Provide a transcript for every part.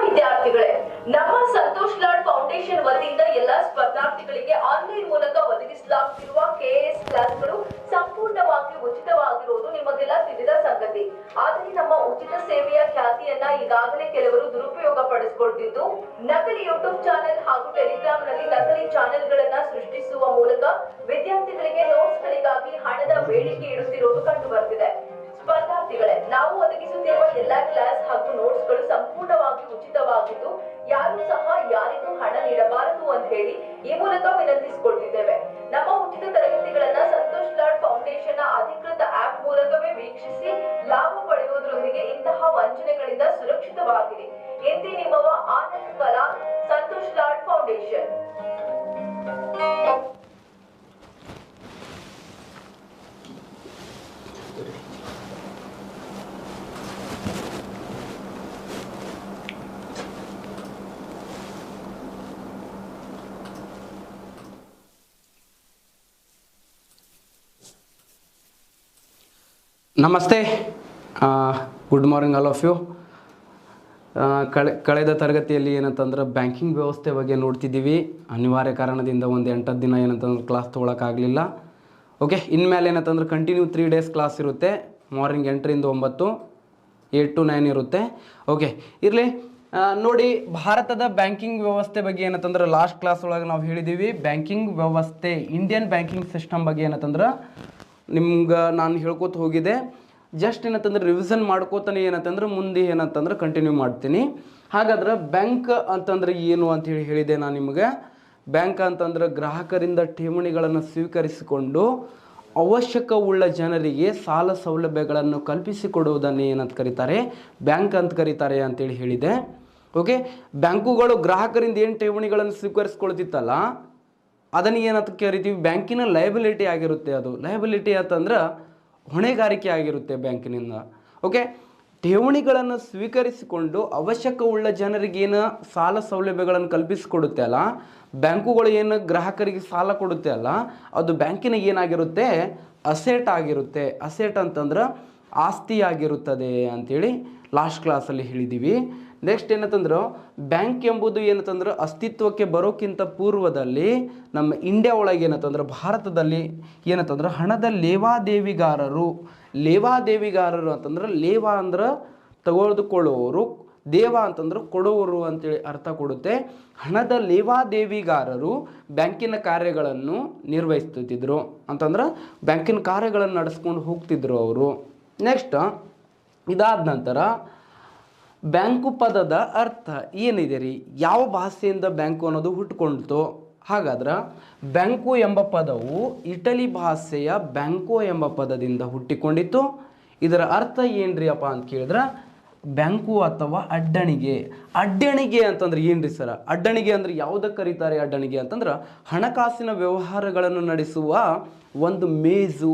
ವಿದ್ಯಾರ್ಥಿಗಳೇ, ನಮ್ಮ ಸಂತೋಷ್ ಲಾಡ್ ಫೌಂಡೇಶನ್ ವತಿಯಿಂದ ಎಲ್ಲ ಸ್ಪರ್ಧಾರ್ಥಿಗಳಿಗೆ ಆನ್ಲೈನ್ ಮೂಲಕ ಒದಗಿಸಲಾಗುತ್ತಿರುವ ಕೆಎಎಸ್ ಕ್ಲಾಸ್ಗಳು ಸಂಪೂರ್ಣವಾಗಿ ಉಚಿತವಾಗಿರುವುದು ನಿಮಗೆಲ್ಲ ತಿಳಿದ ಸಂಗತಿ. ಆದರೆ ನಮ್ಮ ಉಚಿತ ಸೇವೆಯ ಖ್ಯಾತಿಯನ್ನ ಈಗಾಗಲೇ ಕೆಲವರು ದುರುಪಯೋಗ ಪಡಿಸಿಕೊಳ್ಳುತ್ತಿದ್ದು, ನಕಲಿ ಯೂಟ್ಯೂಬ್ ಚಾನೆಲ್ ಹಾಗೂ ಟೆಲಿಗ್ರಾಮ್ ನಲ್ಲಿ ನಕಲಿ ಚಾನೆಲ್ಗಳನ್ನ ಸೃಷ್ಟಿಸುವ ಮೂಲಕ ವಿದ್ಯಾರ್ಥಿಗಳಿಗೆ ನೋಟ್ಸ್ಗಳಿಗಾಗಿ ಹಣದ ಬೇಡಿಕೆ ಇಡುತ್ತಿರುವುದು ಕಂಡು ಬರ್ತಿದೆ. ಸ್ಪರ್ಧಾರ್ಥಿಗಳೇ, ನಾವು ಒದಗಿಸುತ್ತಿರುವ ಎಲ್ಲಾ ಕ್ಲಾಸ್ ಹಾಗೂ ನೋಟ್ಸ್ಗಳು ಸಂಪೂರ್ಣವಾಗಿ ಉಚಿತವಾಗಿದ್ದು, ಯಾರು ಸಹ ಯಾರಿಗೂ ಹಣ ನೀಡಬಾರದು ಅಂತ ಹೇಳಿ ಈ ಮೂಲಕ ವಿನಂತಿಸಿಕೊಳ್ತಿದ್ದೇವೆ. ನಮ್ಮ ಉಚಿತ ತರಗತಿಗಳನ್ನ ಸಂತೋಷ್ ಲಾಡ್ ಫೌಂಡೇಶನ್ ಅಧಿಕೃತ ಆಪ್ ಮೂಲಕವೇ ವೀಕ್ಷಿಸಿ ಲಾಭ ಪಡೆಯುವುದರೊಂದಿಗೆ ಇಂತಹ ವಂಚನೆಗಳಿಂದ ಸುರಕ್ಷಿತವಾಗಿರಿ. ಎಂದೇ ನಿಮ್ಮವ ಆನಂದ್ ಕಲಾ, ಸಂತೋಷ್ ಲಾಡ್ ಫೌಂಡೇಶನ್. ನಮಸ್ತೆ, good morning all of you. ಕಳೆದ ತರಗತಿಯಲ್ಲಿ ಏನಂತಂದ್ರೆ ಬ್ಯಾಂಕಿಂಗ್ ವ್ಯವಸ್ಥೆ ಬಗ್ಗೆ ನೋಡ್ತಿದ್ದೀವಿ. ಅನಿವಾರ್ಯ ಕಾರಣದಿಂದ ಒಂದು 8 ದಿನ ಏನಂತಂದ್ರೆ ಕ್ಲಾಸ್ ತೊಗೊಳಕ್ಕಾಗಲಿಲ್ಲ. ಓಕೆ, ಇನ್ಮೇಲೆ ಏನಂತಂದ್ರೆ ಕಂಟಿನ್ಯೂ 3 ಡೇಸ್ ಕ್ಲಾಸ್ ಇರುತ್ತೆ. ಮಾರ್ನಿಂಗ್ 8ರಿಂದ 9, 8 to 9 ಇರುತ್ತೆ. ಓಕೆ, ಇರಲಿ. ನೋಡಿ, ಭಾರತದ ಬ್ಯಾಂಕಿಂಗ್ ವ್ಯವಸ್ಥೆ ಬಗ್ಗೆ ಏನಂತಂದ್ರೆ ಲಾಸ್ಟ್ ಕ್ಲಾಸ್ ಒಳಗೆ ನಾವು ಹೇಳಿದ್ದೀವಿ. ಬ್ಯಾಂಕಿಂಗ್ ವ್ಯವಸ್ಥೆ, ಇಂಡಿಯನ್ ಬ್ಯಾಂಕಿಂಗ್ ಸಿಸ್ಟಮ್ ಬಗ್ಗೆ ಏನಂತಂದ್ರೆ ನಿಮ್ಗೆ ನಾನು ಹೇಳ್ಕೊತ ಹೋಗಿದೆ. ಜಸ್ಟ್ ಏನಂತಂದ್ರೆ ರಿವಿಷನ್ ಮಾಡ್ಕೋತಾನೆ ಏನಂತಂದ್ರೆ ಮುಂದೆ ಏನಂತಂದ್ರೆ ಕಂಟಿನ್ಯೂ ಮಾಡ್ತೀನಿ. ಹಾಗಾದ್ರೆ ಬ್ಯಾಂಕ್ ಅಂತಂದ್ರೆ ಏನು ಅಂಥೇಳಿ ಹೇಳಿದೆ ನಾನು ನಿಮಗೆ. ಬ್ಯಾಂಕ್ ಅಂತಂದ್ರೆ ಗ್ರಾಹಕರಿಂದ ಠೇವಣಿಗಳನ್ನು ಸ್ವೀಕರಿಸಿಕೊಂಡು ಅವಶ್ಯಕವುಳ್ಳ ಜನರಿಗೆ ಸಾಲ ಸೌಲಭ್ಯಗಳನ್ನು ಕಲ್ಪಿಸಿಕೊಡುವುದನ್ನು ಏನಂತ ಕರೀತಾರೆ, ಬ್ಯಾಂಕ್ ಅಂತ ಕರೀತಾರೆ ಅಂತೇಳಿ ಹೇಳಿದೆ. ಓಕೆ, ಬ್ಯಾಂಕುಗಳು ಗ್ರಾಹಕರಿಂದ ಏನು ಠೇವಣಿಗಳನ್ನು ಸ್ವೀಕರಿಸ್ಕೊಳ್ತಿತ್ತಲ್ಲ ಅದನ್ನು ಏನಂತ ಕರಿತೀವಿ, ಬ್ಯಾಂಕಿನ ಲಯಬಿಲಿಟಿ ಆಗಿರುತ್ತೆ. ಅದು ಲಯಬಿಲಿಟಿ ಅಂತಂದ್ರೆ ಹೊಣೆಗಾರಿಕೆ ಆಗಿರುತ್ತೆ ಬ್ಯಾಂಕಿನಿಂದ. ಓಕೆ, ಠೇವಣಿಗಳನ್ನು ಸ್ವೀಕರಿಸಿಕೊಂಡು ಅವಶ್ಯಕವುಳ್ಳ ಜನರಿಗೆ ಏನು ಸಾಲ ಸೌಲಭ್ಯಗಳನ್ನು ಕಲ್ಪಿಸಿಕೊಡುತ್ತೆ ಅಲ್ಲ, ಬ್ಯಾಂಕುಗಳು ಏನು ಗ್ರಾಹಕರಿಗೆ ಸಾಲ ಕೊಡುತ್ತೆ ಅಲ್ಲ, ಅದು ಬ್ಯಾಂಕಿನ ಏನಾಗಿರುತ್ತೆ, ಅಸೆಟ್ ಆಗಿರುತ್ತೆ. ಅಸೆಟ್ ಅಂತಂದ್ರೆ ಆಸ್ತಿ ಆಗಿರುತ್ತದೆ ಅಂಥೇಳಿ ಲಾಸ್ಟ್ ಕ್ಲಾಸಲ್ಲಿ ಹೇಳಿದ್ದೀವಿ. ನೆಕ್ಸ್ಟ್ ಏನಂತಂದ್ರೆ ಬ್ಯಾಂಕ್ ಎಂಬುದು ಏನಂತಂದ್ರೆ ಅಸ್ತಿತ್ವಕ್ಕೆ ಬರೋಕ್ಕಿಂತ ಪೂರ್ವದಲ್ಲಿ ನಮ್ಮ ಇಂಡಿಯಾ ಒಳಗೆ ಏನಂತಂದ್ರೆ ಭಾರತದಲ್ಲಿ ಏನಂತಂದ್ರೆ ಹಣದ ಲೇವಾದೇವಿಗಾರರು ಅಂತಂದ್ರೆ ಲೇವ ಅಂದ್ರೆ ತೆಗೆದುಕೊಳ್ಳುವವರು, ದೇವ ಅಂತಂದ್ರೆ ಕೊಡುವವರು ಅಂತೇಳಿ ಅರ್ಥ ಕೊಡುತ್ತೆ. ಹಣದ ಲೇವಾದೇವಿಗಾರರು ಬ್ಯಾಂಕಿನ ಕಾರ್ಯಗಳನ್ನು ನಿರ್ವಹಿಸ್ತಿದ್ರು ಅಂತಂದ್ರೆ ಬ್ಯಾಂಕಿನ ಕಾರ್ಯಗಳನ್ನು ನಡೆಸ್ಕೊಂಡು ಹೋಗ್ತಿದ್ರು ಅವರು. ನೆಕ್ಸ್ಟ್ ಇದಾದ ನಂತರ ಬ್ಯಾಂಕು ಪದದ ಅರ್ಥ ಏನಿದೆ ರೀ, ಯಾವ ಭಾಷೆಯಿಂದ ಬ್ಯಾಂಕು ಅನ್ನೋದು ಹುಟ್ಟುಕೊಂಡಿತು? ಹಾಗಾದ್ರೆ ಬ್ಯಾಂಕು ಎಂಬ ಪದವು ಇಟಲಿ ಭಾಷೆಯ ಬ್ಯಾಂಕೋ ಎಂಬ ಪದದಿಂದ ಹುಟ್ಟಿಕೊಂಡಿತ್ತು. ಇದರ ಅರ್ಥ ಏನ್ರಿ ಅಪ್ಪ ಅಂತ ಕೇಳಿದ್ರೆ ಬ್ಯಾಂಕು ಅಥವಾ ಅಡ್ಡಣಿಗೆ. ಅಡ್ಡಣಿಗೆ ಅಂತಂದ್ರೆ ಏನ್ರಿ ಸರ? ಅಡ್ಡಣಿಗೆ ಅಂದ್ರೆ ಯಾವುದಕ್ಕೆ ಕರೀತಾರೆ ಅಡ್ಡಣಿಗೆ ಅಂತಂದ್ರೆ ಹಣಕಾಸಿನ ವ್ಯವಹಾರಗಳನ್ನು ನಡೆಸುವ ಒಂದು ಮೇಜು,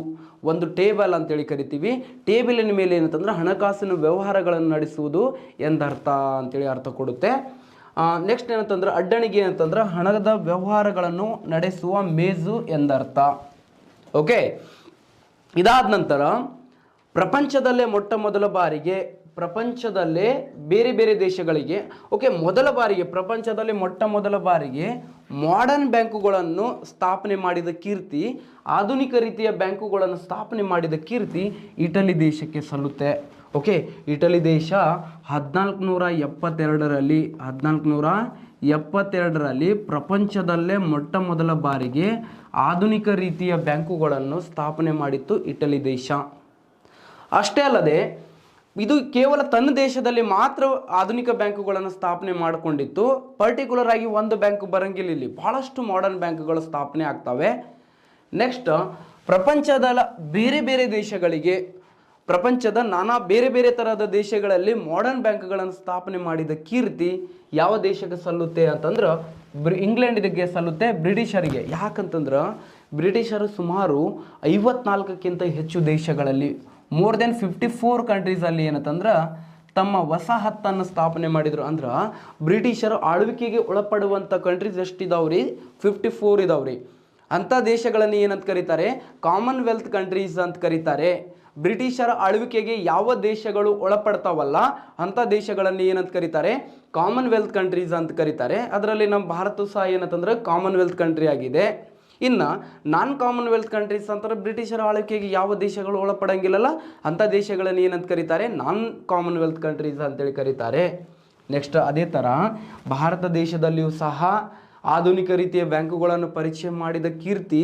ಒಂದು ಟೇಬಲ್ ಅಂತೇಳಿ ಕರಿತೀವಿ. ಟೇಬಲಿನ ಮೇಲೆ ಏನಂತಂದ್ರೆ ಹಣಕಾಸಿನ ವ್ಯವಹಾರಗಳನ್ನು ನಡೆಸುವುದು ಎಂದರ್ಥ ಅಂತೇಳಿ ಅರ್ಥ ಕೊಡುತ್ತೆ. ನೆಕ್ಸ್ಟ್ ಏನಂತಂದ್ರೆ ಅಡ್ಡಣಿಗೆ ಅಂತಂದ್ರೆ ಹಣದ ವ್ಯವಹಾರಗಳನ್ನು ನಡೆಸುವ ಮೇಜು ಎಂದರ್ಥ. ಓಕೆ, ಇದಾದ ನಂತರ ಪ್ರಪಂಚದಲ್ಲೇ ಬೇರೆ ಬೇರೆ ದೇಶಗಳಿಗೆ ಪ್ರಪಂಚದಲ್ಲಿ ಮೊಟ್ಟ ಮೊದಲ ಬಾರಿಗೆ ಮಾಡರ್ನ್ ಬ್ಯಾಂಕುಗಳನ್ನು ಸ್ಥಾಪನೆ ಮಾಡಿದ ಕೀರ್ತಿ, ಆಧುನಿಕ ರೀತಿಯ ಬ್ಯಾಂಕುಗಳನ್ನು ಸ್ಥಾಪನೆ ಮಾಡಿದ ಕೀರ್ತಿ ಇಟಲಿ ದೇಶಕ್ಕೆ ಸಲ್ಲುತ್ತೆ. ಓಕೆ, ಇಟಲಿ ದೇಶ 1472ರಲ್ಲಿ ಪ್ರಪಂಚದಲ್ಲೇ ಮೊಟ್ಟ ಮೊದಲ ಬಾರಿಗೆ ಆಧುನಿಕ ರೀತಿಯ ಬ್ಯಾಂಕುಗಳನ್ನು ಸ್ಥಾಪನೆ ಮಾಡಿತ್ತು ಇಟಲಿ ದೇಶ. ಅಷ್ಟೇ ಅಲ್ಲದೆ ಇದು ಕೇವಲ ತನ್ನ ದೇಶದಲ್ಲಿ ಮಾತ್ರ ಆಧುನಿಕ ಬ್ಯಾಂಕುಗಳನ್ನು ಸ್ಥಾಪನೆ ಮಾಡಿಕೊಂಡಿತ್ತು. ಪರ್ಟಿಕ್ಯುಲರ್ ಆಗಿ ಒಂದು ಬ್ಯಾಂಕ್ ಬರಂಗಿಲ್ಲ, ಇಲ್ಲಿ ಬಹಳಷ್ಟು ಮಾಡರ್ನ್ ಬ್ಯಾಂಕುಗಳು ಸ್ಥಾಪನೆ ಆಗ್ತವೆ. ನೆಕ್ಸ್ಟ್ ಪ್ರಪಂಚದ ನಾನಾ ಬೇರೆ ಬೇರೆ ಥರದ ದೇಶಗಳಲ್ಲಿ ಮಾಡರ್ನ್ ಬ್ಯಾಂಕ್ಗಳನ್ನು ಸ್ಥಾಪನೆ ಮಾಡಿದ ಕೀರ್ತಿ ಯಾವ ದೇಶಕ್ಕೆ ಸಲ್ಲುತ್ತೆ ಅಂತಂದ್ರೆ ಇಂಗ್ಲೆಂಡಿಗೆ ಸಲ್ಲುತ್ತೆ, ಬ್ರಿಟಿಷರಿಗೆ. ಯಾಕಂತಂದ್ರೆ ಬ್ರಿಟಿಷರು ಸುಮಾರು 54ಕ್ಕಿಂತ ಹೆಚ್ಚು ದೇಶಗಳಲ್ಲಿ, ಮೋರ್ ದೆನ್ 54 ಕಂಟ್ರೀಸಲ್ಲಿ ಏನಂತಂದ್ರೆ ತಮ್ಮ ವಸಾಹತನ್ನು ಸ್ಥಾಪನೆ ಮಾಡಿದರು. ಅಂದ್ರೆ ಬ್ರಿಟಿಷರು ಆಳ್ವಿಕೆಗೆ ಒಳಪಡುವಂಥ ಕಂಟ್ರೀಸ್ ಎಷ್ಟಿದಾವ್ರಿ? 54 ಇದಾವ್ರಿ. ಅಂಥ ದೇಶಗಳನ್ನು ಏನಂತ ಕರೀತಾರೆ? ಕಾಮನ್ವೆಲ್ತ್ ಕಂಟ್ರೀಸ್ ಅಂತ ಕರೀತಾರೆ. ಬ್ರಿಟಿಷರ ಆಳ್ವಿಕೆಗೆ ಯಾವ ದೇಶಗಳು ಒಳಪಡ್ತಾವಲ್ಲ ಅಂಥ ದೇಶಗಳನ್ನು ಏನಂತ ಕರೀತಾರೆ, ಕಾಮನ್ವೆಲ್ತ್ ಕಂಟ್ರೀಸ್ ಅಂತ ಕರೀತಾರೆ. ಅದರಲ್ಲಿ ನಮ್ಮ ಭಾರತ ಸಹ ಏನಂತಂದ್ರೆ ಕಾಮನ್ವೆಲ್ತ್ ಕಂಟ್ರಿ ಆಗಿದೆ. ಇನ್ನು ನಾನ್ ಕಾಮನ್ವೆಲ್ತ್ ಕಂಟ್ರೀಸ್ ಅಂತಾರೆ ಬ್ರಿಟಿಷರ ಆಳ್ವಿಕೆಗೆ ಯಾವ ದೇಶಗಳು ಒಳಪಡಂಗಿಲ್ಲಲ್ಲ ಅಂಥ ದೇಶಗಳನ್ನು ಏನಂತ ಕರೀತಾರೆ, ನಾನ್ ಕಾಮನ್ವೆಲ್ತ್ ಕಂಟ್ರೀಸ್ ಅಂತೇಳಿ ಕರೀತಾರೆ. ನೆಕ್ಸ್ಟ್ ಅದೇ ಥರ ಭಾರತ ದೇಶದಲ್ಲಿಯೂ ಸಹ ಆಧುನಿಕ ರೀತಿಯ ಬ್ಯಾಂಕುಗಳನ್ನು ಪರಿಚಯ ಮಾಡಿದ ಕೀರ್ತಿ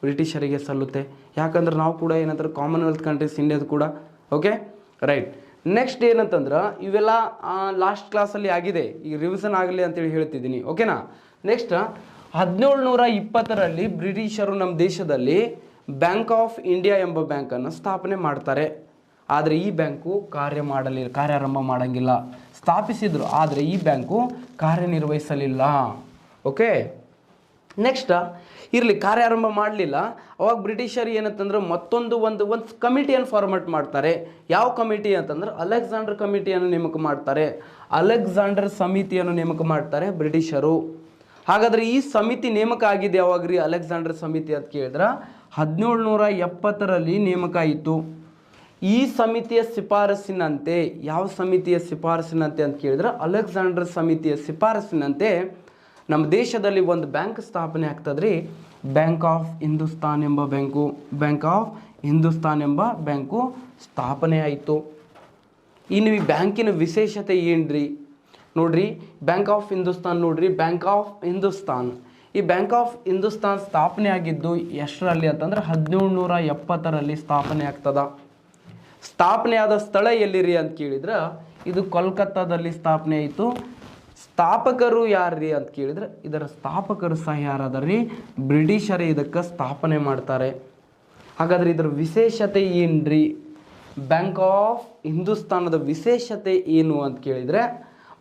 ಬ್ರಿಟಿಷರಿಗೆ ಸಲ್ಲುತ್ತೆ. ಯಾಕಂದ್ರೆ ನಾವು ಕೂಡ ಏನಂತಾರೆ ಕಾಮನ್ವೆಲ್ತ್ ಕಂಟ್ರೀಸ್ ಇಂಡಿಯಾದ ಕೂಡ. Okay right. ನೆಕ್ಸ್ಟ್ ಏನಂತಂದ್ರೆ ಇವೆಲ್ಲ ಲಾಸ್ಟ್ ಕ್ಲಾಸಲ್ಲಿ ಆಗಿದೆ, ಈಗ ರಿವಿಷನ್ ಆಗಲಿ ಅಂತೇಳಿ ಹೇಳ್ತಿದ್ದೀನಿ. ಓಕೆನಾ. ನೆಕ್ಸ್ಟ್ 1720ರಲ್ಲಿ ಬ್ರಿಟಿಷರು ನಮ್ಮ ದೇಶದಲ್ಲಿ ಬ್ಯಾಂಕ್ ಆಫ್ ಇಂಡಿಯಾ ಎಂಬ ಬ್ಯಾಂಕನ್ನು ಸ್ಥಾಪನೆ ಮಾಡ್ತಾರೆ. ಆದರೆ ಈ ಬ್ಯಾಂಕು ಕಾರ್ಯಾರಂಭ ಮಾಡಂಗಿಲ್ಲ. ಸ್ಥಾಪಿಸಿದ್ರು ಆದರೆ ಈ ಬ್ಯಾಂಕು ಕಾರ್ಯನಿರ್ವಹಿಸಲಿಲ್ಲ. ಓಕೆ ನೆಕ್ಸ್ಟ್ ಇರಲಿ, ಕಾರ್ಯಾರಂಭ ಮಾಡಲಿಲ್ಲ. ಅವಾಗ ಬ್ರಿಟಿಷರು ಏನಂತಂದ್ರೆ ಮತ್ತೊಂದು ಒಂದು ಕಮಿಟಿಯನ್ನು ಫಾರ್ಮೇಟ್ ಮಾಡ್ತಾರೆ. ಯಾವ ಕಮಿಟಿ ಅಂತಂದ್ರೆ ಅಲೆಕ್ಸಾಂಡರ್ ಕಮಿಟಿಯನ್ನು ನೇಮಕ ಮಾಡ್ತಾರೆ. ಅಲೆಕ್ಸಾಂಡರ್ ಸಮಿತಿಯನ್ನು ನೇಮಕ ಮಾಡ್ತಾರೆ ಬ್ರಿಟಿಷರು. ಹಾಗಾದರೆ ಈ ಸಮಿತಿ ನೇಮಕ ಆಗಿದೆ ಯಾವಾಗ್ರಿ, ಅಲೆಕ್ಸಾಂಡರ್ ಸಮಿತಿ ಅಂತ ಕೇಳಿದ್ರೆ 1770ರಲ್ಲಿ ನೇಮಕ ಆಯಿತು. ಈ ಸಮಿತಿಯ ಶಿಫಾರಸಿನಂತೆ, ಯಾವ ಸಮಿತಿಯ ಶಿಫಾರಸಿನಂತೆ ಅಂತ ಕೇಳಿದ್ರೆ ಅಲೆಕ್ಸಾಂಡರ್ ಸಮಿತಿಯ ಶಿಫಾರಸಿನಂತೆ ನಮ್ಮ ದೇಶದಲ್ಲಿ ಒಂದು ಬ್ಯಾಂಕ್ ಸ್ಥಾಪನೆ ಆಗ್ತದ್ರಿ, ಬ್ಯಾಂಕ್ ಆಫ್ ಹಿಂದೂಸ್ತಾನ್ ಎಂಬ ಬ್ಯಾಂಕು. ಬ್ಯಾಂಕ್ ಆಫ್ ಹಿಂದೂಸ್ತಾನ್ ಎಂಬ ಬ್ಯಾಂಕು ಸ್ಥಾಪನೆ ಆಯಿತು. ಇನ್ನು ಈ ಬ್ಯಾಂಕಿನ ವಿಶೇಷತೆ ಏನ್ರಿ ನೋಡ್ರಿ, ಬ್ಯಾಂಕ್ ಆಫ್ ಹಿಂದೂಸ್ತಾನ್ ನೋಡ್ರಿ, ಬ್ಯಾಂಕ್ ಆಫ್ ಹಿಂದೂಸ್ತಾನ್. ಈ ಬ್ಯಾಂಕ್ ಆಫ್ ಹಿಂದೂಸ್ತಾನ್ ಸ್ಥಾಪನೆ ಆಗಿದ್ದು ಎಷ್ಟರಲ್ಲಿ ಅಂತಂದ್ರೆ 1770ರಲ್ಲಿ ಸ್ಥಾಪನೆ ಆಗ್ತದ. ಸ್ಥಾಪನೆ ಆದ ಸ್ಥಳ ಎಲ್ಲಿರಿ ಅಂತ ಕೇಳಿದ್ರೆ ಇದು ಕೋಲ್ಕತ್ತಾದಲ್ಲಿ ಸ್ಥಾಪನೆ ಆಯಿತು. ಸ್ಥಾಪಕರು ಯಾರ್ರಿ ಅಂತ ಕೇಳಿದ್ರೆ ಇದರ ಸ್ಥಾಪಕರು ಸಹ ಯಾರಾದ್ರಿ, ಬ್ರಿಟಿಷರೇ ಇದಕ್ಕೆ ಸ್ಥಾಪನೆ ಮಾಡ್ತಾರೆ. ಹಾಗಾದ್ರೆ ಇದರ ವಿಶೇಷತೆ ಏನ್ರಿ, ಬ್ಯಾಂಕ್ ಆಫ್ ಹಿಂದೂಸ್ತಾನದ ವಿಶೇಷತೆ ಏನು ಅಂತ ಕೇಳಿದರೆ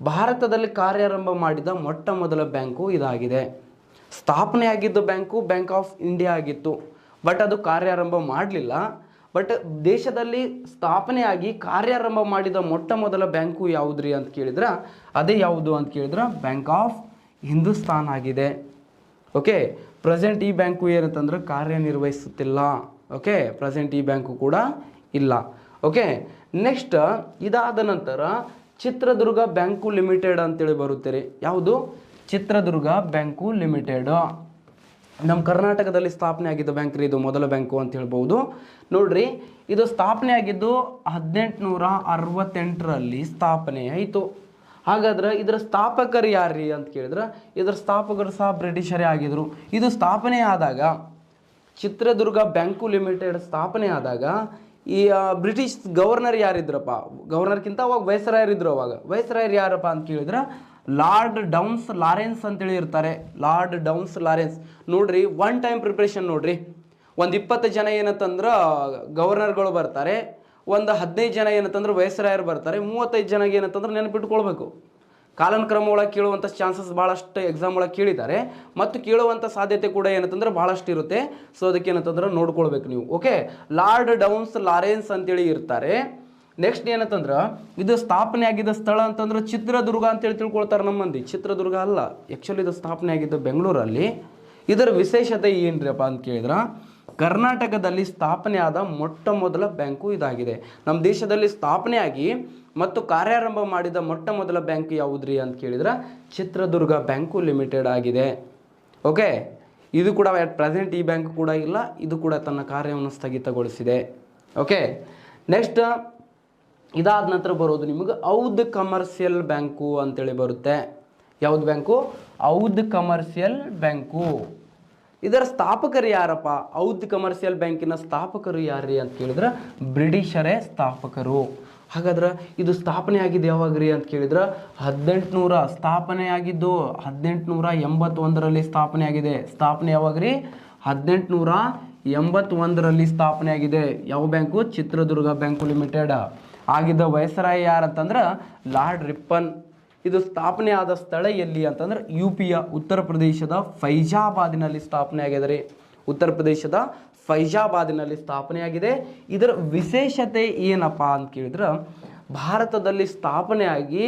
ಭಾರತದಲ್ಲಿ ಕಾರ್ಯಾರಂಭ ಮಾಡಿದ ಮೊಟ್ಟ ಮೊದಲ ಬ್ಯಾಂಕು ಇದಾಗಿದೆ. ಸ್ಥಾಪನೆ ಆಗಿದ್ದು ಬ್ಯಾಂಕು ಬ್ಯಾಂಕ್ ಆಫ್ ಇಂಡಿಯಾ ಆಗಿತ್ತು, ಬಟ್ ಅದು ಕಾರ್ಯಾರಂಭ ಮಾಡಲಿಲ್ಲ. ಬಟ್ ದೇಶದಲ್ಲಿ ಸ್ಥಾಪನೆ ಆಗಿ ಕಾರ್ಯಾರಂಭ ಮಾಡಿದ ಮೊಟ್ಟ ಮೊದಲ ಬ್ಯಾಂಕು ಯಾವುದ್ರಿ ಅಂತ ಕೇಳಿದ್ರೆ ಅದೇ ಯಾವುದು ಅಂತ ಕೇಳಿದ್ರೆ ಬ್ಯಾಂಕ್ ಆಫ್ ಹಿಂದೂಸ್ತಾನ್ ಆಗಿದೆ. ಓಕೆ, ಪ್ರೆಸೆಂಟ್ ಈ ಬ್ಯಾಂಕು ಏನಂತಂದ್ರೆ ಕಾರ್ಯನಿರ್ವಹಿಸುತ್ತಿಲ್ಲ. ಓಕೆ, ಪ್ರೆಸೆಂಟ್ ಈ ಬ್ಯಾಂಕು ಕೂಡ ಇಲ್ಲ. ಓಕೆ, ನೆಕ್ಸ್ಟ್ ಇದಾದ ನಂತರ ಚಿತ್ರದುರ್ಗ ಬ್ಯಾಂಕು ಲಿಮಿಟೆಡ್ ಅಂತೇಳಿ ಬರುತ್ತೆ ರೀ. ಯಾವುದು, ಚಿತ್ರದುರ್ಗ ಬ್ಯಾಂಕು ಲಿಮಿಟೆಡ್. ನಮ್ಮ ಕರ್ನಾಟಕದಲ್ಲಿ ಸ್ಥಾಪನೆ ಆಗಿದ್ದ ಬ್ಯಾಂಕ್ ರೀ ಇದು, ಮೊದಲ ಬ್ಯಾಂಕು ಅಂತ ಹೇಳ್ಬೋದು. ನೋಡ್ರಿ, ಇದು ಸ್ಥಾಪನೆ ಆಗಿದ್ದು 1868ರಲ್ಲಿ ಸ್ಥಾಪನೆ ಆಯಿತು. ಹಾಗಾದ್ರೆ ಇದರ ಸ್ಥಾಪಕರು ಯಾರ್ರಿ ಅಂತ ಕೇಳಿದ್ರೆ ಇದರ ಸ್ಥಾಪಕರು ಸಹ ಬ್ರಿಟಿಷರೇ ಆಗಿದ್ರು. ಇದು ಸ್ಥಾಪನೆ ಆದಾಗ, ಚಿತ್ರದುರ್ಗ ಬ್ಯಾಂಕು ಲಿಮಿಟೆಡ್ ಸ್ಥಾಪನೆ ಆದಾಗ ಈ ಬ್ರಿಟಿಷ್ ಗವರ್ನರ್ ಯಾರಿದ್ರಪ್ಪ, ಗವರ್ನರ್ಗಿಂತ ಅವಾಗ ವೈಸ್ರಾಯರಿದ್ರು. ಅವಾಗ ವೈಸ್ರಾಯರ್ ಯಾರಪ್ಪ ಅಂತ ಕೇಳಿದ್ರೆ ಲಾರ್ಡ್ ಡೌನ್ಸ್ ಲಾರೆನ್ಸ್ ಅಂತೇಳಿ ಇರ್ತಾರೆ. Lord Downs Lawrence. ನೋಡ್ರಿ, ಒನ್ ಟೈಮ್ ಪ್ರಿಪ್ರೇಷನ್ ನೋಡ್ರಿ. ಒಂದು 20 ಜನ ಏನಂತಂದ್ರೆ ಗವರ್ನರ್ಗಳು ಬರ್ತಾರೆ, ಒಂದು 15 ಜನ ಏನಂತಂದ್ರೆ ವೈಸ್ರಾಯರ್ ಬರ್ತಾರೆ, 35 ಜನ ಏನಂತಂದ್ರೆ ನೆನಪಿಟ್ಕೊಳ್ಬೇಕು. ಕಾಲಾನುಕ್ರಮ ಒಳಗೆ ಕೇಳುವಂಥ ಚಾನ್ಸಸ್ ಭಾಳಷ್ಟು ಎಕ್ಸಾಮ್ ಒಳಗೆ ಕೇಳಿದ್ದಾರೆ ಮತ್ತು ಕೇಳುವಂಥ ಸಾಧ್ಯತೆ ಕೂಡ ಏನಂತಂದ್ರೆ ಭಾಳಷ್ಟು ಇರುತ್ತೆ. ಸೊ ಅದಕ್ಕೆ ಏನಂತಂದ್ರೆ ನೋಡ್ಕೊಳ್ಬೇಕು ನೀವು. ಓಕೆ, ಲಾರ್ಡ್ ಡೌನ್ಸ್ ಲಾರೆನ್ಸ್ ಅಂತೇಳಿ ಇರ್ತಾರೆ. ನೆಕ್ಸ್ಟ್ ಏನಂತಂದ್ರೆ ಇದು ಸ್ಥಾಪನೆ ಆಗಿದ್ದ ಸ್ಥಳ ಅಂತಂದ್ರೆ ಚಿತ್ರದುರ್ಗ ಅಂತೇಳಿ ತಿಳ್ಕೊಳ್ತಾರೆ ನಮ್ಮ ಮಂದಿ. ಚಿತ್ರದುರ್ಗ ಅಲ್ಲ, ಆ್ಯಕ್ಚುಲಿ ಇದು ಸ್ಥಾಪನೆ ಆಗಿದ್ದು ಬೆಂಗಳೂರಲ್ಲಿ. ಇದರ ವಿಶೇಷತೆ ಏನ್ರಿಪ್ಪ ಅಂತ ಕೇಳಿದ್ರೆ ಕರ್ನಾಟಕದಲ್ಲಿ ಸ್ಥಾಪನೆ ಆದ ಮೊಟ್ಟ ಮೊದಲ ಬ್ಯಾಂಕು ಇದಾಗಿದೆ. ನಮ್ಮ ದೇಶದಲ್ಲಿ ಸ್ಥಾಪನೆ ಆಗಿ ಮತ್ತು ಕಾರ್ಯಾರಂಭ ಮಾಡಿದ ಮೊಟ್ಟ ಮೊದಲ ಬ್ಯಾಂಕ್ ಯಾವುದ್ರಿ ಅಂತ ಕೇಳಿದ್ರೆ ಚಿತ್ರದುರ್ಗ ಬ್ಯಾಂಕು ಲಿಮಿಟೆಡ್ ಆಗಿದೆ. ಓಕೆ, ಇದು ಕೂಡ ಅಟ್ ಪ್ರೆಸೆಂಟ್ ಈ ಬ್ಯಾಂಕ್ ಕೂಡ ಇಲ್ಲ, ಇದು ಕೂಡ ತನ್ನ ಕಾರ್ಯವನ್ನು ಸ್ಥಗಿತಗೊಳಿಸಿದೆ. ಓಕೆ, ನೆಕ್ಸ್ಟ್ ಇದಾದ ನಂತರ ಬರೋದು ನಿಮಗೆ ಔದ್ ಕಮರ್ಷಿಯಲ್ ಬ್ಯಾಂಕು ಅಂತೇಳಿ ಬರುತ್ತೆ. ಯಾವ್ದು ಬ್ಯಾಂಕು, ಔದ್ ಕಮರ್ಷಿಯಲ್ ಬ್ಯಾಂಕು. ಇದರ ಸ್ಥಾಪಕರು ಯಾರಪ್ಪ, ಔದ್ ಕಮರ್ಷಿಯಲ್ ಬ್ಯಾಂಕಿನ ಸ್ಥಾಪಕರು ಯಾರ್ರಿ ಅಂತ ಕೇಳಿದ್ರೆ ಬ್ರಿಟಿಷರೇ ಸ್ಥಾಪಕರು. ಹಾಗಾದ್ರೆ ಇದು ಸ್ಥಾಪನೆ ಆಗಿದ್ದು ಯಾವಾಗ್ರಿ ಅಂತ ಕೇಳಿದ್ರೆ 1800 ಸ್ಥಾಪನೆ ಆಗಿದ್ದು 1881ರಲ್ಲಿ ಸ್ಥಾಪನೆ ಆಗಿದೆ. ಸ್ಥಾಪನೆ ಯಾವಾಗ್ರಿ, 1881ರಲ್ಲಿ ಸ್ಥಾಪನೆ ಆಗಿದೆ. ಯಾವ ಬ್ಯಾಂಕು, ಚಿತ್ರದುರ್ಗ ಬ್ಯಾಂಕು ಲಿಮಿಟೆಡ್ ಆಗಿದ್ದ ವೈಸ್ರಾಯ ಯಾರಂತಂದ್ರೆ ಲಾರ್ಡ್ ರಿಪ್ಪನ್. ಇದು ಸ್ಥಾಪನೆ ಆದ ಸ್ಥಳ ಎಲ್ಲಿ ಅಂತಂದ್ರೆ UPಯ ಉತ್ತರ ಪ್ರದೇಶದ ಫೈಜಾಬಾದಿನಲ್ಲಿ ಸ್ಥಾಪನೆ ಆಗಿದೆ ರೀ. ಉತ್ತರ ಪ್ರದೇಶದ ಫೈಜಾಬಾದಿನಲ್ಲಿ ಸ್ಥಾಪನೆ ಆಗಿದೆ. ಇದರ ವಿಶೇಷತೆ ಏನಪ್ಪ ಅಂತ ಕೇಳಿದ್ರೆ ಭಾರತದಲ್ಲಿ ಸ್ಥಾಪನೆಯಾಗಿ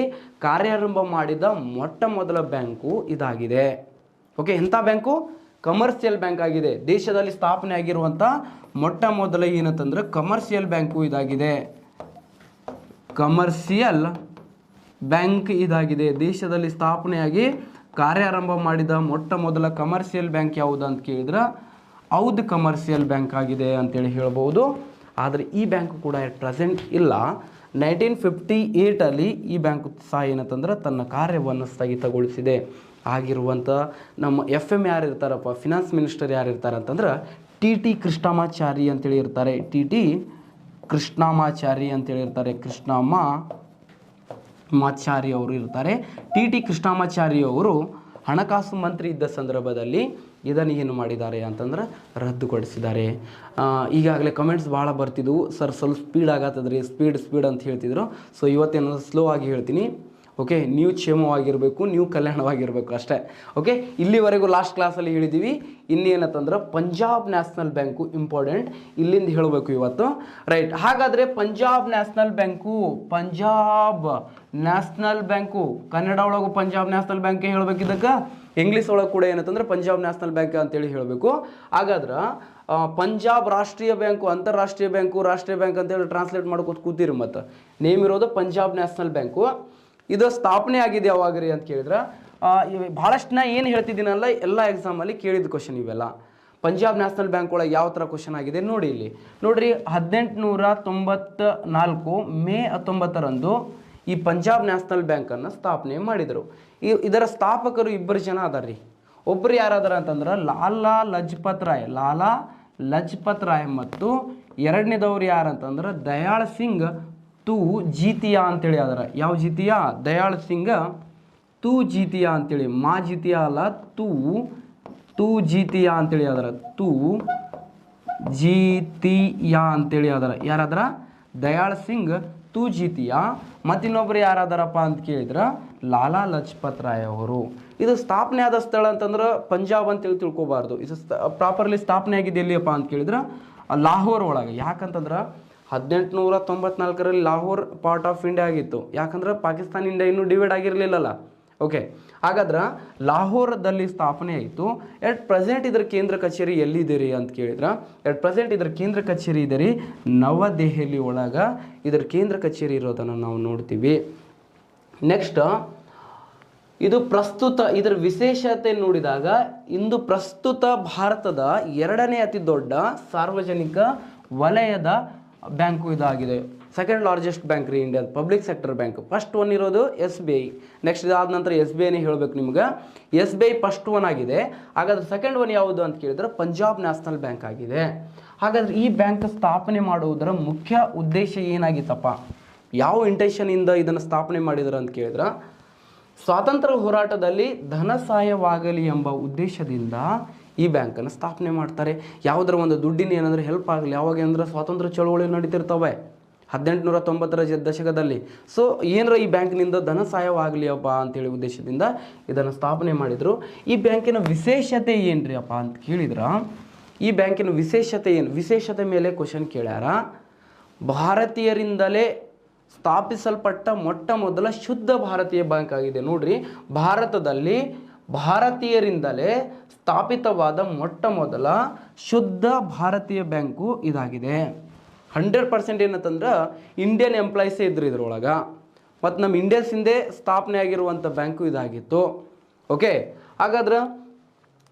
ಕಾರ್ಯಾರಂಭ ಮಾಡಿದ ಮೊಟ್ಟ ಮೊದಲ ಬ್ಯಾಂಕು ಇದಾಗಿದೆ. ಓಕೆ, ಎಂಥ ಬ್ಯಾಂಕು, ಕಮರ್ಷಿಯಲ್ ಬ್ಯಾಂಕ್ ಆಗಿದೆ. ದೇಶದಲ್ಲಿ ಸ್ಥಾಪನೆ ಆಗಿರುವಂಥ ಮೊಟ್ಟ ಮೊದಲ ಏನಂತಂದ್ರೆ ಕಮರ್ಷಿಯಲ್ ಬ್ಯಾಂಕು ಇದಾಗಿದೆ. ಕಮರ್ಷಿಯಲ್ ಬ್ಯಾಂಕ್ ಇದಾಗಿದೆ. ದೇಶದಲ್ಲಿ ಸ್ಥಾಪನೆಯಾಗಿ ಕಾರ್ಯಾರಂಭ ಮಾಡಿದ ಮೊಟ್ಟ ಮೊದಲ ಕಮರ್ಷಿಯಲ್ ಬ್ಯಾಂಕ್ ಯಾವುದು ಅಂತ ಕೇಳಿದ್ರೆ ಹೌದು ಕಮರ್ಷಿಯಲ್ ಬ್ಯಾಂಕ್ ಆಗಿದೆ ಅಂತೇಳಿ ಹೇಳ್ಬೋದು. ಆದರೆ ಈ ಬ್ಯಾಂಕು ಕೂಡ ಎಟ್ ಪ್ರೆಸೆಂಟ್ ಇಲ್ಲ. 1958 ಈ ಬ್ಯಾಂಕು ಸಹ ಏನಂತಂದ್ರೆ ತನ್ನ ಕಾರ್ಯವನ್ನು ಸ್ಥಗಿತಗೊಳಿಸಿದೆ. ಆಗಿರುವಂಥ ನಮ್ಮ FM ಯಾರು ಇರ್ತಾರಪ್ಪ, ಫಿನಾನ್ಸ್ ಮಿನಿಸ್ಟರ್ ಯಾರು ಇರ್ತಾರೆ ಅಂತಂದ್ರೆ TT ಕೃಷ್ಣಮಾಚಾರಿ ಅಂತೇಳಿ ಇರ್ತಾರೆ. TT ಕೃಷ್ಣಮಾಚಾರಿ ಅಂತೇಳಿ ಇರ್ತಾರೆ. ಕೃಷ್ಣಮಾಚಾರಿ ಅವರು ಇರ್ತಾರೆ. TT ಕೃಷ್ಣಮಾಚಾರಿ ಅವರು ಹಣಕಾಸು ಮಂತ್ರಿ ಇದ್ದ ಸಂದರ್ಭದಲ್ಲಿ ಇದನ್ನು ಏನು ಮಾಡಿದ್ದಾರೆ ಅಂತಂದ್ರೆ ರದ್ದುಗೊಳಿಸಿದ್ದಾರೆ. ಈಗಾಗಲೇ ಕಮೆಂಟ್ಸ್ ಭಾಳ ಬರ್ತಿದ್ವು, ಸರ್ ಸ್ವಲ್ಪ ಸ್ಪೀಡ್ ಆಗತ್ತದ್ರಿ, ಸ್ಪೀಡ್ ಅಂತ ಹೇಳ್ತಿದ್ರು. ಸೊ ಇವತ್ತೇನೋ ಸ್ಲೋ ಆಗಿ ಹೇಳ್ತೀನಿ. ಓಕೆ, ನೀವು ಕ್ಷೇಮವಾಗಿರಬೇಕು, ನೀವು ಕಲ್ಯಾಣವಾಗಿರಬೇಕು ಅಷ್ಟೇ. ಓಕೆ, ಇಲ್ಲಿವರೆಗೂ ಲಾಸ್ಟ್ ಕ್ಲಾಸಲ್ಲಿ ಹೇಳಿದ್ದೀವಿ. ಇನ್ನೇನಂತಂದ್ರೆ ಪಂಜಾಬ್ ನ್ಯಾಷನಲ್ ಬ್ಯಾಂಕು ಇಂಪಾರ್ಟೆಂಟ್, ಇಲ್ಲಿಂದ ಹೇಳಬೇಕು ಇವತ್ತು. ರೈಟ್, ಹಾಗಾದರೆ ಪಂಜಾಬ್ ನ್ಯಾಷನಲ್ ಬ್ಯಾಂಕು ಕನ್ನಡ ಒಳಗೂ ಪಂಜಾಬ್ ನ್ಯಾಷನಲ್ ಬ್ಯಾಂಕ್ ಹೇಳಬೇಕಿದ್ದಕ್ಕೆ, ಇಂಗ್ಲೀಷ್ ಒಳಗೆ ಕೂಡ ಏನಂತಂದ್ರೆ ಪಂಜಾಬ್ ನ್ಯಾಷನಲ್ ಬ್ಯಾಂಕ್ ಅಂತೇಳಿ ಹೇಳಬೇಕು. ಹಾಗಾದ್ರೆ ಪಂಜಾಬ್ ರಾಷ್ಟ್ರೀಯ ಬ್ಯಾಂಕು, ಅಂತಾರಾಷ್ಟ್ರೀಯ ಬ್ಯಾಂಕು, ರಾಷ್ಟ್ರೀಯ ಬ್ಯಾಂಕ್ ಅಂತೇಳಿ ಟ್ರಾನ್ಸ್ಲೇಟ್ ಮಾಡ್ಕೊತ ಕೂತೀರಿ. ಮತ್ತು ನೇಮ್ ಇರೋದು ಪಂಜಾಬ್ ನ್ಯಾಷನಲ್ ಬ್ಯಾಂಕು. ಇದು ಸ್ಥಾಪನೆ ಆಗಿದೆ ಯಾವಾಗ್ರಿ ಅಂತ ಕೇಳಿದ್ರೆ ಭಾಳಷ್ಟು ನಾ ಏನು ಹೇಳ್ತಿದ್ದೀನಲ್ಲ ಎಲ್ಲ ಎಕ್ಸಾಮಲ್ಲಿ ಕೇಳಿದ ಕ್ವಶನ್ ಇವೆಲ್ಲ. ಪಂಜಾಬ್ ನ್ಯಾಷನಲ್ ಬ್ಯಾಂಕ್ ಒಳಗೆ ಯಾವ ಥರ ಕ್ವಶನ್ ಆಗಿದೆ ನೋಡಿ. ಇಲ್ಲಿ ನೋಡ್ರಿ, 1894 ಮೇ 19ರಂದು ಈ ಪಂಜಾಬ್ ನ್ಯಾಷನಲ್ ಬ್ಯಾಂಕನ್ನು ಸ್ಥಾಪನೆ ಮಾಡಿದರು. ಇದರ ಸ್ಥಾಪಕರು ಇಬ್ಬರು ಜನ ಅದಾರ ರೀ. ಒಬ್ಬರು ಯಾರಾದಾರ ಅಂತಂದ್ರೆ ಲಾಲಾ ಲಜಪತ್ ರಾಯ್ ಮತ್ತು ಎರಡನೇದವ್ರು ಯಾರಂತಂದ್ರೆ ದಯಾಳ್ ಸಿಂಗ್ ತೂ ಜೀತಿಯಾ ಅಂತೇಳಿ ಅದರ. ಯಾವ ಜೀತಿಯಾ? ದಯಾಳ್ ಸಿಂಗ್ ತೂ ಜೀತಿಯಾ ಅಂತೇಳಿ, ಮಾ ಜೀತಿಯಾ ಅಲ್ಲ, ತೂ ಜೀತಿಯಾ ಅಂತೇಳಿ ಅದರ. ತೂ ಜೀತಿಯಾ ಅಂತೇಳಿ ಅದರ. ಯಾರಾದ್ರ? ದಯಾಳ್ ಸಿಂಗ್ ತೂ ಜೀತಿಯಾ. ಮತ್ತಿನ್ನೊಬ್ರು ಯಾರಾದಾರಪ್ಪ ಅಂತ ಕೇಳಿದ್ರೆ ಲಾಲಾ ಲಜಪತ್ ರಾಯ್ ಅವರು. ಇದು ಸ್ಥಾಪನೆ ಆದ ಸ್ಥಳ ಅಂತಂದ್ರೆ ಪಂಜಾಬ್ ಅಂತೇಳಿ ತಿಳ್ಕೊಬಾರ್ದು. ಇದು ಪ್ರಾಪರ್ಲಿ ಸ್ಥಾಪನೆ ಆಗಿದೆ ಎಲ್ಲಿಯಪ್ಪ ಅಂತ ಕೇಳಿದ್ರೆ ಲಾಹೋರ್ ಒಳಗೆ. ಯಾಕಂತಂದ್ರೆ 1894ರಲ್ಲಿ ಲಾಹೋರ್ ಪಾರ್ಟ್ ಆಫ್ ಇಂಡಿಯಾ ಆಗಿತ್ತು. ಯಾಕಂದ್ರೆ ಪಾಕಿಸ್ತಾನ ಇಂಡಿಯಾ ಇನ್ನೂ ಡಿವೈಡ್ ಆಗಿರಲಿಲ್ಲಲ್ಲ. ಓಕೆ, ಹಾಗಾದ್ರೆ ಲಾಹೋರದಲ್ಲಿ ಸ್ಥಾಪನೆ ಆಯಿತು. ಎಟ್ ಪ್ರೆಸೆಂಟ್ ಇದರ ಕೇಂದ್ರ ಕಚೇರಿ ಎಲ್ಲಿದೆ ರೀ ಅಂತ ಕೇಳಿದ್ರೆ ಎಟ್ ಪ್ರೆಸೆಂಟ್ ಇದರ ಕೇಂದ್ರ ಕಚೇರಿ ಇದೆ ರೀ ನವದೆಹಲಿ ಒಳಗೆ ಇದರ ಕೇಂದ್ರ ಕಚೇರಿ ಇರೋದನ್ನು ನಾವು ನೋಡ್ತೀವಿ. ನೆಕ್ಸ್ಟ್, ಇದು ಪ್ರಸ್ತುತ ಇದರ ವಿಶೇಷತೆ ನೋಡಿದಾಗ ಇಂದು ಪ್ರಸ್ತುತ ಭಾರತದ 2ನೇ ಅತಿ ದೊಡ್ಡ ಸಾರ್ವಜನಿಕ ವಲಯದ ಬ್ಯಾಂಕು ಇದಾಗಿದೆ. ಸೆಕೆಂಡ್ ಲಾರ್ಜೆಸ್ಟ್ ಬ್ಯಾಂಕ್ ರೀ India, public sector bank. First one ಇರೋದು SBI. ನೆಕ್ಸ್ಟ್ ಇದಾದ ನಂತರ SBIನೇ ಹೇಳಬೇಕು ನಿಮ್ಗೆ. SBI ಫಸ್ಟ್ ಒನ್ ಆಗಿದೆ. ಹಾಗಾದ್ರೆ ಸೆಕೆಂಡ್ ಒನ್ ಯಾವುದು ಅಂತ ಕೇಳಿದ್ರೆ ಪಂಜಾಬ್ ನ್ಯಾಷನಲ್ ಬ್ಯಾಂಕ್ ಆಗಿದೆ. ಹಾಗಾದ್ರೆ ಈ ಬ್ಯಾಂಕ್ ಸ್ಥಾಪನೆ ಮಾಡುವುದರ ಮುಖ್ಯ ಉದ್ದೇಶ ಏನಾಗಿತ್ತಪ್ಪ? ಯಾವ ಇಂಟೆನ್ಷನಿಂದ ಇದನ್ನು ಸ್ಥಾಪನೆ ಮಾಡಿದ್ರು ಅಂತ ಕೇಳಿದ್ರೆ ಸ್ವಾತಂತ್ರ್ಯ ಹೋರಾಟದಲ್ಲಿ ಧನ ಸಹಾಯವಾಗಲಿ ಎಂಬ ಉದ್ದೇಶದಿಂದ ಈ ಬ್ಯಾಂಕನ್ನು ಸ್ಥಾಪನೆ ಮಾಡ್ತಾರೆ. ಯಾವುದರ ಒಂದು ದುಡ್ಡಿನ ಏನಂದ್ರೆ ಹೆಲ್ಪ್ ಆಗಲಿ. ಯಾವಾಗ ಅಂದ್ರೆ ಸ್ವಾತಂತ್ರ್ಯ ಚಳುವಳಿ ನಡೀತಿರ್ತವೆ 1890ರ ದಶಕದಲ್ಲಿ. ಸೊ ಏನರ ಈ ಬ್ಯಾಂಕ್ನಿಂದ ಧನ ಸಹಾಯವಾಗಲಿ ಅಪ್ಪ ಅಂತೇಳಿ ಉದ್ದೇಶದಿಂದ ಇದನ್ನು ಸ್ಥಾಪನೆ ಮಾಡಿದರು. ಈ ಬ್ಯಾಂಕಿನ ವಿಶೇಷತೆ ಏನ್ರಿ ಅಪ್ಪ ಅಂತ ಕೇಳಿದ್ರೆ ಈ ಬ್ಯಾಂಕಿನ ವಿಶೇಷತೆ ಏನು? ವಿಶೇಷತೆ ಮೇಲೆ ಕ್ವಶನ್ ಕೇಳ್ಯಾರ. ಭಾರತೀಯರಿಂದಲೇ ಸ್ಥಾಪಿಸಲ್ಪಟ್ಟ ಮೊಟ್ಟ ಮೊದಲ ಶುದ್ಧ ಭಾರತೀಯ ಬ್ಯಾಂಕ್ ಆಗಿದೆ. ನೋಡ್ರಿ, ಭಾರತದಲ್ಲಿ ಭಾರತೀಯರಿಂದಲೇ ಸ್ಥಾಪಿತವಾದ ಮೊಟ್ಟ ಮೊದಲ ಶುದ್ಧ ಭಾರತೀಯ ಬ್ಯಾಂಕು ಇದಾಗಿದೆ. 100% ಏನಂತಂದ್ರೆ ಇಂಡಿಯನ್ ಎಂಪ್ಲಾಯೀಸೇ ಇದ್ರು ಇದ್ರೊಳಗೆ. ಮತ್ತು ನಮ್ಮ ಇಂಡಿಯನ್ಸಿಂದೇ ಸ್ಥಾಪನೆ ಆಗಿರುವಂಥ ಬ್ಯಾಂಕು ಇದಾಗಿತ್ತು. ಓಕೆ, ಹಾಗಾದ್ರೆ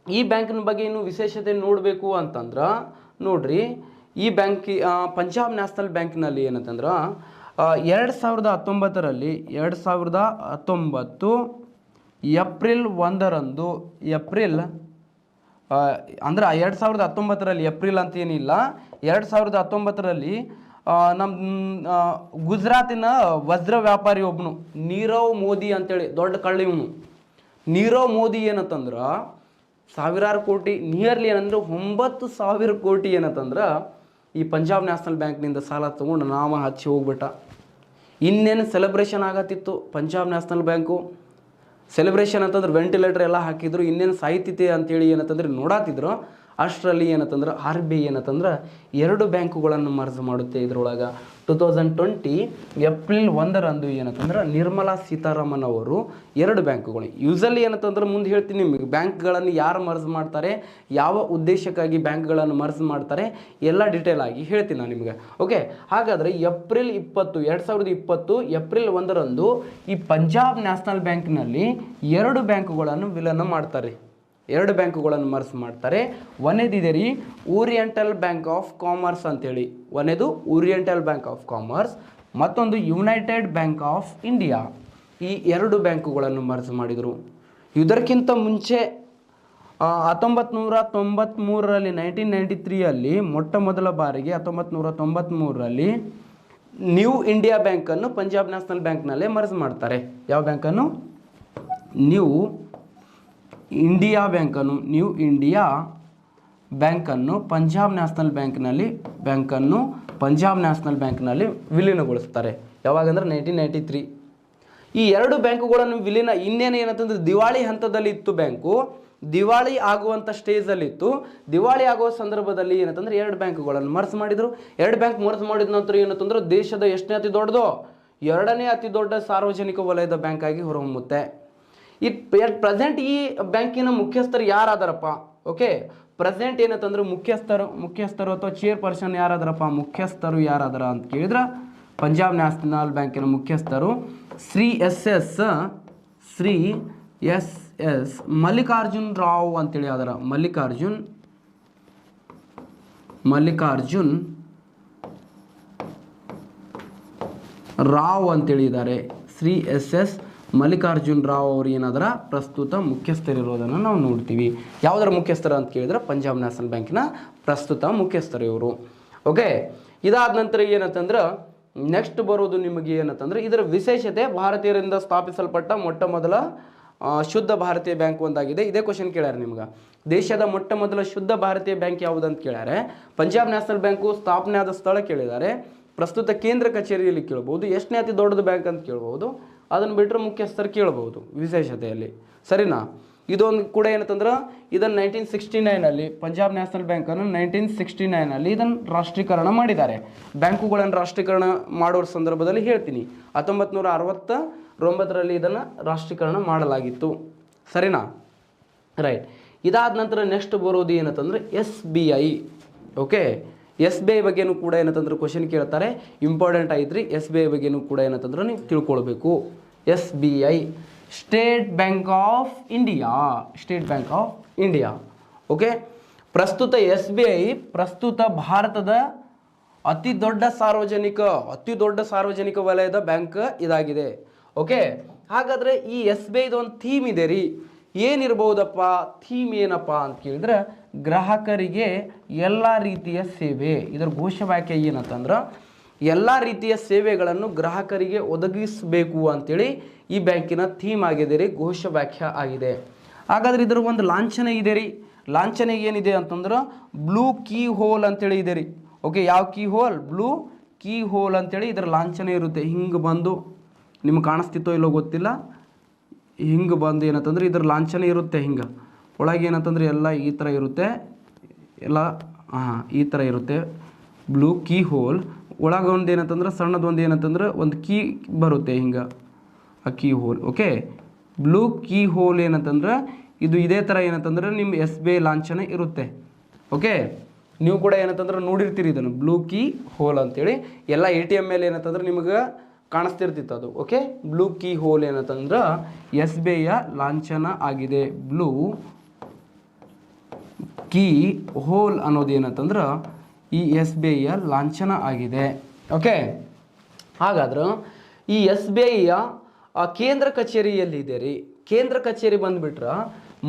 ಈ ಬ್ಯಾಂಕಿನ ಬಗ್ಗೆ ಇನ್ನೂ ವಿಶೇಷತೆ ನೋಡಬೇಕು ಅಂತಂದ್ರೆ ನೋಡ್ರಿ, ಈ ಬ್ಯಾಂಕ್ ಪಂಜಾಬ್ ನ್ಯಾಷನಲ್ ಬ್ಯಾಂಕಿನಲ್ಲಿ ಏನಂತಂದ್ರೆ 2019 ಏಪ್ರಿಲ್ 1ರಂದು ಅಂದ್ರೆ 2019 ಏಪ್ರಿಲ್ ಅಂತ ಏನಿಲ್ಲ, 2019 ನಮ್ಮ ಗುಜರಾತಿನ ವಜ್ರ ವ್ಯಾಪಾರಿ ಒಬ್ಬನು ನೀರವ್ ಮೋದಿ ಅಂತೇಳಿ ದೊಡ್ಡ ಕಳ್ಳಿ ಇವನು. ನೀರವ್ ಮೋದಿ ಏನಂತಂದ್ರೆ ಸಾವಿರಾರು ಕೋಟಿ, ನಿಯರ್ಲಿ ಏನಂದ್ರೆ 9,000 ಕೋಟಿ ಏನಂತಂದ್ರೆ ಈ ಪಂಜಾಬ್ ನ್ಯಾಷನಲ್ ಬ್ಯಾಂಕ್ನಿಂದ ಸಾಲ ತೊಗೊಂಡು ನಾಮ ಹಚ್ಚಿ ಹೋಗ್ಬಿಟ್ಟ. ಇನ್ನೇನು ಸೆಲೆಬ್ರೇಷನ್ ಆಗತ್ತಿತ್ತು ಪಂಜಾಬ್ ನ್ಯಾಷನಲ್ ಬ್ಯಾಂಕು. ಸೆಲೆಬ್ರೇಷನ್ ಅಂತಂದ್ರೆ ವೆಂಟಿಲೇಟರ್ ಎಲ್ಲ ಹಾಕಿದ್ರು, ಇನ್ನೇನು ಸಾಹಿತ್ಯತೆ ಅಂತೇಳಿ ಏನಂತಂದ್ರೆ ನೋಡಾತಿದ್ರು. ಅಷ್ಟರಲ್ಲಿ ಏನಂತಂದ್ರೆ RBI ಏನಂತಂದ್ರೆ 2 ಬ್ಯಾಂಕುಗಳನ್ನು ಮರ್ಜ್ ಮಾಡುತ್ತೆ. ಇದರೊಳಗೆ 2020 ಏಪ್ರಿಲ್ 1ರಂದು ಏನಂತಂದ್ರೆ ನಿರ್ಮಲಾ ಸೀತಾರಾಮನ್ ಅವರು 2 ಬ್ಯಾಂಕುಗಳು, ಯೂಸಲಿ ಏನಂತಂದ್ರೆ ಮುಂದೆ ಹೇಳ್ತೀನಿ ನಿಮಗೆ ಬ್ಯಾಂಕ್ಗಳನ್ನು ಯಾರು ಮರ್ಜ್ ಮಾಡ್ತಾರೆ, ಯಾವ ಉದ್ದೇಶಕ್ಕಾಗಿ ಬ್ಯಾಂಕ್ಗಳನ್ನು ಮರ್ಜ್ ಮಾಡ್ತಾರೆ ಎಲ್ಲ ಡೀಟೇಲ್ ಆಗಿ ಹೇಳ್ತೀನಿ ನಾನು ನಿಮಗೆ. ಓಕೆ, ಹಾಗಾದರೆ ಏಪ್ರಿಲ್ 20 2020 ಏಪ್ರಿಲ್ 1ರಂದು ಈ ಪಂಜಾಬ್ ನ್ಯಾಷನಲ್ ಬ್ಯಾಂಕ್ನಲ್ಲಿ 2 ಬ್ಯಾಂಕುಗಳನ್ನು ವಿಲನ ಮಾಡ್ತಾರೆ, 2 ಬ್ಯಾಂಕುಗಳನ್ನು ಮರ್ಜ್ ಮಾಡ್ತಾರೆ. ಒಂದೇದಿದೆ ರೀ ಓರಿಯೆಂಟಲ್ ಬ್ಯಾಂಕ್ ಆಫ್ ಕಾಮರ್ಸ್ ಅಂತೇಳಿ, ಒಂದೇದು ಓರಿಯೆಂಟಲ್ ಬ್ಯಾಂಕ್ ಆಫ್ ಕಾಮರ್ಸ್, ಮತ್ತೊಂದು ಯುನೈಟೆಡ್ ಬ್ಯಾಂಕ್ ಆಫ್ ಇಂಡಿಯಾ. ಈ 2 ಬ್ಯಾಂಕುಗಳನ್ನು ಮರ್ಜ್ ಮಾಡಿದರು. ಇದಕ್ಕಿಂತ ಮುಂಚೆ 1993ರಲ್ಲಿ 1993ರಲ್ಲಿ ಮೊಟ್ಟ ಮೊದಲ ಬಾರಿಗೆ 1993ರಲ್ಲಿ ನ್ಯೂ ಇಂಡಿಯಾ ಬ್ಯಾಂಕನ್ನು ಪಂಜಾಬ್ ನ್ಯಾಷನಲ್ ಬ್ಯಾಂಕ್ನಲ್ಲೇ ಮರ್ಜ್ ಮಾಡ್ತಾರೆ. ಯಾವ ಬ್ಯಾಂಕನ್ನು? ನ್ಯೂ ಇಂಡಿಯಾ ಬ್ಯಾಂಕನ್ನು ಪಂಜಾಬ್ ನ್ಯಾಷನಲ್ ಬ್ಯಾಂಕ್ನಲ್ಲಿ ವಿಲೀನಗೊಳಿಸ್ತಾರೆ. ಯಾವಾಗಂದ್ರೆ 1993. ಈ 2 ಬ್ಯಾಂಕುಗಳನ್ನು ವಿಲೀನ ಇನ್ನೇನು ಏನಂತಂದ್ರೆ ದಿವಾಳಿ ಹಂತದಲ್ಲಿ ಇತ್ತು, ಬ್ಯಾಂಕು ದಿವಾಳಿ ಆಗುವಂಥ ಸ್ಟೇಜಲ್ಲಿತ್ತು. ದಿವಾಳಿ ಆಗುವ ಸಂದರ್ಭದಲ್ಲಿ ಏನಂತಂದ್ರೆ 2 ಬ್ಯಾಂಕುಗಳನ್ನು ಮರ್ಜ್ ಮಾಡಿದರು. 2 ಬ್ಯಾಂಕ್ ಮರ್ಜ್ ಮಾಡಿದ ನಂತರ ಏನಂತಂದ್ರೆ ದೇಶದ ಎಷ್ಟನೇ ಅತಿ ದೊಡ್ಡದು? 2ನೇ ಅತಿ ದೊಡ್ಡ ಸಾರ್ವಜನಿಕ ವಲಯದ ಬ್ಯಾಂಕ್ ಆಗಿ ಹೊರಹೊಮ್ಮುತ್ತೆ. ಪ್ರೆಸೆಂಟ್ ಈ ಬ್ಯಾಂಕಿನ ಮುಖ್ಯಸ್ಥರು ಯಾರಾದರಪ್ಪ? ಓಕೆ, ಪ್ರೆಸೆಂಟ್ ಏನಂತಂದ್ರೆ ಮುಖ್ಯಸ್ಥರು ಅಥವಾ ಚೇರ್ಪರ್ಸನ್ ಯಾರಾದರಪ್ಪ? ಮುಖ್ಯಸ್ಥರು ಯಾರಾದರ ಅಂತ ಕೇಳಿದ್ರೆ ಪಂಜಾಬ್ ನ್ಯಾಷನಲ್ ಬ್ಯಾಂಕಿನ ಮುಖ್ಯಸ್ಥರು ಶ್ರೀ ಎಸ್ ಎಸ್ ಮಲ್ಲಿಕಾರ್ಜುನ್ ರಾವ್ ಅಂತೇಳಿ ಅದರ ಮಲ್ಲಿಕಾರ್ಜುನ್ ರಾವ್ ಅಂತೇಳಿ ಇದ್ದಾರೆ. ಶ್ರೀ ಎಸ್ ಮಲ್ಲಿಕಾರ್ಜುನ್ ರಾವ್ ಅವರು ಏನಾದರ ಪ್ರಸ್ತುತ ಮುಖ್ಯಸ್ಥರಿರೋದನ್ನು ನಾವು ನೋಡ್ತೀವಿ. ಯಾವುದರ ಮುಖ್ಯಸ್ಥರು ಅಂತ ಕೇಳಿದ್ರೆ ಪಂಜಾಬ್ ನ್ಯಾಷನಲ್ ಬ್ಯಾಂಕಿನ ಪ್ರಸ್ತುತ ಮುಖ್ಯಸ್ಥರು ಇವರು. ಓಕೆ, ಇದಾದ ನಂತರ ಏನಂತಂದ್ರೆ ನೆಕ್ಸ್ಟ್ ಬರೋದು ನಿಮಗೆ ಏನಂತಂದ್ರೆ ಇದರ ವಿಶೇಷತೆ ಭಾರತೀಯರಿಂದ ಸ್ಥಾಪಿಸಲ್ಪಟ್ಟ ಮೊಟ್ಟ ಮೊದಲ ಶುದ್ಧ ಭಾರತೀಯ ಬ್ಯಾಂಕ್ ಒಂದಾಗಿದೆ. ಇದೇ ಕ್ವಶನ್ ಕೇಳ್ಯಾರ ನಿಮ್ಗೆ. ದೇಶದ ಮೊಟ್ಟ ಮೊದಲ ಶುದ್ಧ ಭಾರತೀಯ ಬ್ಯಾಂಕ್ ಯಾವುದಂತ ಕೇಳ್ಯಾರೆ. ಪಂಜಾಬ್ ನ್ಯಾಷನಲ್ ಬ್ಯಾಂಕು ಸ್ಥಾಪನೆ ಆದ ಸ್ಥಳ ಕೇಳಿದ್ದಾರೆ. ಪ್ರಸ್ತುತ ಕೇಂದ್ರ ಕಚೇರಿಯಲ್ಲಿ ಕೇಳ್ಬೋದು. ಎಷ್ಟನೇ ಅತಿ ದೊಡ್ಡದು ಬ್ಯಾಂಕ್ ಅಂತ ಕೇಳ್ಬೋದು. ಅದನ್ನು ಬಿಟ್ಟರೆ ಮುಖ್ಯಸ್ಥರು ಕೇಳ್ಬೋದು ವಿಶೇಷತೆಯಲ್ಲಿ, ಸರಿನಾ? ಇದೊಂದು ಕೂಡ ಏನಂತಂದ್ರೆ ಇದನ್ನು 1969ನಲ್ಲಿ ಪಂಜಾಬ್ ನ್ಯಾಷನಲ್ ಬ್ಯಾಂಕನ್ನು 1969ನಲ್ಲಿ ಇದನ್ನು ರಾಷ್ಟ್ರೀಕರಣ ಮಾಡಿದ್ದಾರೆ. ಬ್ಯಾಂಕುಗಳನ್ನು ರಾಷ್ಟ್ರೀಕರಣ ಮಾಡುವ ಸಂದರ್ಭದಲ್ಲಿ ಹೇಳ್ತೀನಿ 1969ರಲ್ಲಿ ಇದನ್ನು ರಾಷ್ಟ್ರೀಕರಣ ಮಾಡಲಾಗಿತ್ತು, ಸರಿನಾ? ರೈಟ್. ಇದಾದ ನಂತರ ನೆಕ್ಸ್ಟ್ ಬರೋದು ಏನಂತಂದ್ರೆ SBI. ಓಕೆ, SBI ಬಗ್ಗೆನೂ ಕೂಡ ಏನಂತಂದ್ರೆ ಕ್ವಶನ್ ಕೇಳ್ತಾರೆ, ಇಂಪಾರ್ಟೆಂಟ್ ಐತ್ರಿ. SBI ಬಗ್ಗೆನೂ ಕೂಡ ಏನಂತಂದ್ರೆ ನೀವು ತಿಳ್ಕೊಳ್ಬೇಕು. SBI state bank of India. Okay, ಪ್ರಸ್ತುತ SBI ಪ್ರಸ್ತುತ ಭಾರತದ ಅತಿ ದೊಡ್ಡ ಸಾರ್ವಜನಿಕ ವಲಯದ ಬ್ಯಾಂಕ್ ಇದಾಗಿದೆ. ಓಕೆ, ಹಾಗಾದರೆ ಈ SBIದು ಒಂದು ಥೀಮ್ ಇದೆ ರೀ. ಏನಿರ್ಬೋದಪ್ಪ ಥೀಮ್? ಏನಪ್ಪ ಅಂತ ಕೇಳಿದ್ರೆ ಗ್ರಾಹಕರಿಗೆ ಎಲ್ಲ ರೀತಿಯ ಸೇವೆ. ಇದರ ಘೋಷವಾಕ್ಯ ಏನಂತಂದ್ರೆ ಎಲ್ಲ ರೀತಿಯ ಸೇವೆಗಳನ್ನು ಗ್ರಾಹಕರಿಗೆ ಒದಗಿಸಬೇಕು ಅಂತೇಳಿ ಈ ಬ್ಯಾಂಕಿನ ಥೀಮ್ ಆಗಿದೆ ರೀ, ಘೋಷವಾಕ್ಯ ಆಗಿದೆ. ಹಾಗಾದ್ರೆ ಇದರ ಒಂದು ಲಾಂಛನ ಇದೆ ರೀ. ಲಾಂಛನ ಏನಿದೆ ಅಂತಂದ್ರೆ ಬ್ಲೂ ಕೀ ಹೋಲ್ ಅಂತೇಳಿ ಇದೆ ರೀ. ಓಕೆ, ಯಾವ key hole? Blue key hole ಅಂತೇಳಿ ಇದರ ಲಾಂಛನ ಇರುತ್ತೆ. ಹಿಂಗೆ ಬಂದು ನಿಮ್ಗೆ ಕಾಣಿಸ್ತಿತ್ತೋ ಇಲ್ಲೋ ಗೊತ್ತಿಲ್ಲ, ಹಿಂಗೆ ಬಂದು ಏನಂತಂದ್ರೆ ಇದ್ರ ಲಾಂಛನ ಇರುತ್ತೆ. ಹಿಂಗೆ ಒಳಗೆ ಏನಂತಂದ್ರೆ ಎಲ್ಲ ಈ ಥರ ಇರುತ್ತೆ, ಎಲ್ಲ ಈ ಥರ ಇರುತ್ತೆ. ಬ್ಲೂ ಕೀ ಹೋಲ್ ಒಳಗೆ ಒಂದು ಏನಂತಂದ್ರೆ ಸಣ್ಣದೊಂದು ಏನಂತಂದ್ರೆ ಒಂದು ಕೀ ಬರುತ್ತೆ ಹಿಂಗೆ, ಆ key hole. Okay, blue key hole ಏನಂತಂದ್ರೆ ಇದು ಇದೇ ಥರ ಏನಂತಂದ್ರೆ ನಿಮ್ಮ SBI ಲಾಂಛನ ಇರುತ್ತೆ. ಓಕೆ, ನೀವು ಕೂಡ ಏನಂತಂದ್ರೆ ನೋಡಿರ್ತೀರಿ ಇದನ್ನು ಬ್ಲೂ ಕೀ ಹೋಲ್ ಅಂತೇಳಿ. ಎಲ್ಲ ATM ಮೇಲೆ ಏನಂತಂದ್ರೆ ನಿಮಗೆ ಕಾಣಿಸ್ತಿರ್ತಿತ್ತು ಅದು. ಓಕೆ, ಬ್ಲೂ ಕೀ ಹೋಲ್ ಏನಂತಂದ್ರೆ SBIಯ ಲಾಂಛನ ಆಗಿದೆ. ಬ್ಲೂ ಕೀ ಹೋಲ್ ಅನ್ನೋದು ಏನಂತಂದ್ರೆ ಈ SBIಯ ಲಾಂಛನ ಆಗಿದೆ. ಓಕೆ, ಹಾಗಾದ್ರೆ ಈ SBIಯ ಕೇಂದ್ರ ಕಚೇರಿಯಲ್ಲಿದೆ ರೀ. ಕೇಂದ್ರ ಕಚೇರಿ ಬಂದುಬಿಟ್ರೆ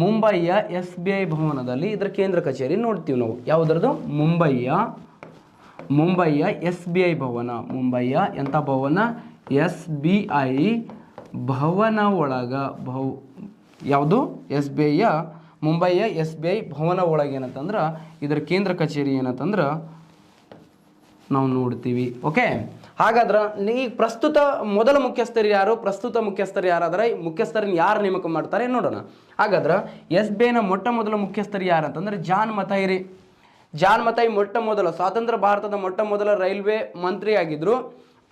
ಮುಂಬೈಯ SBI ಭವನದಲ್ಲಿ ಇದರ ಕೇಂದ್ರ ಕಚೇರಿ ನೋಡ್ತೀವಿ ನಾವು. ಯಾವುದ್ರದ್ದು? ಮುಂಬೈಯ SBI ಭವನ. ಮುಂಬೈಯ ಎಂಥ ಭವನ? SBI ಭವನ ಒಳಗ ಯಾವುದು? SBIಯ ಮುಂಬೈಯ SBI ಭವನ ಒಳಗೆ ಏನಂತಂದ್ರೆ ಇದರ ಕೇಂದ್ರ ಕಚೇರಿ ಏನಂತಂದ್ರೆ ನಾವು ನೋಡ್ತೀವಿ. ಓಕೆ, ಹಾಗಾದ್ರೆ ಈ ಪ್ರಸ್ತುತ ಮೊದಲ ಮುಖ್ಯಸ್ಥರು ಯಾರು, ಪ್ರಸ್ತುತ ಮುಖ್ಯಸ್ಥರು ಯಾರಾದ್ರೆ ಮುಖ್ಯಸ್ಥರನ್ನ ಯಾರು ನೇಮಕ ಮಾಡ್ತಾರೆ ನೋಡೋಣ. ಹಾಗಾದ್ರೆ SBIನ ಮೊಟ್ಟ ಮೊದಲ ಮುಖ್ಯಸ್ಥರು ಯಾರು ಅಂತಂದ್ರೆ ಜಾನ್ ಮಥೈ ರೀ. ಜಾನ್ ಮಥೈ ಮೊಟ್ಟ ಮೊದಲ ಸ್ವಾತಂತ್ರ್ಯ ಭಾರತದ ಮೊಟ್ಟ ಮೊದಲ ರೈಲ್ವೆ ಮಂತ್ರಿ ಆಗಿದ್ರು.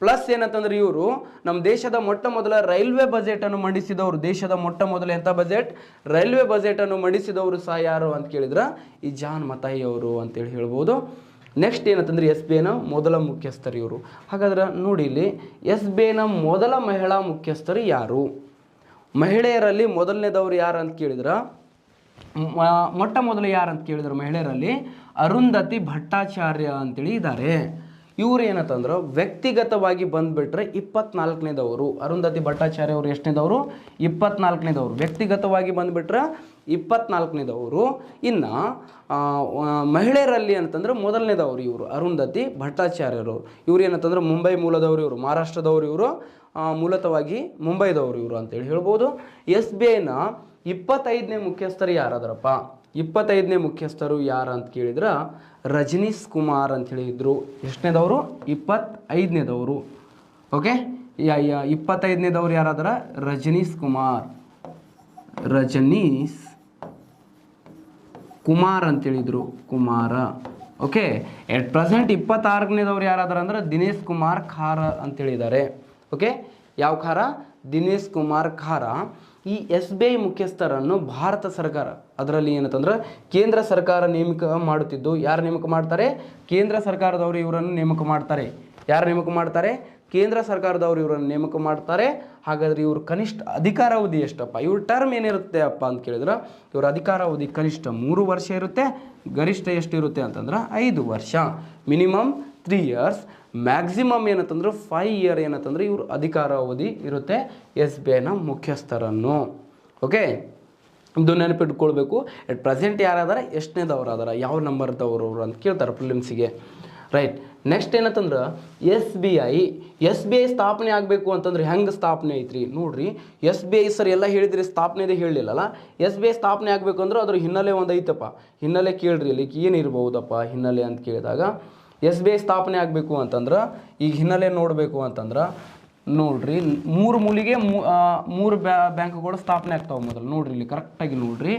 ಪ್ಲಸ್ ಏನಂತಂದ್ರೆ ಇವರು ನಮ್ಮ ದೇಶದ ಮೊಟ್ಟ ಮೊದಲ ರೈಲ್ವೆ ಬಜೆಟನ್ನು ಮಂಡಿಸಿದವರು. ದೇಶದ ಮೊಟ್ಟ ಮೊದಲ ಎಂಥ ಬಜೆಟ್, ರೈಲ್ವೆ ಬಜೆಟನ್ನು ಮಂಡಿಸಿದವರು ಸಹ ಯಾರು ಅಂತ ಕೇಳಿದ್ರೆ ಈ ಜಾನ್ ಮಥೈ ಅವರು ಅಂತೇಳಿ ಹೇಳ್ಬೋದು. ನೆಕ್ಸ್ಟ್ ಏನಂತಂದ್ರೆ SBIನ ಮೊದಲ ಮುಖ್ಯಸ್ಥರು ಇವರು. ಹಾಗಾದ್ರೆ ನೋಡಿ ಇಲ್ಲಿ SBIನ ಮೊದಲ ಮಹಿಳಾ ಮುಖ್ಯಸ್ಥರು ಯಾರು, ಮಹಿಳೆಯರಲ್ಲಿ ಮೊದಲನೇದವರು ಯಾರು ಅಂತ ಕೇಳಿದ್ರೆ ಮೊಟ್ಟ ಮೊದಲು ಯಾರು ಅಂತ ಕೇಳಿದ್ರು ಮಹಿಳೆಯರಲ್ಲಿ ಅರುಂಧತಿ ಭಟ್ಟಾಚಾರ್ಯ ಅಂತೇಳಿ ಇದ್ದಾರೆ. ಇವ್ರು ಏನಂತಂದ್ರೆ ವ್ಯಕ್ತಿಗತವಾಗಿ ಬಂದುಬಿಟ್ರೆ 24ನೇದವರು. ಅರುಂಧತಿ ಭಟ್ಟಾಚಾರ್ಯ ಅವರು ಎಷ್ಟನೇದವರು, 24ನೇದವರು. ವ್ಯಕ್ತಿಗತವಾಗಿ ಬಂದುಬಿಟ್ರೆ 24ನೇದವರು. ಇನ್ನು ಮಹಿಳೆಯರಲ್ಲಿ ಅಂತಂದ್ರೆ ಮೊದಲನೇದವರು ಇವರು ಅರುಂಧತಿ ಭಟ್ಟಾಚಾರ್ಯರು. ಇವ್ರು ಏನಂತಂದ್ರೆ ಮುಂಬೈ ಮೂಲದವರು, ಇವರು ಮಹಾರಾಷ್ಟ್ರದವರು, ಇವರು ಮೂಲತಃವಾಗಿ ಮುಂಬೈದವರು ಇವರು ಅಂತೇಳಿ ಹೇಳ್ಬೋದು. SBIನ 25ನೇ ಮುಖ್ಯಸ್ಥರು ಯಾರಾದ್ರಪ್ಪ, 25ನೇ ಮುಖ್ಯಸ್ಥರು ಯಾರು ಅಂತ ಕೇಳಿದ್ರೆ ರಜನೀಶ್ ಕುಮಾರ್ ಅಂತ ಹೇಳಿದ್ರು. ಎಷ್ಟನೇದವರು, 25ನೇದವರು. ಓಕೆ, 25ನೇದವರು ಯಾರಾದ್ರ ರಜನೀಶ್ ಕುಮಾರ್ ಅಂತೇಳಿದ್ರು, ಕುಮಾರ. ಓಕೆ, ಎಟ್ ಪ್ರೆಸೆಂಟ್ 26ನೇದವ್ರು ಯಾರಾದ್ರ ಅಂದ್ರೆ ದಿನೇಶ್ ಕುಮಾರ್ ಖಾರ ಅಂತೇಳಿದ್ದಾರೆ. ಓಕೆ, ಯಾವ ಖಾರ, ದಿನೇಶ್ ಕುಮಾರ್ ಖಾರ. ಈ SBI ಮುಖ್ಯಸ್ಥರನ್ನು ಭಾರತ ಸರ್ಕಾರ, ಅದರಲ್ಲಿ ಏನಂತಂದ್ರೆ ಕೇಂದ್ರ ಸರ್ಕಾರ ನೇಮಕ ಮಾಡುತ್ತಿದ್ದು. ಯಾರು ನೇಮಕ ಮಾಡ್ತಾರೆ, ಕೇಂದ್ರ ಸರ್ಕಾರದವರು ಇವರನ್ನು ನೇಮಕ ಮಾಡ್ತಾರೆ. ಯಾರು ನೇಮಕ ಮಾಡ್ತಾರೆ, ಕೇಂದ್ರ ಸರ್ಕಾರದವರು ಇವರನ್ನು ನೇಮಕ ಮಾಡ್ತಾರೆ. ಹಾಗಾದ್ರೆ ಇವರು ಕನಿಷ್ಠ ಅಧಿಕಾರಾವಧಿ ಎಷ್ಟಪ್ಪ, ಇವ್ರ ಟರ್ಮ್ ಏನಿರುತ್ತೆ ಅಪ್ಪ ಅಂತ ಕೇಳಿದ್ರೆ ಇವ್ರ ಅಧಿಕಾರಾವಧಿ ಕನಿಷ್ಠ 3 ವರ್ಷ ಇರುತ್ತೆ, ಗರಿಷ್ಠ ಎಷ್ಟಿರುತ್ತೆ ಅಂತಂದ್ರೆ 5 ವರ್ಷ. ಮಿನಿಮಮ್ 3 years, ಮ್ಯಾಕ್ಸಿಮಮ್ ಏನಂತಂದ್ರೆ 5 year ಏನಂತಂದ್ರೆ ಇವ್ರ ಅಧಿಕಾರಾವಧಿ ಇರುತ್ತೆ SBIನ ಮುಖ್ಯಸ್ಥರನ್ನು. ಓಕೆ, ಇದು ನೆನಪಿಟ್ಕೊಳ್ಬೇಕು. ಎಟ್ ಪ್ರೆಸೆಂಟ್ ಯಾರಾದಾರ, ಎಷ್ಟನೇದವ್ರು ಅದಾರ, ಯಾವ ನಂಬರ್ದವರು ಅಂತ ಕೇಳ್ತಾರೆ ಪ್ರಿಲಿಮ್ಸಿಗೆ. ರೈಟ್. ನೆಕ್ಸ್ಟ್ ಏನಂತಂದ್ರೆ SBI ಸ್ಥಾಪನೆ ಆಗಬೇಕು ಅಂತಂದ್ರೆ ಹೆಂಗೆ ಸ್ಥಾಪನೆ ಐತ್ರಿ ನೋಡ್ರಿ. SBI ಸರ್ ಎಲ್ಲ ಹೇಳಿದ್ರಿ, ಸ್ಥಾಪನೆದೇ ಹೇಳಲಿಲ್ಲಲ್ಲ. SBI ಸ್ಥಾಪನೆ ಆಗಬೇಕು ಅಂದ್ರೆ ಅದ್ರ ಹಿನ್ನೆಲೆ ಒಂದು ಐತಪ್ಪ. ಹಿನ್ನೆಲೆ ಕೇಳ್ರಿ, ಅಲ್ಲಿ ಏನಿರ್ಬೋದಪ್ಪ ಹಿನ್ನೆಲೆ ಅಂತ ಕೇಳಿದಾಗ SBI ಸ್ಥಾಪನೆ ಆಗಬೇಕು ಅಂತಂದ್ರೆ ಈಗ ಹಿನ್ನೆಲೆ ನೋಡಬೇಕು ಅಂತಂದ್ರೆ ನೋಡ್ರಿ, 3 ಮೂಲಿಗೆ 3 ಬ್ಯಾಂಕ್ಗಳು ಸ್ಥಾಪನೆ ಆಗ್ತಾವೆ. ಮೊದಲು ನೋಡ್ರಿ, ಇಲ್ಲಿ ಕರೆಕ್ಟಾಗಿ ನೋಡ್ರಿ.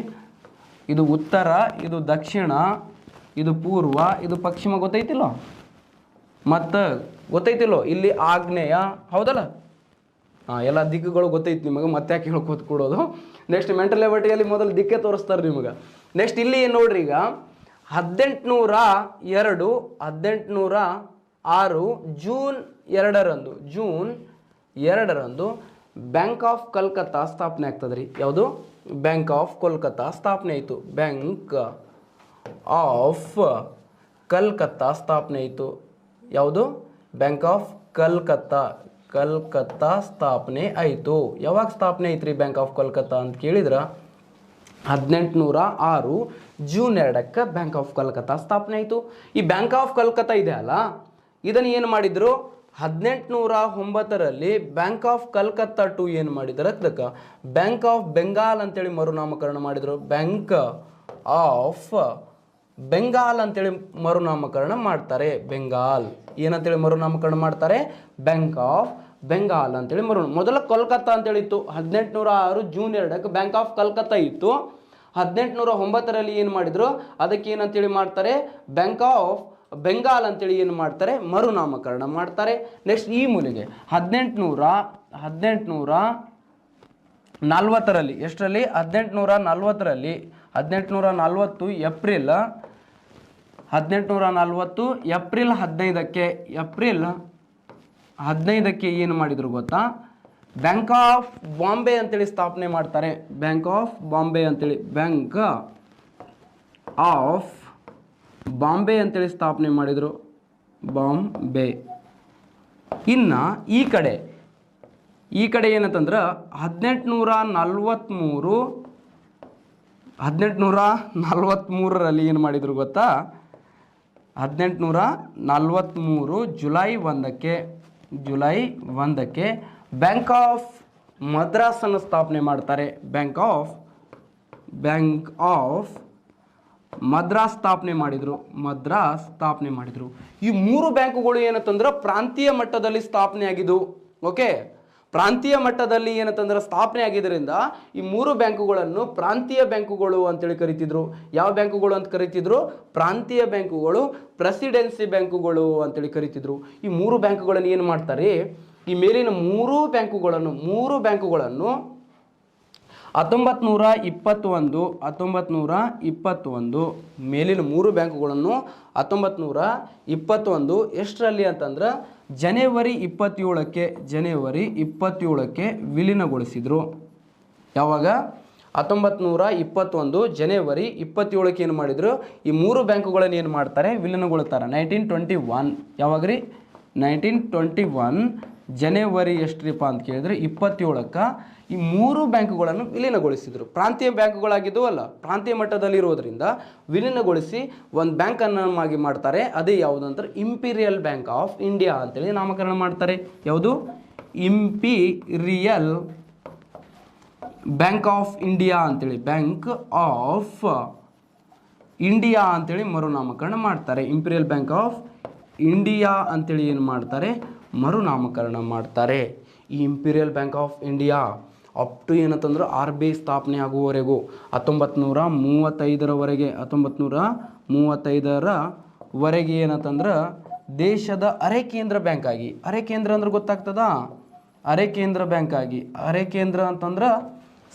ಇದು ಉತ್ತರ, ಇದು ದಕ್ಷಿಣ, ಇದು ಪೂರ್ವ, ಇದು ಪಶ್ಚಿಮ. ಗೊತ್ತೈತಿಲ್ಲೋ, ಮತ್ತು ಗೊತ್ತೈತಿಲ್ಲೋ ಇಲ್ಲಿ ಆಗ್ನೇಯ, ಹೌದಲ್ಲ. ಎಲ್ಲ ದಿಕ್ಕುಗಳು ಗೊತ್ತೈತಿ ನಿಮಗೆ, ಮತ್ತೆ ಯಾಕೆ ಹೇಳ್ಕೋತ ಕೊಡೋದು. ನೆಕ್ಸ್ಟ್ ಮೆಂಟಲ್ ಎಬಿಲಿಟಿಯಲ್ಲಿ ಮೊದಲು ದಿಕ್ಕೇ ತೋರಿಸ್ತಾರೆ ನಿಮಗೆ. ನೆಕ್ಸ್ಟ್ ಇಲ್ಲಿ ಏನು ನೋಡ್ರಿ, ಈಗ 1806 ಜೂನ್ 2ರಂದು ಬ್ಯಾಂಕ್ ಆಫ್ ಕಲ್ಕತ್ತಾ ಸ್ಥಾಪನೆ ಆಗ್ತದೆ ರೀ. ಯಾವುದು, ಬ್ಯಾಂಕ್ ಆಫ್ ಕೋಲ್ಕತ್ತಾ ಸ್ಥಾಪನೆ ಆಯಿತು. ಬ್ಯಾಂಕ್ ಆಫ್ ಕಲ್ಕತ್ತಾ ಸ್ಥಾಪನೆ ಆಯಿತು. ಯಾವುದು, ಬ್ಯಾಂಕ್ ಆಫ್ ಕಲ್ಕತ್ತಾ ಸ್ಥಾಪನೆ ಆಯಿತು. ಯಾವಾಗ ಸ್ಥಾಪನೆ ಐತ್ರಿ ಬ್ಯಾಂಕ್ ಆಫ್ ಕಲ್ಕತ್ತಾ ಅಂತ ಕೇಳಿದ್ರೆ 1806 ಜೂನ್ 2ಕ್ಕೆ ಬ್ಯಾಂಕ್ ಆಫ್ ಕಲ್ಕತ್ತಾ ಸ್ಥಾಪನೆ ಆಯಿತು. ಈ ಬ್ಯಾಂಕ್ ಆಫ್ ಕಲ್ಕತ್ತಾ ಇದೆ ಅಲ್ಲ, ಇದನ್ನು ಏನು ಮಾಡಿದ್ರು 1809ರಲ್ಲಿ ಬ್ಯಾಂಕ್ ಆಫ್ ಕಲ್ಕತ್ತಾ ಟು ಏನು ಮಾಡಿದ್ರು, ಅದಕ್ಕೆ ಬ್ಯಾಂಕ್ ಆಫ್ ಬೆಂಗಾಲ್ ಅಂತೇಳಿ ಮರುನಾಮಕರಣ ಮಾಡಿದರು. ಬ್ಯಾಂಕ್ ಆಫ್ ಬೆಂಗಾಲ್ ಅಂತೇಳಿ ಮರುನಾಮಕರಣ ಮಾಡ್ತಾರೆ. ಬೆಂಗಾಲ್ ಏನಂತೇಳಿ ಮರುನಾಮಕರಣ ಮಾಡ್ತಾರೆ, ಬ್ಯಾಂಕ್ ಆಫ್ ಬೆಂಗಾಲ್ ಅಂತೇಳಿ ಮೊದಲ ಕೋಲ್ಕತ್ತಾ ಅಂತೇಳಿತ್ತು. 1806 ಜೂನ್ 2ಕ್ಕೆ ಬ್ಯಾಂಕ್ ಆಫ್ ಕಲ್ಕತ್ತಾ ಇತ್ತು. 1809ರಲ್ಲಿ ಏನು ಮಾಡಿದ್ರು, ಅದಕ್ಕೆ ಏನಂತೇಳಿ ಮಾಡ್ತಾರೆ, ಬ್ಯಾಂಕ್ ಆಫ್ ಬೆಂಗಾಲ್ ಅಂತೇಳಿ ಏನು ಮಾಡ್ತಾರೆ, ಮರುನಾಮಕರಣ ಮಾಡ್ತಾರೆ. ನೆಕ್ಸ್ಟ್ ಈ ಮೂಲೆಗೆ 1840ರಲ್ಲಿ, ಎಷ್ಟರಲ್ಲಿ, 1840ರಲ್ಲಿ 1840 ಏಪ್ರಿಲ್ 15ಕ್ಕೆ ಏನು ಮಾಡಿದ್ರು ಗೊತ್ತಾ, ಬ್ಯಾಂಕ್ ಆಫ್ ಬಾಂಬೆ ಅಂತೇಳಿ ಸ್ಥಾಪನೆ ಮಾಡ್ತಾರೆ. ಬ್ಯಾಂಕ್ ಆಫ್ ಬಾಂಬೆ ಅಂತೇಳಿ, ಬ್ಯಾಂಕ್ ಆಫ್ ಬಾಂಬೆ ಅಂತೇಳಿ ಸ್ಥಾಪನೆ ಮಾಡಿದರು, ಬಾಂಬೆ. ಇನ್ನು ಈ ಕಡೆ ಏನಂತಂದ್ರೆ 1843ರಲ್ಲಿ ಏನು ಮಾಡಿದರು ಗೊತ್ತಾ, 1843 ಜುಲೈ 1ಕ್ಕೆ ಬ್ಯಾಂಕ್ ಆಫ್ ಮದ್ರಾಸನ್ನು ಸ್ಥಾಪನೆ ಮಾಡ್ತಾರೆ. ಬ್ಯಾಂಕ್ ಆಫ್ ಮದ್ರಾಸ್ ಸ್ಥಾಪನೆ ಮಾಡಿದ್ರು. ಈ 3 ಬ್ಯಾಂಕುಗಳು ಏನಂತಂದ್ರೆ ಪ್ರಾಂತೀಯ ಮಟ್ಟದಲ್ಲಿ ಸ್ಥಾಪನೆ ಆಗಿದ್ದು. ಓಕೆ, ಪ್ರಾಂತೀಯ ಮಟ್ಟದಲ್ಲಿ ಏನಂತಂದ್ರೆ ಸ್ಥಾಪನೆ ಆಗಿದ್ದರಿಂದ ಈ 3 ಬ್ಯಾಂಕುಗಳನ್ನು ಪ್ರಾಂತೀಯ ಬ್ಯಾಂಕುಗಳು ಅಂತೇಳಿ ಕರಿತಿದ್ರು. ಯಾವ ಬ್ಯಾಂಕುಗಳು ಅಂತ ಕರಿತಿದ್ರು? ಪ್ರಾಂತೀಯ ಬ್ಯಾಂಕುಗಳು, ಪ್ರೆಸಿಡೆನ್ಸಿ ಬ್ಯಾಂಕುಗಳು ಅಂತೇಳಿ ಕರಿತಿದ್ರು. ಈ 3 ಬ್ಯಾಂಕುಗಳನ್ನು ಏನು ಮಾಡ್ತಾರೆ? ಈ ಮೇಲಿನ 3 ಬ್ಯಾಂಕುಗಳನ್ನು 1921 ಮೇಲಿನ 3 ಬ್ಯಾಂಕುಗಳನ್ನು 1921 ಎಷ್ಟರಲ್ಲಿ ಅಂತಂದ್ರೆ ಜನವರಿ 27ಕ್ಕೆ ವಿಲೀನಗೊಳಿಸಿದ್ರು. ಯಾವಾಗ? 1921 ಜನವರಿ 27ಕ್ಕೆ ಏನು ಮಾಡಿದ್ರು? ಈ 3 ಬ್ಯಾಂಕುಗಳನ್ನು ಏನು ಮಾಡ್ತಾರೆ? ವಿಲೀನಗೊಳ್ತಾರೆ. 1921 ಯಾವಾಗ್ರಿ? 1921 ಜನವರಿ ಎಷ್ಟ್ರಿಪ್ಪ ಅಂತ ಕೇಳಿದ್ರೆ 27ಕ್ಕೆ ಈ 3 ಬ್ಯಾಂಕುಗಳನ್ನು ವಿಲೀನಗೊಳಿಸಿದ್ರು. ಪ್ರಾಂತೀಯ ಬ್ಯಾಂಕುಗಳಾಗಿದ್ದು ಅಲ್ಲ, ಪ್ರಾಂತೀಯ ಮಟ್ಟದಲ್ಲಿ ಇರೋದ್ರಿಂದ ವಿಲೀನಗೊಳಿಸಿ ಒಂದು ಬ್ಯಾಂಕನ್ನಾಗಿ ಮಾಡ್ತಾರೆ. ಅದೇ ಯಾವುದು ಅಂತಾರೆ? ಇಂಪೀರಿಯಲ್ ಬ್ಯಾಂಕ್ ಆಫ್ ಇಂಡಿಯಾ ಅಂತೇಳಿ ನಾಮಕರಣ ಮಾಡ್ತಾರೆ. ಯಾವುದು? ಇಂಪೀರಿಯಲ್ ಬ್ಯಾಂಕ್ ಆಫ್ ಇಂಡಿಯಾ ಅಂತೇಳಿ, ಬ್ಯಾಂಕ್ ಆಫ್ ಇಂಡಿಯಾ ಅಂತೇಳಿ ಮರುನಾಮಕರಣ ಮಾಡ್ತಾರೆ. ಇಂಪೀರಿಯಲ್ ಬ್ಯಾಂಕ್ ಆಫ್ ಇಂಡಿಯಾ ಅಂತೇಳಿ ಏನು ಮಾಡ್ತಾರೆ? ಮರುನಾಮಕರಣ ಮಾಡ್ತಾರೆ. ಈ imperial bank of India up to ಏನಂತಂದ್ರೆ RBI ಸ್ಥಾಪನೆ ಆಗುವವರೆಗೂ 1935ರವರೆಗೆ ಏನಂತಂದ್ರೆ ದೇಶದ ಅರೆ ಕೇಂದ್ರ ಬ್ಯಾಂಕ್ ಆಗಿ, ಅರೆ ಕೇಂದ್ರ ಅಂದ್ರೆ ಗೊತ್ತಾಗ್ತದ? ಅರೆ ಕೇಂದ್ರ ಬ್ಯಾಂಕ್ ಆಗಿ, ಅರೆ ಕೇಂದ್ರ ಅಂತಂದ್ರೆ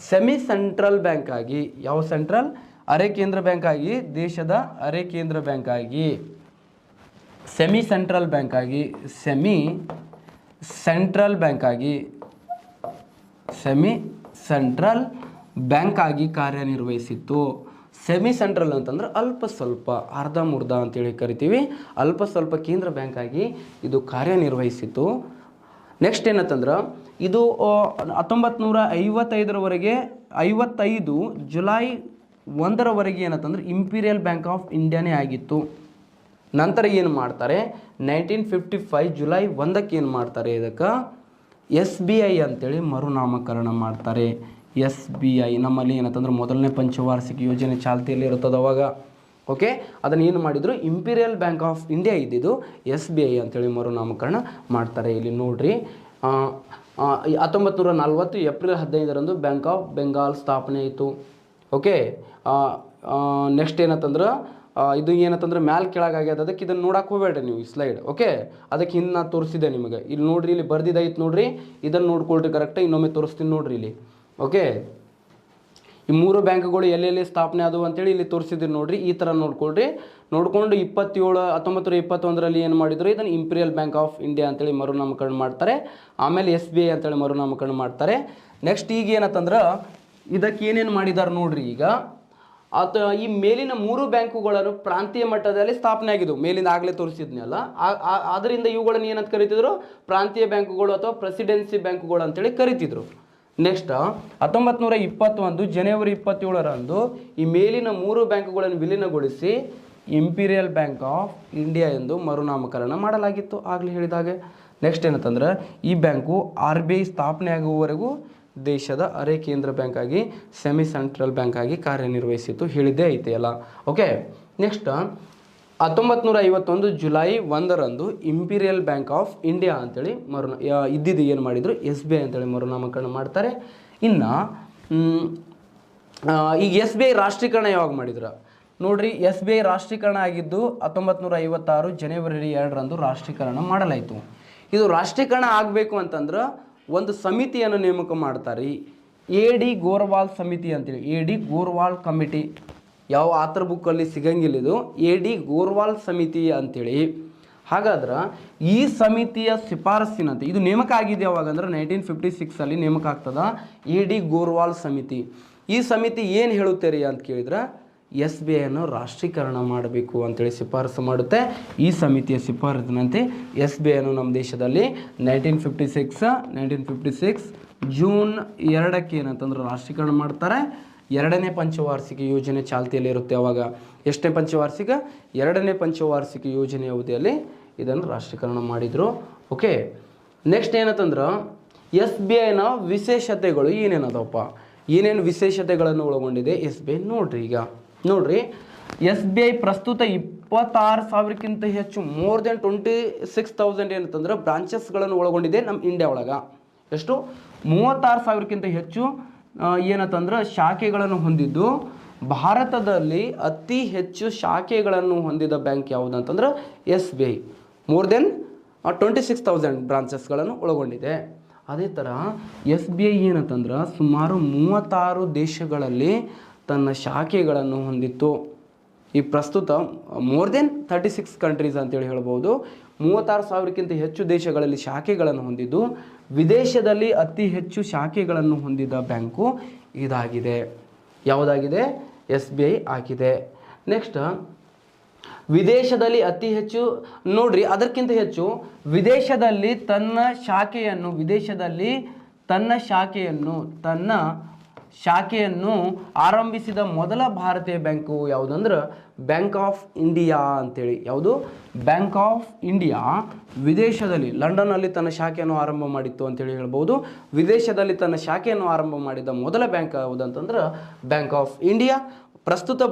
ಸೆಮಿ ಸೆಂಟ್ರಲ್ ಬ್ಯಾಂಕ್ ಆಗಿ. ಯಾವ ಸೆಂಟ್ರಲ್? ಅರೆ ಕೇಂದ್ರ ಬ್ಯಾಂಕ್ ಆಗಿ, ದೇಶದ ಅರೆ ಕೇಂದ್ರ ಬ್ಯಾಂಕ್ ಆಗಿ, ಸೆಮಿ ಸೆಂಟ್ರಲ್ ಬ್ಯಾಂಕ್ ಆಗಿ, ಸೆಮಿ ಸೆಂಟ್ರಲ್ ಬ್ಯಾಂಕ್ ಆಗಿ ಕಾರ್ಯನಿರ್ವಹಿಸಿತ್ತು. ಸೆಮಿ ಸೆಂಟ್ರಲ್ ಅಂತಂದ್ರೆ ಅಲ್ಪ ಸ್ವಲ್ಪ, ಅರ್ಧಮುರ್ಧ ಅಂತೇಳಿ ಕರಿತೀವಿ. ಅಲ್ಪ ಸ್ವಲ್ಪ ಕೇಂದ್ರ ಬ್ಯಾಂಕ್ ಆಗಿ ಇದು ಕಾರ್ಯನಿರ್ವಹಿಸಿತ್ತು. ನೆಕ್ಸ್ಟ್ ಏನಂತಂದ್ರೆ ಇದು 1955ರವರೆಗೆ 55 ಜುಲೈ 1ರವರೆಗೆ ಏನಂತಂದ್ರೆ ಇಂಪೀರಿಯಲ್ ಬ್ಯಾಂಕ್ ಆಫ್ ಇಂಡಿಯಾನೇ ಆಗಿತ್ತು. ನಂತರ ಏನು ಮಾಡ್ತಾರೆ? 1955 ಜುಲೈ 1ಕ್ಕೆ ಏನು ಮಾಡ್ತಾರೆ? ಇದಕ್ಕೆ SBI ಅಂತೇಳಿ ಮರುನಾಮಕರಣ ಮಾಡ್ತಾರೆ. SBI ನಮ್ಮಲ್ಲಿ ಏನಂತಂದ್ರೆ ಮೊದಲನೇ ಪಂಚವಾರ್ಷಿಕ ಯೋಜನೆ ಚಾಲ್ತಿಯಲ್ಲಿ ಇರುತ್ತದೆ ಅವಾಗ. ಓಕೆ, ಅದನ್ನು ಏನು ಮಾಡಿದರು? ಇಂಪೀರಿಯಲ್ ಬ್ಯಾಂಕ್ ಆಫ್ ಇಂಡಿಯಾ ಇದ್ದಿದ್ದು SBI ಅಂತೇಳಿ ಮರುನಾಮಕರಣ ಮಾಡ್ತಾರೆ. ಇಲ್ಲಿ ನೋಡ್ರಿ, 1940 ಏಪ್ರಿಲ್ 15ರಂದು ಬ್ಯಾಂಕ್ ಆಫ್ ಬೆಂಗಾಲ್ ಸ್ಥಾಪನೆ ಆಯಿತು. ಓಕೆ, ನೆಕ್ಸ್ಟ್ ಏನಂತಂದ್ರೆ ಇದು ಏನಂತಂದ್ರೆ ಮ್ಯಾಲೆ ಕೆಳಗಾಗ್ಯದ. ಅದಕ್ಕೆ ಇದನ್ನು ನೋಡಕ್ಕೆ ಹೋಗಬೇಡ್ರಿ ನೀವು ಈ ಸ್ಲೈಡ್. ಓಕೆ, ಅದಕ್ಕೆ ಹಿಂದೆ ನಾನು ತೋರಿಸಿದೆ ನಿಮಗೆ. ಇಲ್ಲಿ ನೋಡ್ರಿ, ಇಲ್ಲಿ ಬರ್ದಿದ್ದಾಯ್ತು ನೋಡ್ರಿ, ಇದನ್ನು ನೋಡ್ಕೊಳ್ರಿ ಕರೆಕ್ಟಾಗಿ. ಇನ್ನೊಮ್ಮೆ ತೋರಿಸ್ತೀನಿ ನೋಡ್ರಿ ಇಲ್ಲಿ. ಓಕೆ, ಈ 3 ಬ್ಯಾಂಕ್ಗಳು ಎಲ್ಲೆಲ್ಲಿ ಸ್ಥಾಪನೆ ಆದವು ಅಂತೇಳಿ ಇಲ್ಲಿ ತೋರಿಸಿದ್ರು ನೋಡ್ರಿ. ಈ ಥರ ನೋಡ್ಕೊಳ್ರಿ. ನೋಡ್ಕೊಂಡು 1921ರಲ್ಲಿ ಏನು ಮಾಡಿದ್ರು? ಇದನ್ನು ಇಂಪೀರಿಯಲ್ ಬ್ಯಾಂಕ್ ಆಫ್ ಇಂಡಿಯಾ ಅಂತೇಳಿ ಮರುನಾಮಕರಣ ಮಾಡ್ತಾರೆ. ಆಮೇಲೆ SBI ಅಂತೇಳಿ ಮರುನಾಮಕರಣ ಮಾಡ್ತಾರೆ. ನೆಕ್ಸ್ಟ್ ಈಗ ಏನಂತಂದ್ರೆ ಇದಕ್ಕೆ ಏನೇನು ಮಾಡಿದ್ದಾರೆ ನೋಡ್ರಿ. ಈಗ ಈ ಮೇಲಿನ 3 ಬ್ಯಾಂಕುಗಳನ್ನು ಪ್ರಾಂತೀಯ ಮಟ್ಟದಲ್ಲಿ ಸ್ಥಾಪನೆ ಆಗಿದ್ದವು. ಮೇಲಿಂದ ಆಗಲೇ ತೋರಿಸಿದ್ನಲ್ಲ, ಅದರಿಂದ ಇವುಗಳನ್ನು ಏನಂತ ಕರಿತಿದ್ರು? ಪ್ರಾಂತೀಯ ಬ್ಯಾಂಕುಗಳು ಅಥವಾ ಪ್ರೆಸಿಡೆನ್ಸಿ ಬ್ಯಾಂಕುಗಳು ಅಂತೇಳಿ ಕರಿತಿದ್ರು. ನೆಕ್ಸ್ಟ್ 1921 ಜನವರಿ 27ರಂದು ಈ ಮೇಲಿನ 3 ಬ್ಯಾಂಕುಗಳನ್ನು ವಿಲೀನಗೊಳಿಸಿ ಇಂಪೀರಿಯಲ್ ಬ್ಯಾಂಕ್ ಆಫ್ ಇಂಡಿಯಾ ಎಂದು ಮರುನಾಮಕರಣ ಮಾಡಲಾಗಿತ್ತು, ಆಗಲೇ ಹೇಳಿದಾಗೆ. ನೆಕ್ಸ್ಟ್ ಏನಂತಂದ್ರೆ ಈ ಬ್ಯಾಂಕು RBI ಸ್ಥಾಪನೆ ಆಗುವವರೆಗೂ ದೇಶದ ಅರೆ ಕೇಂದ್ರ ಬ್ಯಾಂಕ್ ಆಗಿ, ಸೆಮಿ ಸೆಂಟ್ರಲ್ ಬ್ಯಾಂಕ್ ಆಗಿ ಕಾರ್ಯನಿರ್ವಹಿಸಿತ್ತು, ಹೇಳಿದ್ದೇ ಐತೆ ಎಲ್ಲ. ಓಕೆ, ನೆಕ್ಸ್ಟ್ 1951 ಜುಲೈ 1ರಂದು ಇಂಪೀರಿಯಲ್ ಬ್ಯಾಂಕ್ ಆಫ್ ಇಂಡಿಯಾ ಅಂತೇಳಿ ಇದ್ದಿದ್ದು ಏನು ಮಾಡಿದರು? SBI ಅಂತೇಳಿ ಮರುನಾಮಕರಣ ಮಾಡ್ತಾರೆ. ಇನ್ನು ಈಗ SBI ರಾಷ್ಟ್ರೀಕರಣ ಯಾವಾಗ ಮಾಡಿದ್ರು ನೋಡ್ರಿ? SBI ರಾಷ್ಟ್ರೀಕರಣ ಆಗಿದ್ದು 1956 ಜನವರಿ 2ರಂದು ರಾಷ್ಟ್ರೀಕರಣ ಮಾಡಲಾಯಿತು. ಇದು ರಾಷ್ಟ್ರೀಕರಣ ಆಗಬೇಕು ಅಂತಂದ್ರೆ ಒಂದು ಸಮಿತಿಯನ್ನು ನೇಮಕ ಮಾಡ್ತಾರೆ. AD ಗೋರ್ವಾಲ್ ಸಮಿತಿ ಅಂತೇಳಿ, AD ಗೋರ್ವಾಲ್ ಕಮಿಟಿ. ಯಾವ ಆಥರ್ ಬುಕ್ಕಲ್ಲಿ ಸಿಗಂಗಿಲ್ಲ ಇದು, AD ಗೋರ್ವಾಲ್ ಸಮಿತಿ ಅಂತೇಳಿ. ಹಾಗಾದ್ರೆ ಈ ಸಮಿತಿಯ ಶಿಫಾರಸ್ಸಿನಂತೆ ಇದು ನೇಮಕ ಆಗಿದೆ ಯಾವಾಗ ಅಂದ್ರೆ 1956ಅಲ್ಲಿ ನೇಮಕ ಆಗ್ತದ AD ಗೋರ್ವಾಲ್ ಸಮಿತಿ. ಈ ಸಮಿತಿ ಏನು ಹೇಳುತ್ತೀರಿ ಅಂತ ಕೇಳಿದ್ರೆ SBIಯನ್ನು ರಾಷ್ಟ್ರೀಕರಣ ಮಾಡಬೇಕು ಅಂತೇಳಿ ಶಿಫಾರಸು ಮಾಡುತ್ತೆ. ಈ ಸಮಿತಿಯ ಶಿಫಾರಸಿನಂತೆ SBIಯನ್ನು ನಮ್ಮ ದೇಶದಲ್ಲಿ 1956 ಜೂನ್ 2ಕ್ಕೆ ಏನಂತಂದ್ರೆ ರಾಷ್ಟ್ರೀಕರಣ ಮಾಡ್ತಾರೆ. 2ನೇ ಪಂಚವಾರ್ಷಿಕ ಯೋಜನೆ ಚಾಲ್ತಿಯಲ್ಲಿ ಇರುತ್ತೆ. ಅವಾಗ ಎಷ್ಟನೇ ಪಂಚವಾರ್ಷಿಕ? 2ನೇ ಪಂಚವಾರ್ಷಿಕ ಯೋಜನೆ ಅವಧಿಯಲ್ಲಿ ಇದನ್ನು ರಾಷ್ಟ್ರೀಕರಣ ಮಾಡಿದರು. ಓಕೆ, ನೆಕ್ಸ್ಟ್ ಏನಂತಂದ್ರೆ SBIನ ವಿಶೇಷತೆಗಳು ಏನೇನದಪ್ಪ, ಏನೇನು ವಿಶೇಷತೆಗಳನ್ನು ಒಳಗೊಂಡಿದೆ SBI ನೋಡ್ರಿ. ಈಗ ನೋಡ್ರಿ, SBI ಪ್ರಸ್ತುತ 26,000ಕ್ಕಿಂತ ಹೆಚ್ಚು ಮೋರ್ ದೆನ್ 26,000 ಏನಂತಂದ್ರೆ ಬ್ರಾಂಚಸ್ಗಳನ್ನು ಒಳಗೊಂಡಿದೆ ನಮ್ಮ ಇಂಡಿಯಾ ಒಳಗೆ. ಎಷ್ಟು? 36,000ಕ್ಕಿಂತ ಹೆಚ್ಚು ಏನಂತಂದ್ರೆ ಶಾಖೆಗಳನ್ನು ಹೊಂದಿದ್ದು, ಭಾರತದಲ್ಲಿ ಅತಿ ಹೆಚ್ಚು ಶಾಖೆಗಳನ್ನು ಹೊಂದಿದ ಬ್ಯಾಂಕ್ ಯಾವುದು ಅಂತಂದ್ರೆ SBI. ಮೋರ್ ದೆನ್ 26,000 ಬ್ರಾಂಚಸ್ಗಳನ್ನು ಒಳಗೊಂಡಿದೆ. ಅದೇ ಥರ SBI ಏನಂತಂದ್ರೆ ಸುಮಾರು 36 ದೇಶಗಳಲ್ಲಿ ತನ್ನ ಶಾಖೆಗಳನ್ನು ಹೊಂದಿತ್ತು. ಈ ಪ್ರಸ್ತುತ ಮೋರ್ ದೆನ್ 36 ಕಂಟ್ರೀಸ್ ಅಂತೇಳಿ ಹೇಳ್ಬೋದು. 36,000ಕ್ಕಿಂತ ಹೆಚ್ಚು ದೇಶಗಳಲ್ಲಿ ಶಾಖೆಗಳನ್ನು ಹೊಂದಿದ್ದು, ವಿದೇಶದಲ್ಲಿ ಅತಿ ಹೆಚ್ಚು ಶಾಖೆಗಳನ್ನು ಹೊಂದಿದ ಬ್ಯಾಂಕು ಇದಾಗಿದೆ. ಯಾವುದಾಗಿದೆ? SBI ಆಗಿದೆ. ನೆಕ್ಸ್ಟ್, ವಿದೇಶದಲ್ಲಿ ಅತಿ ಹೆಚ್ಚು ನೋಡ್ರಿ, ಅದಕ್ಕಿಂತ ಹೆಚ್ಚು ವಿದೇಶದಲ್ಲಿ ತನ್ನ ಶಾಖೆಯನ್ನು ಆರಂಭಿಸಿದ ಮೊದಲ ಭಾರತೀಯ ಬ್ಯಾಂಕು ಯಾವುದಂದ್ರೆ ಬ್ಯಾಂಕ್ ಆಫ್ ಇಂಡಿಯಾ ಅಂತೇಳಿ. ಯಾವುದು? ಬ್ಯಾಂಕ್ ಆಫ್ ಇಂಡಿಯಾ ವಿದೇಶದಲ್ಲಿ ಲಂಡನ್ನಲ್ಲಿ ತನ್ನ ಶಾಖೆಯನ್ನು ಆರಂಭ ಮಾಡಿತ್ತು ಅಂತೇಳಿ ಹೇಳ್ಬೋದು. ವಿದೇಶದಲ್ಲಿ ತನ್ನ ಶಾಖೆಯನ್ನು ಆರಂಭ ಮಾಡಿದ ಮೊದಲ ಬ್ಯಾಂಕ್ ಯಾವುದಂತಂದ್ರೆ ಬ್ಯಾಂಕ್ ಆಫ್ ಇಂಡಿಯಾ. ಪ್ರಸ್ತುತ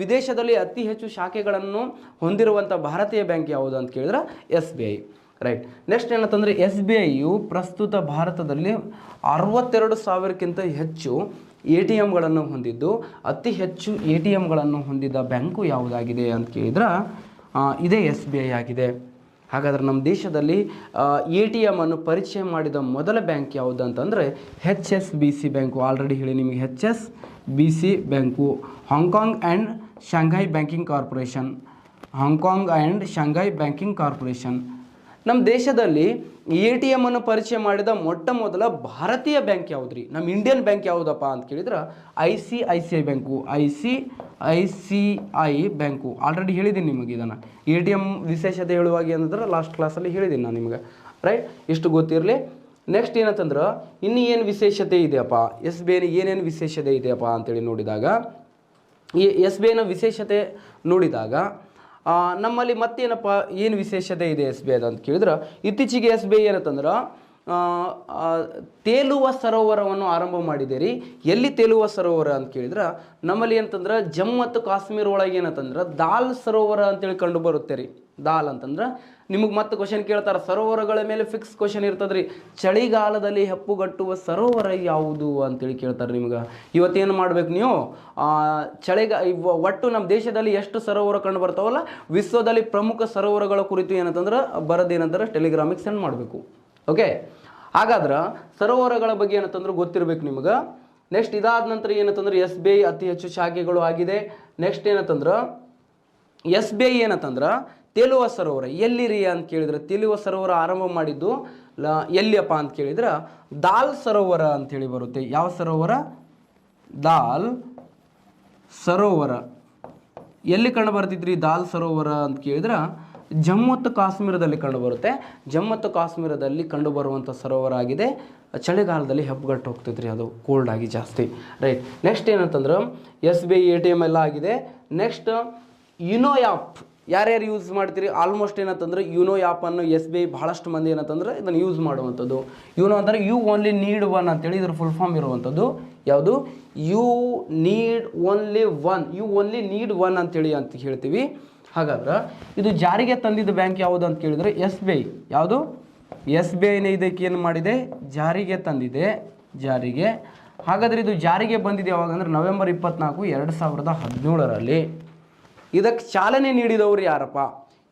ವಿದೇಶದಲ್ಲಿ ಅತಿ ಹೆಚ್ಚು ಶಾಖೆಗಳನ್ನು ಹೊಂದಿರುವಂಥ ಭಾರತೀಯ ಬ್ಯಾಂಕ್ ಯಾವುದು ಅಂತ ಕೇಳಿದ್ರೆ SBI. ರೈಟ್. ನೆಕ್ಸ್ಟ್ ಏನಂತಂದರೆ SBIಯು ಪ್ರಸ್ತುತ ಭಾರತದಲ್ಲಿ 62,000ಕ್ಕಿಂತ ಹೆಚ್ಚು ATMಗಳನ್ನು ಹೊಂದಿದ್ದು, ಅತಿ ಹೆಚ್ಚು ATMಗಳನ್ನು ಹೊಂದಿದ ಬ್ಯಾಂಕು ಯಾವುದಾಗಿದೆ ಅಂತ ಕೇಳಿದ್ರೆ ಇದೇ SBI ಆಗಿದೆ. ಹಾಗಾದರೆ ನಮ್ಮ ದೇಶದಲ್ಲಿ ATM ಅನ್ನು ಪರಿಚಯ ಮಾಡಿದ ಮೊದಲ ಬ್ಯಾಂಕ್ ಯಾವುದು ಅಂತಂದರೆ HSBC ಬ್ಯಾಂಕು. ಆಲ್ರೆಡಿ ಹೇಳಿ ನಿಮಗೆ HSBC bank. Hong Kong and Shanghai banking corporation. ನಮ್ಮ ದೇಶದಲ್ಲಿ ATM ಅನ್ನು ಪರಿಚಯ ಮಾಡಿದ ಮೊಟ್ಟ ಮೊದಲ ಭಾರತೀಯ ಬ್ಯಾಂಕ್ ಯಾವುದು ರೀ? ನಮ್ಮ ಇಂಡಿಯನ್ ಬ್ಯಾಂಕ್ ಯಾವುದಪ್ಪ ಅಂತ ಕೇಳಿದ್ರೆ ICICI bank. ICICI bank. Already ಹೇಳಿದ್ದೀನಿ ನಿಮಗೆ ಇದನ್ನು. ATM ವಿಶೇಷತೆ ಹೇಳುವಾಗ ಏನಂದ್ರೆ ಲಾಸ್ಟ್ ಕ್ಲಾಸಲ್ಲಿ ಹೇಳಿದ್ದೀನಿ ನಾನು ನಿಮಗೆ. ರೈಟ್. ಇಷ್ಟು ಗೊತ್ತಿರಲಿ. ನೆಕ್ಸ್ಟ್ ಏನಂತಂದ್ರೆ ಇನ್ನು ಏನು ವಿಶೇಷತೆ ಇದೆಯಪ್ಪ, SBI ಏನೇನು ವಿಶೇಷತೆ ಇದೆಯಪ್ಪ ಅಂತೇಳಿ ನೋಡಿದಾಗ, ಈ SBIನ ವಿಶೇಷತೆ ನೋಡಿದಾಗ ನಮ್ಮಲ್ಲಿ ಮತ್ತೇನಪ್ಪ ಏನು ವಿಶೇಷತೆ ಇದೆ SBI ಅಂತ ಕೇಳಿದ್ರೆ, ಇತ್ತೀಚೆಗೆ SBI ಏನಂತಂದ್ರೆ ತೇಲುವ ಸರೋವರವನ್ನು ಆರಂಭ ಮಾಡಿದೆ ರೀ. ಎಲ್ಲಿ ತೇಲುವ ಸರೋವರ ಅಂತ ಕೇಳಿದ್ರೆ ನಮ್ಮಲ್ಲಿ ಏನಂತಂದ್ರೆ ಜಮ್ಮು ಮತ್ತು ಕಾಶ್ಮೀರ ಒಳಗೆ ಏನಂತಂದ್ರೆ ದಾಲ್ ಸರೋವರ ಅಂತೇಳಿ ಕಂಡು ಬರುತ್ತೆ ರೀ. ದಾಲ್ ಅಂತಂದ್ರೆ ನಿಮಗೆ ಮತ್ತೆ ಕ್ವಶನ್ ಕೇಳ್ತಾರೆ, ಸರೋವರಗಳ ಮೇಲೆ ಫಿಕ್ಸ್ ಕ್ವಶನ್ ಇರ್ತದೆ ರೀ. ಚಳಿಗಾಲದಲ್ಲಿ ಹೆಪ್ಪುಗಟ್ಟುವ ಸರೋವರ ಯಾವುದು ಅಂತೇಳಿ ಕೇಳ್ತಾರೆ ನಿಮ್ಗೆ. ಇವತ್ತೇನು ಮಾಡ್ಬೇಕು ನೀವು, ಒಟ್ಟು ನಮ್ಮ ದೇಶದಲ್ಲಿ ಎಷ್ಟು ಸರೋವರ ಕಂಡು ಬರ್ತಾವಲ್ಲ, ವಿಶ್ವದಲ್ಲಿ ಪ್ರಮುಖ ಸರೋವರಗಳ ಕುರಿತು ಏನಂತಂದ್ರೆ ಬರೋದೇನಂದ್ರೆ ಟೆಲಿಗ್ರಾಮಿಗೆ ಸೆಂಡ್ ಮಾಡಬೇಕು. ಓಕೆ. ಹಾಗಾದ್ರೆ ಸರೋವರಗಳ ಬಗ್ಗೆ ಏನಂತಂದ್ರೆ ಗೊತ್ತಿರಬೇಕು ನಿಮ್ಗೆ. ನೆಕ್ಸ್ಟ್ ಇದಾದ ನಂತರ ಏನಂತಂದ್ರೆ SBI ಅತಿ ಹೆಚ್ಚು ಶಾಖೆಗಳು ಆಗಿದೆ. ನೆಕ್ಸ್ಟ್ ಏನಂತಂದ್ರೆ SBI ಏನಂತಂದ್ರೆ ತೇಲುವ ಸರೋವರ ಎಲ್ಲಿರಿ ಅಂತ ಕೇಳಿದ್ರೆ, ತೇಲುವ ಸರೋವರ ಆರಂಭ ಮಾಡಿದ್ದು ಎಲ್ಲಿಯಪ್ಪ ಅಂತ ಕೇಳಿದ್ರೆ ದಾಲ್ ಸರೋವರ ಅಂತೇಳಿ ಬರುತ್ತೆ. ಯಾವ ಸರೋವರ? ದಾಲ್ ಸರೋವರ. ಎಲ್ಲಿ ಕಂಡು ಬರ್ತಿದ್ರಿ ದಾಲ್ ಸರೋವರ ಅಂತ ಕೇಳಿದ್ರೆ ಜಮ್ಮು ಮತ್ತು ಕಾಶ್ಮೀರದಲ್ಲಿ ಕಂಡು ಬರುತ್ತೆ. ಜಮ್ಮು ಮತ್ತು ಕಾಶ್ಮೀರದಲ್ಲಿ ಕಂಡು ಬರುವಂಥ ಸರೋವರ ಆಗಿದೆ. ಚಳಿಗಾಲದಲ್ಲಿ ಹೆಪ್ಪುಗಟ್ಟು ಹೋಗ್ತೈತ್ರಿ, ಅದು ಕೋಲ್ಡ್ ಆಗಿ ಜಾಸ್ತಿ. ರೈಟ್. ನೆಕ್ಸ್ಟ್ ಏನಂತಂದ್ರೆ SBI ATM ಎಲ್ಲ ಆಗಿದೆ. ನೆಕ್ಸ್ಟ್ ಯುನೋ ಆ್ಯಪ್ ಯಾರ್ಯಾರು ಯೂಸ್ ಮಾಡ್ತೀರಿ? ಆಲ್ಮೋಸ್ಟ್ ಏನಂತಂದ್ರೆ ಯುನೋ ಆ್ಯಪನ್ನು SBI ಬಹಳಷ್ಟು ಮಂದಿ ಏನಂತಂದ್ರೆ ಇದನ್ನು ಯೂಸ್ ಮಾಡುವಂಥದ್ದು. ಯುನೋ ಅಂದರೆ ಯು ಓನ್ಲಿ ನೀಡ್ ಒನ್ ಅಂತೇಳಿ ಇದ್ರ ಫುಲ್ ಫಾರ್ಮ್ ಇರುವಂಥದ್ದು. ಯಾವುದು? ಯು ಓನ್ಲಿ ನೀಡ್ ಒನ್ ಅಂತೇಳಿ ಅಂತ ಹೇಳ್ತೀವಿ. ಹಾಗಾದ್ರೆ ಇದು ಜಾರಿಗೆ ತಂದಿದ್ದ ಬ್ಯಾಂಕ್ ಯಾವುದು ಅಂತ ಕೇಳಿದರೆ SBI. ಯಾವುದು? SBIನೇ ಇದಕ್ಕೆ ಏನು ಮಾಡಿದೆ? ಜಾರಿಗೆ ತಂದಿದೆ. ಜಾರಿಗೆ. ಹಾಗಾದರೆ ಇದು ಜಾರಿಗೆ ಬಂದಿದೆ ಯಾವಾಗ ಅಂದರೆ ನವೆಂಬರ್ 24, 2017ರಲ್ಲಿ. ಇದಕ್ಕೆ ಚಾಲನೆ ನೀಡಿದವರು ಯಾರಪ್ಪ?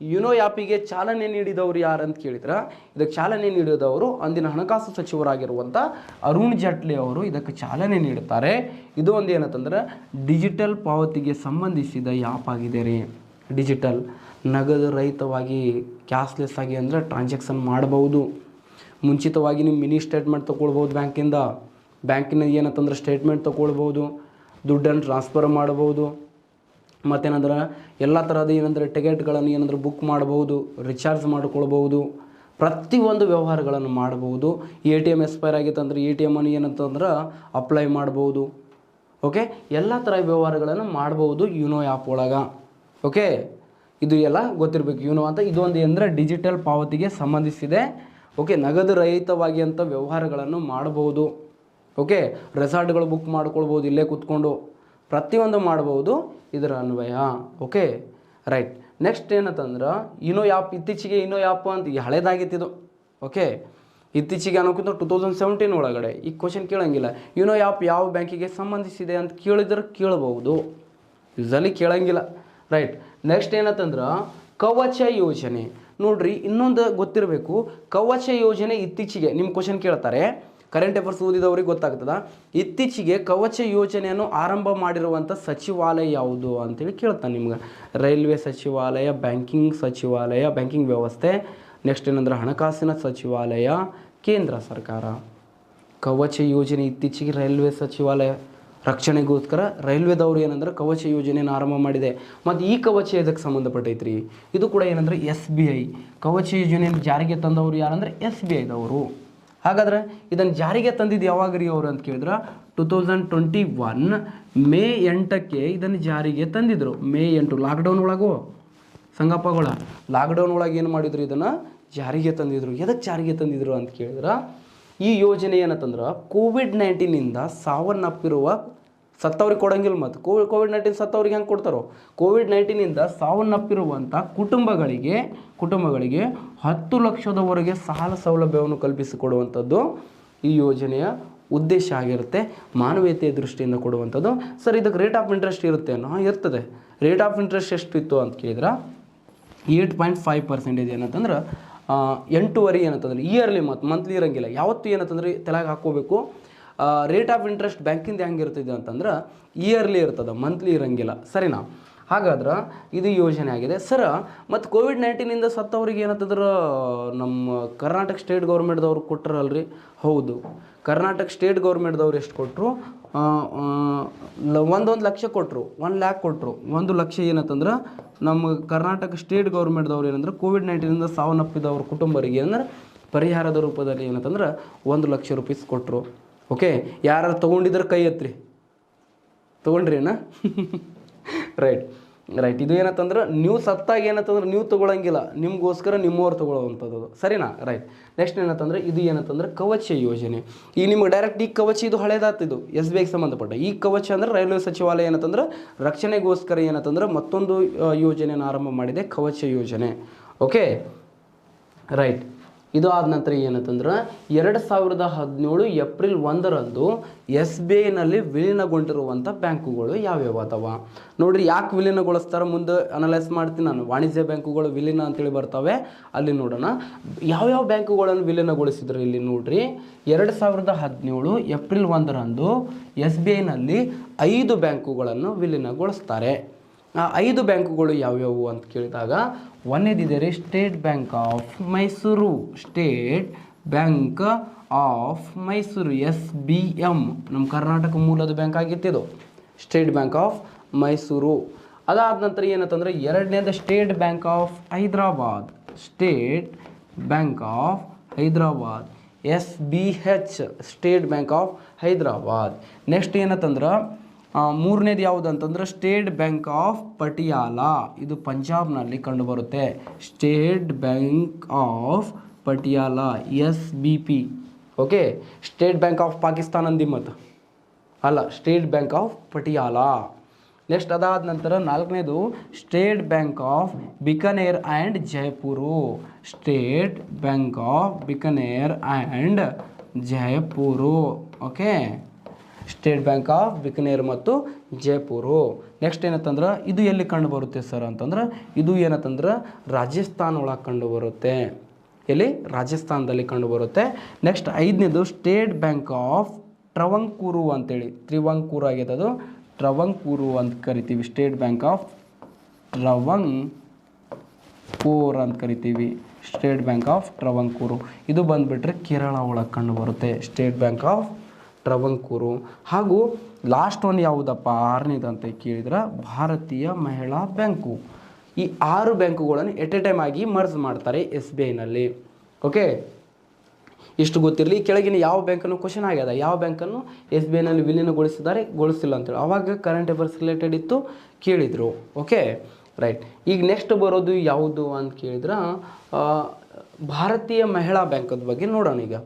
ಯುನೋ ಆ್ಯಪಿಗೆ ಚಾಲನೆ ನೀಡಿದವರು ಯಾರು ಅಂತ ಕೇಳಿದ್ರೆ ಇದಕ್ಕೆ ಚಾಲನೆ ನೀಡಿದವರು ಅಂದಿನ ಹಣಕಾಸು ಸಚಿವರಾಗಿರುವಂಥ ಅರುಣ್ ಜೇಟ್ಲಿ ಅವರು ಇದಕ್ಕೆ ಚಾಲನೆ ನೀಡುತ್ತಾರೆ. ಇದು ಒಂದು ಏನಂತಂದ್ರೆ ಡಿಜಿಟಲ್ ಪಾವತಿಗೆ ಸಂಬಂಧಿಸಿದ ಆ್ಯಪ್ ಆಗಿದೆ ರೀ. ಡಿಜಿಟಲ್ ನಗದು ರಹಿತವಾಗಿ ಕ್ಯಾಶ್ಲೆಸ್ ಆಗಿ ಅಂದರೆ ಟ್ರಾನ್ಸಾಕ್ಷನ್ ಮಾಡಬಹುದು. ಮುಂಚಿತವಾಗಿ ನೀವು ಮಿನಿ ಸ್ಟೇಟ್ಮೆಂಟ್ ತೊಗೊಳ್ಬೋದು ಬ್ಯಾಂಕಿನ ಏನಂತಂದ್ರೆ ಸ್ಟೇಟ್ಮೆಂಟ್ ತೊಗೊಳ್ಬೋದು, ದುಡ್ಡನ್ನು ಟ್ರಾನ್ಸ್ಫರ್ ಮಾಡ್ಬೋದು, ಮತ್ತೇನಂದ್ರೆ ಎಲ್ಲ ಥರದ ಏನಂದರೆ ಟಿಕೆಟ್ಗಳನ್ನು ಏನಂದ್ರೆ ಬುಕ್ ಮಾಡ್ಬೋದು, ರಿಚಾರ್ಜ್ ಮಾಡ್ಕೊಳ್ಬೋದು, ಪ್ರತಿಯೊಂದು ವ್ಯವಹಾರಗಳನ್ನು ಮಾಡ್ಬೋದು. ATM ಎಕ್ಸ್ಪೈರ್ ಆಗಿತ್ತು ಅಂದರೆ ATM ಅನ್ನು ಏನಂತಂದ್ರೆ ಅಪ್ಲೈ ಮಾಡ್ಬೋದು. ಓಕೆ. ಎಲ್ಲ ಥರ ವ್ಯವಹಾರಗಳನ್ನು ಮಾಡ್ಬೋದು ಯುನೋ ಆ್ಯಪ್ ಒಳಗೆ. ಓಕೆ. ಇದು ಎಲ್ಲ ಗೊತ್ತಿರಬೇಕು ಯುನೋ ಅಂತ. ಇದೊಂದು ಅಂದರೆ ಡಿಜಿಟಲ್ ಪಾವತಿಗೆ ಸಂಬಂಧಿಸಿದೆ. ಓಕೆ. ನಗದು ರಹಿತವಾಗಿ ಅಂತ ವ್ಯವಹಾರಗಳನ್ನು ಮಾಡ್ಬೋದು. ಓಕೆ. ರೆಸಾರ್ಟ್ಗಳು ಬುಕ್ ಮಾಡ್ಕೊಳ್ಬೋದು ಇಲ್ಲೇ ಕೂತ್ಕೊಂಡು. ಪ್ರತಿಯೊಂದು ಮಾಡ್ಬೋದು ಇದರ ಅನ್ವಯ. Okay right. ನೆಕ್ಸ್ಟ್ ಏನಂತಂದ್ರೆ ಇನೋ ಆ್ಯಪ್, ಇತ್ತೀಚೆಗೆ ಇನೋ ಆ್ಯಪ್ ಅಂತ ಈಗ ಹಳೇದಾಗಿತ್ತಿದು. ಓಕೆ ಇತ್ತೀಚೆಗೆ ಅನ್ನೋಕ್ಕಿಂತ 2017 ಒಳಗಡೆ ಈ ಕ್ವಶನ್ ಕೇಳಂಗಿಲ್ಲ. ಇನೋ ಆ್ಯಪ್ ಯಾವ ಬ್ಯಾಂಕಿಗೆ ಸಂಬಂಧಿಸಿದೆ ಅಂತ ಕೇಳಿದ್ರೆ ಕೇಳಬಹುದು, ಯೂಸಲಿ ಕೇಳಂಗಿಲ್ಲ. ರೈಟ್. ನೆಕ್ಸ್ಟ್ ಏನಂತಂದ್ರೆ ಕವಚ ಯೋಜನೆ. ನೋಡ್ರಿ ಇನ್ನೊಂದು ಗೊತ್ತಿರಬೇಕು, ಕವಚ ಯೋಜನೆ ಇತ್ತೀಚೆಗೆ ನಿಮ್ಮ ಕ್ವಶನ್ ಕೇಳ್ತಾರೆ, ಕರೆಂಟ್ ಅಫೇರ್ಸ್ ಓದಿದವ್ರಿಗೆ ಗೊತ್ತಾಗ್ತದ. ಇತ್ತೀಚೆಗೆ ಕವಚ ಯೋಜನೆಯನ್ನು ಆರಂಭ ಮಾಡಿರುವಂಥ ಸಚಿವಾಲಯ ಯಾವುದು ಅಂತೇಳಿ ಕೇಳ್ತಾನೆ ನಿಮ್ಗೆ. ರೈಲ್ವೆ ಸಚಿವಾಲಯ, ಬ್ಯಾಂಕಿಂಗ್ ಸಚಿವಾಲಯ, ಬ್ಯಾಂಕಿಂಗ್ ವ್ಯವಸ್ಥೆ. ನೆಕ್ಸ್ಟ್ ಏನಂದ್ರೆ ಹಣಕಾಸಿನ ಸಚಿವಾಲಯ, ಕೇಂದ್ರ ಸರ್ಕಾರ. ಕವಚ ಯೋಜನೆ ಇತ್ತೀಚೆಗೆ ರೈಲ್ವೆ ಸಚಿವಾಲಯ ರಕ್ಷಣೆಗೋಸ್ಕರ ರೈಲ್ವೆದವ್ರು ಏನಂದ್ರೆ ಕವಚ ಯೋಜನೆಯನ್ನು ಆರಂಭ ಮಾಡಿದೆ. ಮತ್ತು ಈ ಕವಚ ಇದಕ್ಕೆ ಸಂಬಂಧಪಟ್ಟೈತ್ರಿ. ಇದು ಕೂಡ ಏನಂದ್ರೆ SBI ಕವಚ ಯೋಜನೆಯನ್ನು ಜಾರಿಗೆ ತಂದವರು ಯಾರಂದ್ರೆ SBIದವರು. ಹಾಗಾದ್ರೆ ಇದನ್ನು ಜಾರಿಗೆ ತಂದಿದ್ದು ಯಾವಾಗ ರೀ ಅವರು ಅಂತ ಕೇಳಿದ್ರೆ 2021 ಮೇ 8ಕ್ಕೆ ಇದನ್ನು ಜಾರಿಗೆ ತಂದಿದ್ರು. ಮೇ 8 ಲಾಕ್ಡೌನ್ ಒಳಗು ಸಂಗಪ್ಪಗಳ ಲಾಕ್ಡೌನ್ ಒಳಗೆ ಏನು ಮಾಡಿದ್ರು, ಇದನ್ನು ಜಾರಿಗೆ ತಂದಿದ್ರು. ಎದಕ್ಕೆ ಜಾರಿಗೆ ತಂದಿದ್ರು ಅಂತ ಕೇಳಿದ್ರೆ ಈ ಯೋಜನೆ ಏನಂತಂದ್ರೆ ಕೋವಿಡ್-19 ಸಾವನ್ನಪ್ಪಿರುವ ಸತ್ತವ್ರಿಗೆ ಕೊಡಂಗಿಲ್ಲ. ಮತ್ತು ಕೋವಿಡ್-19 ಸತ್ತವ್ರಿಗೆ ಹೆಂಗೆ ಕೊಡ್ತಾರೋ, ಕೋವಿಡ್-19 ಸಾವನ್ನಪ್ಪಿರುವಂಥ ಕುಟುಂಬಗಳಿಗೆ 10 ಲಕ್ಷದವರೆಗೆ ಸಾಲ ಸೌಲಭ್ಯವನ್ನು ಕಲ್ಪಿಸಿಕೊಡುವಂಥದ್ದು ಈ ಯೋಜನೆಯ ಉದ್ದೇಶ ಆಗಿರುತ್ತೆ. ಮಾನವೀಯತೆಯ ದೃಷ್ಟಿಯಿಂದ ಕೊಡುವಂಥದ್ದು. ಸರ್ ಇದಕ್ಕೆ ರೇಟ್ ಆಫ್ ಇಂಟ್ರೆಸ್ಟ್ ಇರುತ್ತೆ ಅನ್ನೋ ಇರ್ತದೆ. ರೇಟ್ ಆಫ್ ಇಂಟ್ರೆಸ್ಟ್ ಎಷ್ಟಿತ್ತು ಅಂತ ಕೇಳಿದ್ರೆ 8.5% ಏನಂತಂದ್ರೆ 8.5 ಏನಂತಂದ್ರೆ ಇಯರ್ಲಿ ಮತ್ತು ಮಂತ್ಲಿ ಇರೋಂಗಿಲ್ಲ. ಯಾವತ್ತು ಏನಂತಂದ್ರೆ ತಲೆಗೆ ಹಾಕ್ಕೋಬೇಕು, ರೇಟ್ ಆಫ್ ಇಂಟ್ರೆಸ್ಟ್ ಬ್ಯಾಂಕಿಂದ ಹೆಂಗಿರ್ತದೆ ಅಂತಂದ್ರೆ ಇಯರ್ಲಿ ಇರ್ತದೆ, ಮಂತ್ಲಿ ಇರೋಂಗಿಲ್ಲ. ಸರಿನಾ? ಹಾಗಾದ್ರೆ ಇದು ಯೋಜನೆ ಆಗಿದೆ ಸರ್. ಮತ್ತು ಕೋವಿಡ್-19 ಸತ್ತವ್ರಿಗೆ ಏನಂತಂದ್ರೆ ನಮ್ಮ ಕರ್ನಾಟಕ ಸ್ಟೇಟ್ ಗೌರ್ಮೆಂಟ್ದವ್ರು ಕೊಟ್ಟರಲ್ರಿ. ಹೌದು, ಕರ್ನಾಟಕ ಸ್ಟೇಟ್ ಗೌರ್ಮೆಂಟ್ದವ್ರು ಎಷ್ಟು ಕೊಟ್ಟರು? 1 ಲಕ್ಷ ಕೊಟ್ಟರು, 1 ಲ್ಯಾಕ್ ಕೊಟ್ಟರು. 1 ಲಕ್ಷ ಏನಂತಂದ್ರೆ ನಮ್ಮ ಕರ್ನಾಟಕ ಸ್ಟೇಟ್ ಗೌರ್ಮೆಂಟ್ದವ್ರು ಏನಂದ್ರೆ ಕೋವಿಡ್-19 ಸಾವನ್ನಪ್ಪಿದವ್ರ ಕುಟುಂಬರಿಗೆ ಏನಂದ್ರೆ ಪರಿಹಾರದ ರೂಪದಲ್ಲಿ ಏನಂತಂದ್ರೆ 1 ಲಕ್ಷ ರೂಪೀಸ್ ಕೊಟ್ಟರು. ಓಕೆ, ಯಾರು ತೊಗೊಂಡಿದ್ರೆ ಕೈ ಎತ್ರಿ. ತೊಗೊಂಡ್ರಿ ಅಣ್ಣ? ರೈಟ್. ಇದು ಏನಂತಂದ್ರೆ ನೀವು ಸತ್ತಾಗ ಏನಂತಂದ್ರೆ ನೀವು ತೊಗೊಳಂಗಿಲ್ಲ, ನಿಮಗೋಸ್ಕರ ನಿಮ್ಮವ್ರು ತೊಗೊಳ್ಳೋವಂಥದ್ದು. ಸರಿನಾ? ರೈಟ್. ನೆಕ್ಸ್ಟ್ ಏನಂತಂದ್ರೆ ಇದು ಏನಂತಂದ್ರೆ ಕವಚ ಯೋಜನೆ. ಈಗ ನಿಮ್ಗೆ ಡೈರೆಕ್ಟ್ ಈ ಕವಚ ಇದು ಹಳೇದಾಗ್ತಿದ್ದು SBIಗೆ ಸಂಬಂಧಪಟ್ಟ. ಈ ಕವಚ ಅಂದ್ರೆ ರೈಲ್ವೆ ಸಚಿವಾಲಯ ಏನಂತಂದ್ರೆ ರಕ್ಷಣೆಗೋಸ್ಕರ ಏನಂತಂದ್ರೆ ಮತ್ತೊಂದು ಯೋಜನೆಯನ್ನು ಆರಂಭ ಮಾಡಿದೆ, ಕವಚ ಯೋಜನೆ. Okay right. ಇದು ಆದ ನಂತರ ಏನಂತಂದ್ರೆ 2017 ಏಪ್ರಿಲ್ 1ರಂದು SBIನಲ್ಲಿ ವಿಲೀನಗೊಂಡಿರುವಂಥ ಬ್ಯಾಂಕುಗಳು ಯಾವ್ಯಾವ ಅದಾವ ನೋಡ್ರಿ. ಯಾಕೆ ವಿಲೀನಗೊಳಿಸ್ತಾರೆ ಮುಂದೆ ಅನಲೈಸ್ ಮಾಡ್ತೀನಿ ನಾನು. ವಾಣಿಜ್ಯ ಬ್ಯಾಂಕುಗಳು ವಿಲೀನ ಅಂತೇಳಿ ಬರ್ತವೆ, ಅಲ್ಲಿ ನೋಡೋಣ ಯಾವ್ಯಾವ ಬ್ಯಾಂಕುಗಳನ್ನು ವಿಲೀನಗೊಳಿಸಿದ್ರು. ಇಲ್ಲಿ ನೋಡ್ರಿ 2017 ಏಪ್ರಿಲ್ 1ರಂದು SBIನಲ್ಲಿ 5 ಬ್ಯಾಂಕುಗಳನ್ನು ವಿಲೀನಗೊಳಿಸ್ತಾರೆ. ಆ 5 ಬ್ಯಾಂಕುಗಳು ಯಾವ್ಯಾವು ಅಂತ ಕೇಳಿದಾಗ ಒಂದೇದಿದೆ ರೀ state bank of Mysore. State bank of Mysore SBM ನಮ್ಮ ಕರ್ನಾಟಕ ಮೂಲದ ಬ್ಯಾಂಕ್ ಆಗಿತ್ತಿದು, ಸ್ಟೇಟ್ ಬ್ಯಾಂಕ್ ಆಫ್ ಮೈಸೂರು. ಅದಾದ ನಂತರ ಏನಂತಂದ್ರೆ ಎರಡನೇದು state bank of Hyderabad. State bank of Hyderabad SBH, state bank of Hyderabad. Next ಏನಂತಂದ್ರೆ ಮೂರನೇದು ಯಾವುದು ಅಂತಂದ್ರೆ ಸ್ಟೇಟ್ ಬ್ಯಾಂಕ್ ಆಫ್ ಪಟಿಯಾಲಾ. ಇದು ಪಂಜಾಬ್ನಲ್ಲಿ ಕಂಡುಬರುತ್ತೆ. State bank of Patiala SBP. Okay, state bank of Pakistan ಅಂದಿ ಮತ್ತು ಅಲ್ಲ, state bank of Patiala. Next ಅದಾದ ನಂತರ ನಾಲ್ಕನೇದು state bank of Bikaner and Jaipur. State bank of Bikaner and Jaipur. Okay, state bank of Bikaner ಮತ್ತು ಜೈಪುರು. ನೆಕ್ಸ್ಟ್ ಏನಂತಂದ್ರೆ ಇದು ಎಲ್ಲಿ ಕಂಡು ಬರುತ್ತೆ ಸರ್ ಅಂತಂದ್ರೆ ಇದು ಏನಂತಂದ್ರೆ ರಾಜಸ್ಥಾನ ಒಳಗೆ ಕಂಡು ಬರುತ್ತೆ. ಎಲ್ಲಿ? ರಾಜಸ್ಥಾನದಲ್ಲಿ ಕಂಡು ಬರುತ್ತೆ. ನೆಕ್ಸ್ಟ್ ಐದನೇದು ಸ್ಟೇಟ್ ಬ್ಯಾಂಕ್ ಆಫ್ ಟ್ರವಂಕೂರು ಅಂತೇಳಿ, ತ್ರಿವಂಕೂರು ಆಗಿದೆ ಅದು, ಟ್ರವಂಕೂರು ಅಂತ ಕರಿತೀವಿ. ಸ್ಟೇಟ್ ಬ್ಯಾಂಕ್ ಆಫ್ ಟ್ರವಂಕೂರು ಅಂತ ಕರಿತೀವಿ. ಸ್ಟೇಟ್ ಬ್ಯಾಂಕ್ ಆಫ್ ಟ್ರವಂಕೂರು ಇದು ಬಂದುಬಿಟ್ರೆ ಕೇರಳ ಒಳಗೆ ಕಂಡು ಬರುತ್ತೆ. State bank of Travancore. ಹಾಗೂ ಲಾಸ್ಟ್ ಒನ್ ಯಾವುದಪ್ಪ ಆರನೇದು ಅಂತ ಕೇಳಿದ್ರೆ ಭಾರತೀಯ ಮಹಿಳಾ ಬ್ಯಾಂಕು. ಈ 6 ಬ್ಯಾಂಕುಗಳನ್ನು ಎಟ್ ಎ ಟೈಮ್ ಆಗಿ ಮರ್ಜ್ ಮಾಡ್ತಾರೆ SBIನಲ್ಲಿ. ಓಕೆ, ಇಷ್ಟು ಗೊತ್ತಿರಲಿ. ಕೆಳಗಿನ ಯಾವ ಬ್ಯಾಂಕನ್ನು ಕ್ವಶನ್ ಆಗ್ಯದ, ಯಾವ ಬ್ಯಾಂಕನ್ನು SBIನಲ್ಲಿ ವಿಲೀನಗೊಳಿಸಿದ್ದಾರೆ, ಗೊಳಿಸಿಲ್ಲ ಅಂತೇಳಿ ಅವಾಗ ಕರೆಂಟ್ ಅಫೇರ್ಸ್ ರಿಲೇಟೆಡ್ ಇತ್ತು, ಕೇಳಿದರು. Okay right. ಈಗ ನೆಕ್ಸ್ಟ್ ಬರೋದು ಯಾವುದು ಅಂತ ಕೇಳಿದ್ರೆ ಭಾರತೀಯ ಮಹಿಳಾ ಬ್ಯಾಂಕದ ಬಗ್ಗೆ ನೋಡೋಣ. ಈಗ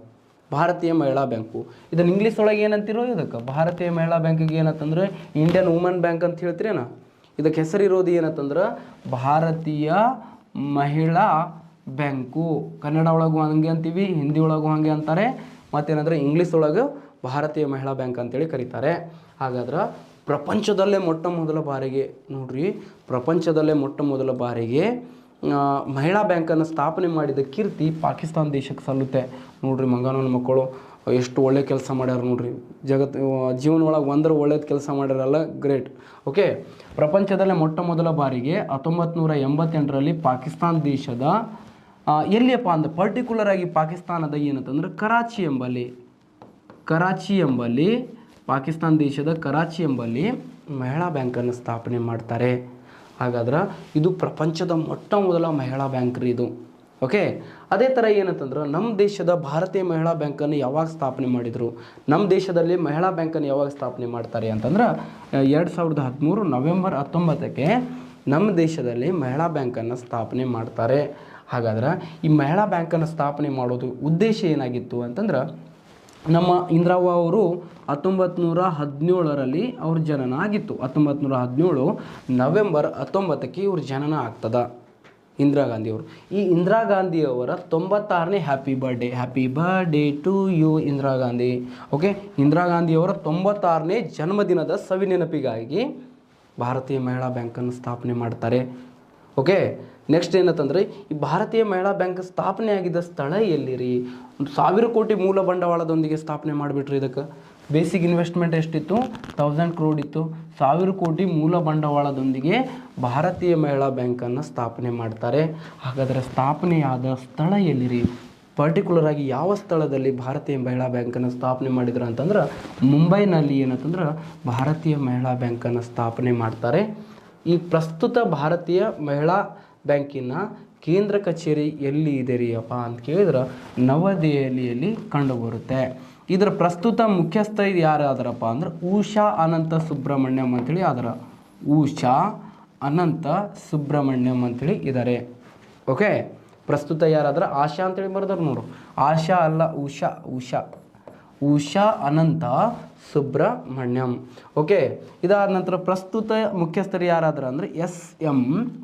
ಭಾರತೀಯ ಮಹಿಳಾ ಬ್ಯಾಂಕು. ಇದನ್ನು ಇಂಗ್ಲೀಷ್ ಒಳಗೆ ಏನಂತಿರೋ ಇದಕ್ಕೆ ಭಾರತೀಯ ಮಹಿಳಾ ಬ್ಯಾಂಕಿಗೆ ಏನಂತಂದ್ರೆ ಇಂಡಿಯನ್ ವುಮನ್ ಬ್ಯಾಂಕ್ ಅಂತ ಹೇಳ್ತೀರೇನ. ಇದಕ್ಕೆ ಹೆಸರಿರೋದು ಏನಂತಂದ್ರೆ ಭಾರತೀಯ ಮಹಿಳಾ ಬ್ಯಾಂಕು. ಕನ್ನಡ ಒಳಗೂ ಹಂಗೆ ಅಂತೀವಿ, ಹಿಂದಿ ಒಳಗೂ ಹಾಗೆ ಅಂತಾರೆ, ಮತ್ತೇನಂದ್ರೆ ಇಂಗ್ಲೀಷ್ ಒಳಗೆ ಭಾರತೀಯ ಮಹಿಳಾ ಬ್ಯಾಂಕ್ ಅಂತೇಳಿ ಕರೀತಾರೆ. ಹಾಗಾದ್ರೆ ಪ್ರಪಂಚದಲ್ಲೇ ಮೊಟ್ಟ ಮೊದಲ ಬಾರಿಗೆ ನೋಡ್ರಿ, ಪ್ರಪಂಚದಲ್ಲೇ ಮೊಟ್ಟ ಮೊದಲ ಬಾರಿಗೆ ಮಹಿಳಾ ಬ್ಯಾಂಕನ್ನು ಸ್ಥಾಪನೆ ಮಾಡಿದ ಕೀರ್ತಿ ಪಾಕಿಸ್ತಾನ ದೇಶಕ್ಕೆ ಸಲ್ಲುತ್ತೆ. ನೋಡ್ರಿ ಮಂಗನವನ ಮಕ್ಕಳು ಎಷ್ಟು ಒಳ್ಳೆ ಕೆಲಸ ಮಾಡ್ಯಾರ ನೋಡ್ರಿ, ಜೀವನ ಒಳಗೆ ಒಂದರ ಒಳ್ಳೇದು ಕೆಲಸ ಮಾಡ್ಯಾರಲ್ಲ, ಗ್ರೇಟ್. ಓಕೆ, ಪ್ರಪಂಚದಲ್ಲೇ ಮೊಟ್ಟ ಮೊದಲ ಬಾರಿಗೆ 1988ರಲ್ಲಿ ಪಾಕಿಸ್ತಾನ ದೇಶದ ಎಲ್ಲಿಯಪ್ಪ ಅಂದ್ರೆ ಪರ್ಟಿಕ್ಯುಲರ್ ಆಗಿ ಪಾಕಿಸ್ತಾನದ ಏನಂತಂದ್ರೆ ಕರಾಚಿ ಎಂಬಲ್ಲಿ ಪಾಕಿಸ್ತಾನ ದೇಶದ ಕರಾಚಿ ಎಂಬಲ್ಲಿ ಮಹಿಳಾ ಬ್ಯಾಂಕನ್ನು ಸ್ಥಾಪನೆ ಮಾಡ್ತಾರೆ. ಹಾಗಾದ್ರೆ ಇದು ಪ್ರಪಂಚದ ಮೊಟ್ಟ ಮೊದಲ ಮಹಿಳಾ ಬ್ಯಾಂಕ್ ರೀ ಇದು. ಓಕೆ, ಅದೇ ಥರ ಏನಂತಂದ್ರೆ ನಮ್ಮ ದೇಶದ ಭಾರತೀಯ ಮಹಿಳಾ ಬ್ಯಾಂಕನ್ನು ಯಾವಾಗ ಸ್ಥಾಪನೆ ಮಾಡಿದರು, ನಮ್ಮ ದೇಶದಲ್ಲಿ ಮಹಿಳಾ ಬ್ಯಾಂಕನ್ನು ಯಾವಾಗ ಸ್ಥಾಪನೆ ಮಾಡ್ತಾರೆ ಅಂತಂದ್ರೆ 2013 ನವೆಂಬರ್ 19ಕ್ಕೆ ನಮ್ಮ ದೇಶದಲ್ಲಿ ಮಹಿಳಾ ಬ್ಯಾಂಕನ್ನು ಸ್ಥಾಪನೆ ಮಾಡ್ತಾರೆ. ಹಾಗಾದ್ರೆ ಈ ಮಹಿಳಾ ಬ್ಯಾಂಕನ್ನು ಸ್ಥಾಪನೆ ಮಾಡೋದು ಉದ್ದೇಶ ಏನಾಗಿತ್ತು ಅಂತಂದ್ರೆ, ನಮ್ಮ ಇಂದಿರಾವ್ವ ಅವರು 1917ರಲ್ಲಿ ಅವ್ರ ಜನನ ಆಗಿತ್ತು. 1917 ನವೆಂಬರ್ 19ಕ್ಕೆ ಇವ್ರ ಜನನ ಆಗ್ತದ ಇಂದಿರಾ ಗಾಂಧಿಯವರು. ಈ ಇಂದಿರಾ ಗಾಂಧಿಯವರ 96ನೇ happy birthday to you Indira Gandhi. Okay, Indira ಗಾಂಧಿಯವರ 96ನೇ ಜನ್ಮದಿನದ ಸವಿನೆನಪಿಗಾಗಿ ಭಾರತೀಯ ಮಹಿಳಾ ಬ್ಯಾಂಕನ್ನು ಸ್ಥಾಪನೆ ಮಾಡ್ತಾರೆ. ಓಕೆ, ನೆಕ್ಸ್ಟ್ ಏನಂತಂದರೆ ಈ ಭಾರತೀಯ ಮಹಿಳಾ ಬ್ಯಾಂಕ್ ಸ್ಥಾಪನೆ ಆಗಿದ್ದ ಸ್ಥಳ ಎಲ್ಲಿರಿ? 1000 ಕೋಟಿ ಮೂಲ ಬಂಡವಾಳದೊಂದಿಗೆ ಸ್ಥಾಪನೆ ಮಾಡಿಬಿಟ್ರಿ. ಇದಕ್ಕೆ ಬೇಸಿಕ್ ಇನ್ವೆಸ್ಟ್ಮೆಂಟ್ ಎಷ್ಟಿತ್ತು? 1000 crore ಇತ್ತು. 1000 ಕೋಟಿ ಮೂಲ ಬಂಡವಾಳದೊಂದಿಗೆ ಭಾರತೀಯ ಮಹಿಳಾ ಬ್ಯಾಂಕನ್ನು ಸ್ಥಾಪನೆ ಮಾಡ್ತಾರೆ. ಹಾಗಾದರೆ ಸ್ಥಾಪನೆಯಾದ ಸ್ಥಳ ಎಲ್ಲಿರಿ? ಪರ್ಟಿಕ್ಯುಲರ್ ಆಗಿ ಯಾವ ಸ್ಥಳದಲ್ಲಿ ಭಾರತೀಯ ಮಹಿಳಾ ಬ್ಯಾಂಕನ್ನು ಸ್ಥಾಪನೆ ಮಾಡಿದ್ರು ಅಂತಂದ್ರೆ ಮುಂಬೈನಲ್ಲಿ ಏನಂತಂದ್ರೆ ಭಾರತೀಯ ಮಹಿಳಾ ಬ್ಯಾಂಕನ್ನು ಸ್ಥಾಪನೆ ಮಾಡ್ತಾರೆ. ಈ ಪ್ರಸ್ತುತ ಭಾರತೀಯ ಮಹಿಳಾ ಬ್ಯಾಂಕಿನ ಕೇಂದ್ರ ಕಚೇರಿ ಎಲ್ಲಿ ಇದೆ ರೀ ಅಪ್ಪ ಅಂತ ಕೇಳಿದ್ರೆ ನವದೆಹಲಿಯಲ್ಲಿ ಕಂಡುಬರುತ್ತೆ. ಇದರ ಪ್ರಸ್ತುತ ಮುಖ್ಯಸ್ಥ ಯಾರಾದರಪ್ಪ ಅಂದ್ರೆ ಉಷಾ ಅನಂತ ಸುಬ್ರಹ್ಮಣ್ಯಂ ಅಂತೇಳಿ ಆದರ. ಉಷಾ ಅನಂತ ಸುಬ್ರಹ್ಮಣ್ಯಂ ಅಂತೇಳಿ ಇದ್ದಾರೆ. ಓಕೆ, ಪ್ರಸ್ತುತ ಯಾರಾದ್ರೆ ಆಶಾ ಅಂತೇಳಿ ಬರ್ದಾರ ನೋಡು, ಆಶಾ ಅಲ್ಲ ಉಷಾ ಅನಂತ ಸುಬ್ರಹ್ಮಣ್ಯಂ. ಓಕೆ, ಇದಾದ ನಂತರ ಪ್ರಸ್ತುತ ಮುಖ್ಯಸ್ಥರು ಯಾರಾದ್ರೆ ಅಂದರೆ SM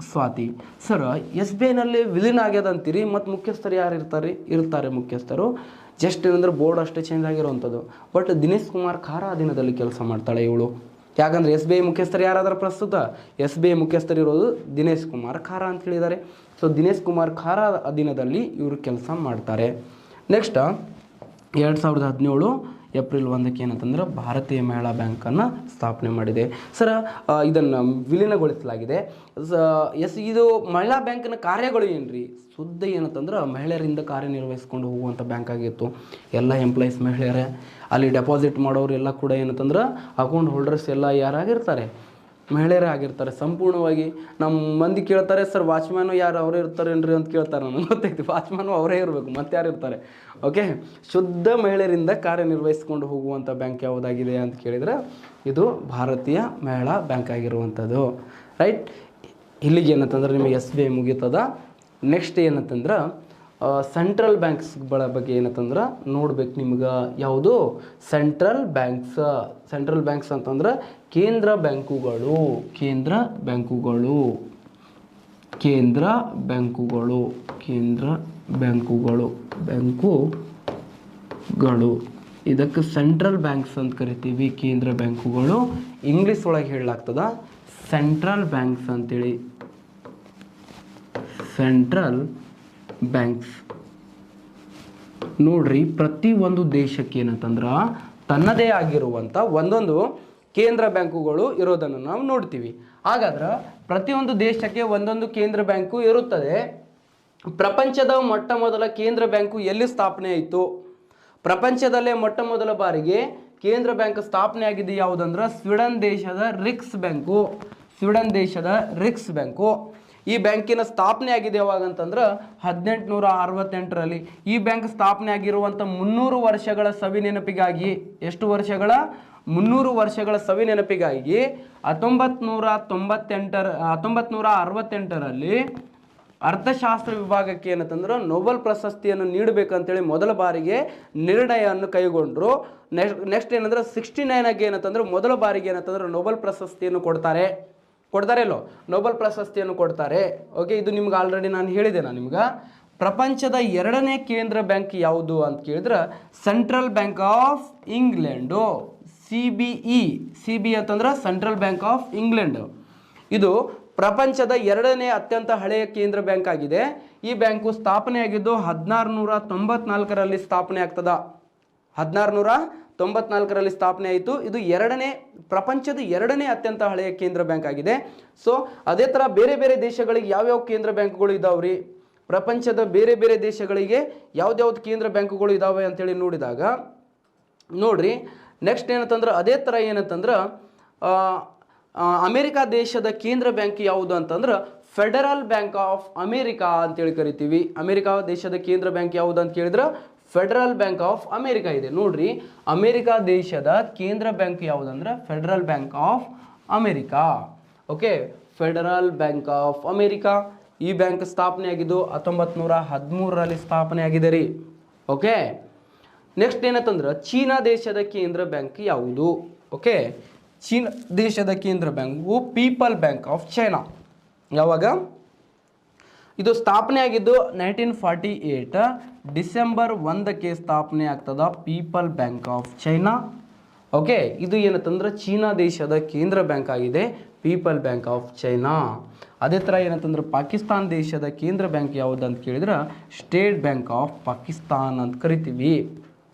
ಸ್ವಾತಿ. ಸರ್ SBIನಲ್ಲಿ ವಿಲೀನ ಆಗ್ಯದ ಅಂತೀರಿ, ಮತ್ತು ಮುಖ್ಯಸ್ಥರು ಯಾರು ಇರ್ತಾರೆ ಮುಖ್ಯಸ್ಥರು ಜಸ್ಟ್ ಏನಂದ್ರೆ ಬೋರ್ಡ್ ಅಷ್ಟೇ ಚೇಂಜ್ ಆಗಿರೋವಂಥದ್ದು. ಬಟ್ ದಿನೇಶ್ ಕುಮಾರ್ ಖಾರಾ ಅಧೀನದಲ್ಲಿ ಕೆಲಸ ಮಾಡ್ತಾಳೆ ಇವಳು. ಯಾಕಂದರೆ SBI ಮುಖ್ಯಸ್ಥರು ಯಾರಾದ್ರೆ ಪ್ರಸ್ತುತ SBI ಮುಖ್ಯಸ್ಥರು ಇರೋದು ದಿನೇಶ್ ಕುಮಾರ್ ಖಾರಾ ಅಂತ ಹೇಳಿದ್ದಾರೆ. ಸೊ ದಿನೇಶ್ ಕುಮಾರ್ ಖಾರಾ ಅಧೀನದಲ್ಲಿ ಇವರು ಕೆಲಸ ಮಾಡ್ತಾರೆ. ನೆಕ್ಸ್ಟ್ 2017 ಏಪ್ರಿಲ್ 1ಕ್ಕೆ ಏನಂತಂದ್ರೆ ಭಾರತೀಯ ಮಹಿಳಾ ಬ್ಯಾಂಕನ್ನು ಸ್ಥಾಪನೆ ಮಾಡಿದೆ. ಸರ ಇದನ್ನು ವಿಲೀನಗೊಳಿಸಲಾಗಿದೆ. ಇದು ಮಹಿಳಾ ಬ್ಯಾಂಕಿನ ಕಾರ್ಯಗಳು ಏನ್ರಿ? ಶುದ್ಧ ಏನಂತಂದ್ರೆ ಮಹಿಳೆಯರಿಂದ ಕಾರ್ಯನಿರ್ವಹಿಸ್ಕೊಂಡು ಹೋಗುವಂಥ ಬ್ಯಾಂಕ್ ಆಗಿತ್ತು. ಎಲ್ಲ ಎಂಪ್ಲಾಯೀಸ್ ಮಹಿಳೆಯರೇ, ಅಲ್ಲಿ ಡೆಪಾಸಿಟ್ ಮಾಡೋರು ಎಲ್ಲ ಕೂಡ ಏನಂತಂದ್ರೆ ಅಕೌಂಟ್ ಹೋಲ್ಡರ್ಸ್ ಎಲ್ಲ ಯಾರಾಗಿರ್ತಾರೆ? ಮಹಿಳೆಯರೇ ಆಗಿರ್ತಾರೆ ಸಂಪೂರ್ಣವಾಗಿ. ನಮ್ಮ ಮಂದಿ ಕೇಳ್ತಾರೆ, ಸರ್ ವಾಚ್ಮ್ಯಾನು ಯಾರು ಅವರೇ ಇರ್ತಾರೇನ್ರಿ ಅಂತ ಕೇಳ್ತಾರೆ. ನನಗೆ ಗೊತ್ತೈತಿ, ವಾಚ್ಮ್ಯಾನು ಅವರೇ ಇರಬೇಕು, ಮತ್ತೆ ಯಾರು ಇರ್ತಾರೆ? ಓಕೆ, ಶುದ್ಧ ಮಹಿಳೆಯರಿಂದ ಕಾರ್ಯನಿರ್ವಹಿಸ್ಕೊಂಡು ಹೋಗುವಂಥ ಬ್ಯಾಂಕ್ ಯಾವುದಾಗಿದೆ ಅಂತ ಕೇಳಿದರೆ ಇದು ಭಾರತೀಯ ಮಹಿಳಾ ಬ್ಯಾಂಕ್ ಆಗಿರುವಂಥದ್ದು. ರೈಟ್, ಇಲ್ಲಿಗೆ ಏನಂತಂದ್ರೆ ನಿಮಗೆ SBI ಮುಗೀತದ. ನೆಕ್ಸ್ಟ್ ಏನಂತಂದ್ರೆ ಸೆಂಟ್ರಲ್ ಬ್ಯಾಂಕ್ಸ್ಗಳ ಬಗ್ಗೆ ಏನಂತಂದ್ರೆ ನೋಡ್ಬೇಕು ನಿಮ್ಗೆ. ಯಾವುದು? ಸೆಂಟ್ರಲ್ ಬ್ಯಾಂಕ್ಸ್ ಅಂತಂದ್ರೆ ಕೇಂದ್ರ ಬ್ಯಾಂಕುಗಳು. ಇದಕ್ಕೆ ಸೆಂಟ್ರಲ್ ಬ್ಯಾಂಕ್ಸ್ ಅಂತ ಕರಿತೀವಿ, ಕೇಂದ್ರ ಬ್ಯಾಂಕುಗಳು. ಇಂಗ್ಲೀಷ್ ಒಳಗೆ ಹೇಳಲಾಗ್ತದ ಸೆಂಟ್ರಲ್ ಬ್ಯಾಂಕ್ಸ್ ಅಂತೇಳಿ. ಸೆಂಟ್ರಲ್ ಬ್ಯಾಂಕ್ಸ್ ನೋಡ್ರಿ, ಪ್ರತಿ ಒಂದು ದೇಶಕ್ಕೆ ಏನಂತಂದ್ರೆ ತನ್ನದೇ ಆಗಿರುವಂಥ ಒಂದೊಂದು ಕೇಂದ್ರ ಬ್ಯಾಂಕುಗಳು ಇರೋದನ್ನು ನಾವು ನೋಡ್ತೀವಿ. ಹಾಗಾದ್ರೆ ಪ್ರತಿಯೊಂದು ದೇಶಕ್ಕೆ ಒಂದೊಂದು ಕೇಂದ್ರ ಬ್ಯಾಂಕು ಇರುತ್ತದೆ. ಪ್ರಪಂಚದ ಮೊಟ್ಟ ಮೊದಲ ಕೇಂದ್ರ ಬ್ಯಾಂಕು ಎಲ್ಲಿ ಸ್ಥಾಪನೆ ಆಯಿತು? ಪ್ರಪಂಚದಲ್ಲೇ ಮೊಟ್ಟ ಮೊದಲ ಬಾರಿಗೆ ಕೇಂದ್ರ ಬ್ಯಾಂಕ್ ಸ್ಥಾಪನೆ ಆಗಿದೆ ಯಾವುದಂದ್ರೆ ಸ್ವೀಡನ್ ದೇಶದ ರಿಕ್ಸ್ ಬ್ಯಾಂಕು. ಈ ಬ್ಯಾಂಕಿನ ಸ್ಥಾಪನೆ ಆಗಿದೆ ಯಾವಾಗ ಅಂತಂದ್ರೆ 1868ರಲ್ಲಿ. ಈ ಬ್ಯಾಂಕ್ ಸ್ಥಾಪನೆ ಆಗಿರುವಂಥ 300 ವರ್ಷಗಳ ಸವಿನೆನಪಿಗಾಗಿ, ಎಷ್ಟು ವರ್ಷಗಳ? 300 ವರ್ಷಗಳ ಸವಿನೆನಪಿಗಾಗಿ 1968ರಲ್ಲಿ ಅರ್ಥಶಾಸ್ತ್ರ ವಿಭಾಗಕ್ಕೆ ಏನಂತಂದ್ರೆ ನೊಬೆಲ್ ಪ್ರಶಸ್ತಿಯನ್ನು ನೀಡಬೇಕಂತೇಳಿ ಮೊದಲ ಬಾರಿಗೆ ನಿರ್ಣಯವನ್ನು ಕೈಗೊಂಡ್ರು. ನೆಕ್ಸ್ಟ್ ಏನಂದ್ರೆ 69 ಏನಂತಂದ್ರೆ ಮೊದಲ ಬಾರಿಗೆ ಏನಂತಂದ್ರೆ ನೊಬೆಲ್ ಪ್ರಶಸ್ತಿಯನ್ನು ಕೊಡ್ತಾರೆ ಇಲ್ಲೋ ನೊಬೆಲ್ ಪ್ರಶಸ್ತಿಯನ್ನು ಕೊಡ್ತಾರೆ. ಓಕೆ, ಇದು ನಿಮ್ಗೆ ಆಲ್ರೆಡಿ ನಾನು ಹೇಳಿದೆ. ನಿಮ್ಗೆ ಪ್ರಪಂಚದ 2ನೇ ಕೇಂದ್ರ ಬ್ಯಾಂಕ್ ಯಾವುದು ಅಂತ ಕೇಳಿದ್ರೆ central bank of England, CBE ಅಂತಂದ್ರೆ ಸೆಂಟ್ರಲ್ ಬ್ಯಾಂಕ್ ಆಫ್ ಇಂಗ್ಲೆಂಡ್. ಇದು ಪ್ರಪಂಚದ 2ನೇ ಅತ್ಯಂತ ಹಳೆಯ ಕೇಂದ್ರ ಬ್ಯಾಂಕ್ ಆಗಿದೆ. ಈ ಬ್ಯಾಂಕು ಸ್ಥಾಪನೆಯಾಗಿದ್ದು 1694ರಲ್ಲಿ ಸ್ಥಾಪನೆ ಆಗ್ತದ. 1694ರಲ್ಲಿ ಸ್ಥಾಪನೆ ಆಯಿತು. ಇದು ಪ್ರಪಂಚದ 2ನೇ ಅತ್ಯಂತ ಹಳೆಯ ಕೇಂದ್ರ ಬ್ಯಾಂಕ್ ಆಗಿದೆ. ಸೊ ಅದೇ ಥರ ಬೇರೆ ಬೇರೆ ದೇಶಗಳಿಗೆ ಯಾವ್ಯಾವ ಕೇಂದ್ರ ಬ್ಯಾಂಕ್ಗಳು ಇದಾವ್ರಿ, ಪ್ರಪಂಚದ ಬೇರೆ ಬೇರೆ ದೇಶಗಳಿಗೆ ಯಾವ್ದ್ಯಾವ್ದು ಕೇಂದ್ರ ಬ್ಯಾಂಕುಗಳು ಇದಾವೆ ಅಂತೇಳಿ ನೋಡಿದಾಗ ನೋಡ್ರಿ, ನೆಕ್ಸ್ಟ್ ಏನಂತಂದ್ರೆ ಅದೇ ಥರ ಏನಂತಂದ್ರೆ ಅಮೇರಿಕಾ ದೇಶದ ಕೇಂದ್ರ ಬ್ಯಾಂಕ್ ಯಾವುದು ಅಂತಂದ್ರೆ ಫೆಡರಲ್ ಬ್ಯಾಂಕ್ ಆಫ್ ಅಮೇರಿಕಾ ಅಂತೇಳಿ ಕರಿತೀವಿ. ಅಮೇರಿಕಾ ದೇಶದ ಕೇಂದ್ರ ಬ್ಯಾಂಕ್ ಯಾವುದು ಅಂತ ಕೇಳಿದ್ರೆ ಫೆಡರಲ್ ಬ್ಯಾಂಕ್ ಆಫ್ ಅಮೇರಿಕಾ ಇದೆ. ನೋಡ್ರಿ, ಅಮೇರಿಕಾ ದೇಶದ ಕೇಂದ್ರ ಬ್ಯಾಂಕ್ ಯಾವುದಂದ್ರೆ federal bank of America. Okay, federal bank of America. ಈ ಬ್ಯಾಂಕ್ ಸ್ಥಾಪನೆ ಆಗಿದ್ದು 1913ರಲ್ಲಿ ಸ್ಥಾಪನೆ ಆಗಿದೆ ರೀ. ಓಕೆ, ನೆಕ್ಸ್ಟ್ ಏನಂತಂದ್ರೆ ಚೀನಾ ದೇಶದ ಕೇಂದ್ರ ಬ್ಯಾಂಕ್ ಯಾವುದು? ಓಕೆ, ಚೀನಾ ದೇಶದ ಕೇಂದ್ರ bank people bank of China. ಯಾವಾಗ ಇದು ಸ್ಥಾಪನೆ ಆಗಿದ್ದು 1948 ಡಿಸೆಂಬರ್ 1ಕ್ಕೆ ಸ್ಥಾಪನೆ ಆಗ್ತದ people bank of China. Okay, ಇದು ಏನಂತಂದ್ರೆ ಚೀನಾ ದೇಶದ ಕೇಂದ್ರ ಬ್ಯಾಂಕ್ ಆಗಿದೆ, ಪೀಪಲ್ ಬ್ಯಾಂಕ್ ಆಫ್ ಚೈನಾ. ಅದೇ ಥರ ಏನಂತಂದ್ರೆ ಪಾಕಿಸ್ತಾನ ದೇಶದ ಕೇಂದ್ರ ಬ್ಯಾಂಕ್ ಯಾವುದು ಅಂತ ಕೇಳಿದ್ರೆ ಸ್ಟೇಟ್ ಬ್ಯಾಂಕ್ ಆಫ್ ಪಾಕಿಸ್ತಾನ್ ಅಂತ ಕರಿತೀವಿ.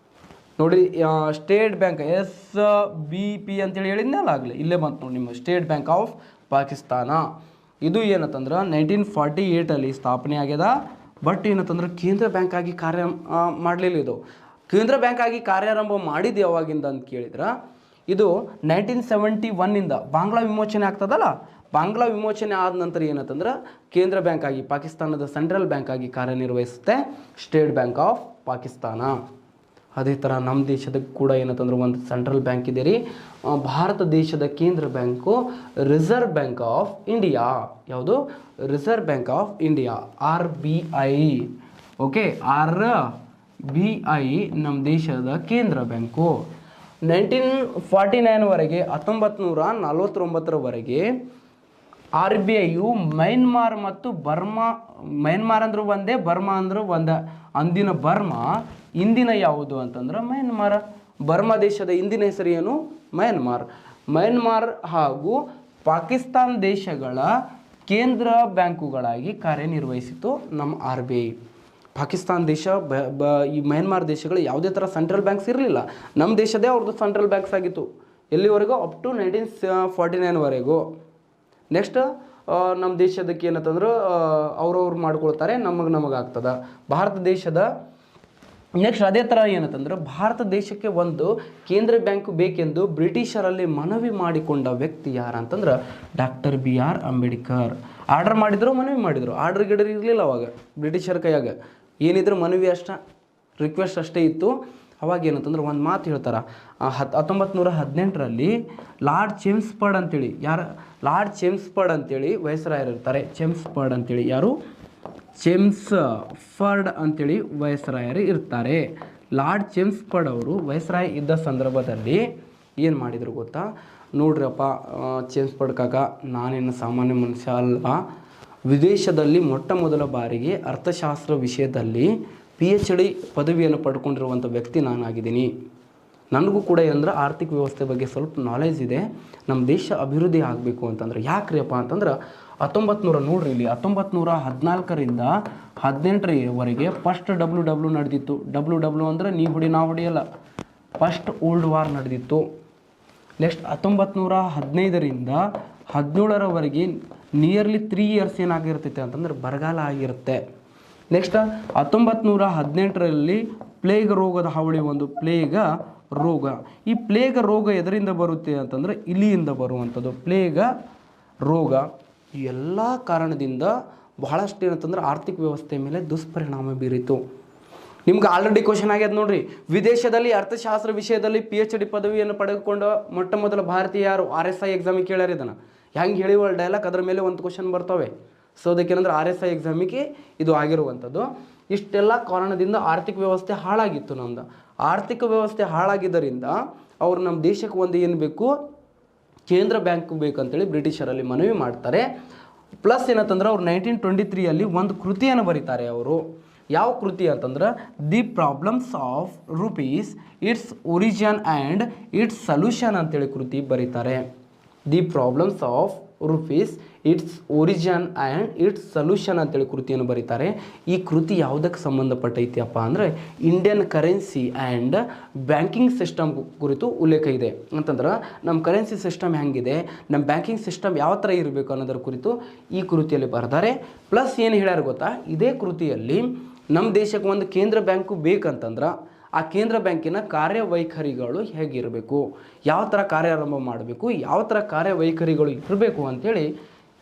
ನೋಡಿ, ಸ್ಟೇಟ್ ಬ್ಯಾಂಕ್ SBP ಅಂತೇಳಿ ಹೇಳಿದ್ನಲ್ಲ ಆಗಲಿ, ಇಲ್ಲೇ ಬಂತು ನೋಡಿ ನಿಮ್ಮ ಸ್ಟೇಟ್ ಬ್ಯಾಂಕ್ ಆಫ್ ಪಾಕಿಸ್ತಾನ. ಇದು ಏನಂತಂದ್ರೆ 1948ಅಲ್ಲಿ ಸ್ಥಾಪನೆ ಆಗ್ಯದ. ಬಟ್ ಏನಂತಂದ್ರೆ ಕೇಂದ್ರ ಬ್ಯಾಂಕ್ ಆಗಿ ಕಾರ್ಯ ಮಾಡಲಿಲ್ಲ. ಇದು ಕೇಂದ್ರ ಬ್ಯಾಂಕ್ ಆಗಿ ಕಾರ್ಯಾರಂಭ ಮಾಡಿದ್ದು ಯಾವಾಗಿಂದ ಅಂತ ಕೇಳಿದ್ರೆ ಇದು 1971ಇಂದ ಬಾಂಗ್ಲಾ ವಿಮೋಚನೆ ಆಗ್ತದಲ್ಲ, ಬಾಂಗ್ಲಾ ವಿಮೋಚನೆ ಆದ ನಂತರ ಏನಂತಂದ್ರೆ ಕೇಂದ್ರ ಬ್ಯಾಂಕ್ ಆಗಿ ಪಾಕಿಸ್ತಾನದ ಸೆಂಟ್ರಲ್ ಬ್ಯಾಂಕ್ ಆಗಿ ಕಾರ್ಯನಿರ್ವಹಿಸುತ್ತೆ ಸ್ಟೇಟ್ ಬ್ಯಾಂಕ್ ಆಫ್ ಪಾಕಿಸ್ತಾನ. ಅದೇ ಥರ ನಮ್ಮ ದೇಶದ ಕೂಡ ಏನಂತಂದ್ರೆ ಒಂದು ಸೆಂಟ್ರಲ್ ಬ್ಯಾಂಕ್ ಇದೆ ರೀ. ಭಾರತ ದೇಶದ ಕೇಂದ್ರ bank reserve bank of India. ಯಾವುದು? Reserve bank of India, RBI. Okay, RBI ನಮ್ಮ ದೇಶದ ಕೇಂದ್ರ ಬ್ಯಾಂಕು. 1949ವರೆಗೆ 1949ರವರೆಗೆ RBIಯು ಮಯನ್ಮಾರ್ ಮತ್ತು ಬರ್ಮಾ, ಮಯನ್ಮಾರ್ ಅಂದರೂ ಒಂದೇ, ಬರ್ಮಾ ಅಂದರೂ ಒಂದೇ. ಅಂದಿನ ಬರ್ಮಾ, ಇಂದಿನ ಯಾವುದು ಅಂತಂದ್ರೆ ಮಯನ್ಮಾರ್. ಬರ್ಮಾ ದೇಶದ ಇಂದಿನ ಹೆಸರು ಏನು? ಮಯನ್ಮಾರ್ ಹಾಗೂ ಪಾಕಿಸ್ತಾನ ದೇಶಗಳ ಕೇಂದ್ರ ಬ್ಯಾಂಕುಗಳಾಗಿ ಕಾರ್ಯನಿರ್ವಹಿಸಿತು ನಮ್ಮ RBI. ಪಾಕಿಸ್ತಾನ ದೇಶ ಈ ಮಯನ್ಮಾರ್ ದೇಶಗಳು ಯಾವುದೇ ಥರ ಸೆಂಟ್ರಲ್ ಬ್ಯಾಂಕ್ಸ್ ಇರಲಿಲ್ಲ. ನಮ್ಮ ದೇಶದೇ ಅವ್ರದ್ದು ಸೆಂಟ್ರಲ್ ಬ್ಯಾಂಕ್ಸ್ ಆಗಿತ್ತು. ಎಲ್ಲಿವರೆಗೂ? Up to 1949ವರೆಗೂ. ನೆಕ್ಸ್ಟ್ ನಮ್ಮ ದೇಶದಕ್ಕೆ ಏನಂತಂದ್ರೆ ಅವ್ರವ್ರು ಮಾಡ್ಕೊಳ್ತಾರೆ, ನಮಗಾಗ್ತದೆ ಭಾರತ ದೇಶದ. ನೆಕ್ಸ್ಟ್ ಅದೇ ಥರ ಏನಂತಂದ್ರೆ ಭಾರತ ದೇಶಕ್ಕೆ ಒಂದು ಕೇಂದ್ರ ಬ್ಯಾಂಕು ಬೇಕೆಂದು ಬ್ರಿಟಿಷರಲ್ಲಿ ಮನವಿ ಮಾಡಿಕೊಂಡ ವ್ಯಕ್ತಿ ಯಾರಂತಂದ್ರೆ ಡಾಕ್ಟರ್ BR ಅಂಬೇಡ್ಕರ್. ಆರ್ಡರ್ ಮಾಡಿದ್ರು, ಮನವಿ ಮಾಡಿದರು. ಆರ್ಡರ್ ಗಿಡರ್ ಇರಲಿಲ್ಲ ಅವಾಗ ಬ್ರಿಟಿಷರ ಕೈಯಾಗ. ಏನಿದ್ರು ಮನವಿ ರಿಕ್ವೆಸ್ಟ್ ಅಷ್ಟೇ ಇತ್ತು. ಅವಾಗ ಏನಂತಂದ್ರೆ ಒಂದು ಮಾತು ಹೇಳ್ತಾರೆ, 1918ರಲ್ಲಿ ಲಾರ್ಡ್ ಚೆಮ್ಸ್ಫರ್ಡ್ ಅಂತೇಳಿ, ಲಾರ್ಡ್ ಚೆಮ್ಸ್ಫರ್ಡ್ ಅಂತೇಳಿ ವೈಸ್ರಾಯರಿರ್ತಾರೆ. ಚೆಮ್ಸ್ಫರ್ಡ್ ಅಂತೇಳಿ ಯಾರು? ಚೆಮ್ಸ್ಫರ್ಡ್ ಅಂತೇಳಿ ವೈಸ್ರಾಯರು ಇರ್ತಾರೆ. ಲಾರ್ಡ್ ಚೆಮ್ಸ್ಫರ್ಡ್ ಅವರು ವೈಸ್ರಾಯ್ ಇದ್ದ ಸಂದರ್ಭದಲ್ಲಿ ಏನು ಮಾಡಿದರು ಗೊತ್ತಾ? ನೋಡ್ರಪ್ಪ ಚೆಮ್ಸ್ಫರ್ಡ್ ಕಾಕ, ನಾನೇನು ಸಾಮಾನ್ಯ ಮನುಷ್ಯ ಅಲ್ಲ. ವಿದೇಶದಲ್ಲಿ ಮೊಟ್ಟ ಮೊದಲ ಬಾರಿಗೆ ಅರ್ಥಶಾಸ್ತ್ರ ವಿಷಯದಲ್ಲಿ PhD ಪದವಿಯನ್ನು ಪಡ್ಕೊಂಡಿರುವಂಥ ವ್ಯಕ್ತಿ ನಾನಾಗಿದ್ದೀನಿ. ನನಗೂ ಕೂಡ ಏನಂದ್ರೆ ಆರ್ಥಿಕ ವ್ಯವಸ್ಥೆ ಬಗ್ಗೆ ಸ್ವಲ್ಪ ನಾಲೆಜ್ ಇದೆ. ನಮ್ಮ ದೇಶ ಅಭಿವೃದ್ಧಿ ಆಗಬೇಕು ಅಂತಂದ್ರೆ ಯಾಕ್ರಿಯಪ್ಪ ಅಂತಂದ್ರೆ 1900 ನೋಡ್ರಿ ಇಲ್ಲಿ 1914ರಿಂದ 18ರವರೆಗೆ ಫಸ್ಟ್ WW ನಡೆದಿತ್ತು. WW ಅಂದರೆ ನೀ ಹೊಡಿ ನಾ ಹೊಡಿಯಲ್ಲ, ಫಸ್ಟ್ ವರ್ಲ್ಡ್ ವಾರ್ ನಡೆದಿತ್ತು. ನೆಕ್ಸ್ಟ್ 1915ರಿಂದ 17ರವರೆಗೆ ನಿಯರ್ಲಿ 3 ಇಯರ್ಸ್ ಏನಾಗಿರ್ತೈತೆ ಅಂತಂದ್ರೆ ಬರಗಾಲ ಆಗಿರುತ್ತೆ. ನೆಕ್ಸ್ಟ್ 1918ರಲ್ಲಿ ಪ್ಲೇಗ್ ರೋಗದ ಹಾವಳಿ, ಒಂದು ಪ್ಲೇಗ ರೋಗ. ಈ ಪ್ಲೇಗ ರೋಗ ಎದರಿಂದ ಬರುತ್ತೆ ಅಂತಂದ್ರೆ ಇಲಿಯಿಂದ ಬರುವಂಥದ್ದು ಪ್ಲೇಗ ರೋಗ. ಈ ಎಲ್ಲ ಕಾರಣದಿಂದ ಬಹಳಷ್ಟು ಏನಂತಂದ್ರೆ ಆರ್ಥಿಕ ವ್ಯವಸ್ಥೆ ಮೇಲೆ ದುಷ್ಪರಿಣಾಮ ಬೀರಿತು. ನಿಮ್ಗೆ ಆಲ್ರೆಡಿ ಕ್ವಶನ್ ಆಗ್ಯದ ನೋಡ್ರಿ, ವಿದೇಶದಲ್ಲಿ ಅರ್ಥಶಾಸ್ತ್ರ ವಿಷಯದಲ್ಲಿ PhD ಪದವಿಯನ್ನು ಪಡೆದುಕೊಂಡ ಮೊಟ್ಟ ಮೊದಲ ಭಾರತೀಯ ಯಾರು? RSI ಎಕ್ಸಾಮಿಗೆ ಕೇಳ್ಯಾರ ಇದನ್ನು. ಹೆಂಗೆ ಹೇಳಿವಲ್ ಡೈಲಾಗ್, ಅದರ ಮೇಲೆ ಒಂದು ಕ್ವಶನ್ ಬರ್ತವೆ. ಸೊ ಅದಕ್ಕೇನಂದ್ರೆ RSI ಎಕ್ಸಾಮಿಗೆ ಇದು ಆಗಿರುವಂಥದ್ದು. ಇಷ್ಟೆಲ್ಲ ಕಾರಣದಿಂದ ಆರ್ಥಿಕ ವ್ಯವಸ್ಥೆ ಹಾಳಾಗಿತ್ತು ನಮ್ಮದು. ಆರ್ಥಿಕ ವ್ಯವಸ್ಥೆ ಹಾಳಾಗಿದ್ದರಿಂದ ಅವರು ನಮ್ಮ ದೇಶಕ್ಕೆ ಒಂದು ಏನು ಬೇಕು, ಕೇಂದ್ರ ಬ್ಯಾಂಕ್ ಬೇಕಂತೇಳಿ ಬ್ರಿಟಿಷರಲ್ಲಿ ಮನವಿ ಮಾಡ್ತಾರೆ. ಪ್ಲಸ್ ಏನಂತಂದ್ರೆ ಅವ್ರು 1923 ಒಂದು ಕೃತಿಯನ್ನು ಬರೀತಾರೆ. ಅವರು ಯಾವ ಕೃತಿ ಅಂತಂದ್ರೆ the problems of rupees, it's origin and it's solution ಅಂತೇಳಿ ಕೃತಿ ಬರೀತಾರೆ. The problems of rupees, it's origin and it's solution ಅಂತೇಳಿ ಕೃತಿಯನ್ನು ಬರೀತಾರೆ. ಈ ಕೃತಿ ಯಾವುದಕ್ಕೆ ಸಂಬಂಧಪಟ್ಟೈತಿಯಪ್ಪ ಅಂದರೆ Indian currency and banking system ಕುರಿತು ಉಲ್ಲೇಖ ಇದೆ. ಅಂತಂದ್ರೆ ನಮ್ಮ ಕರೆನ್ಸಿ ಸಿಸ್ಟಮ್ ಹೆಂಗಿದೆ, ನಮ್ಮ ಬ್ಯಾಂಕಿಂಗ್ ಸಿಸ್ಟಮ್ ಯಾವ ಥರ ಇರಬೇಕು ಅನ್ನೋದರ ಕುರಿತು ಈ ಕೃತಿಯಲ್ಲಿ ಬರೆದಾರೆ. ಪ್ಲಸ್ ಏನು ಹೇಳ್ಯಾರ ಗೊತ್ತಾ, ಇದೇ ಕೃತಿಯಲ್ಲಿ ನಮ್ಮ ದೇಶಕ್ಕೆ ಒಂದು ಕೇಂದ್ರ ಬ್ಯಾಂಕು ಬೇಕಂತಂದ್ರೆ ಆ ಕೇಂದ್ರ ಬ್ಯಾಂಕಿನ ಕಾರ್ಯವೈಖರಿಗಳು ಹೇಗಿರಬೇಕು, ಯಾವ ಥರ ಕಾರ್ಯಾರಂಭ ಮಾಡಬೇಕು, ಯಾವ ಥರ ಕಾರ್ಯವೈಖರಿಗಳು ಇರಬೇಕು ಅಂಥೇಳಿ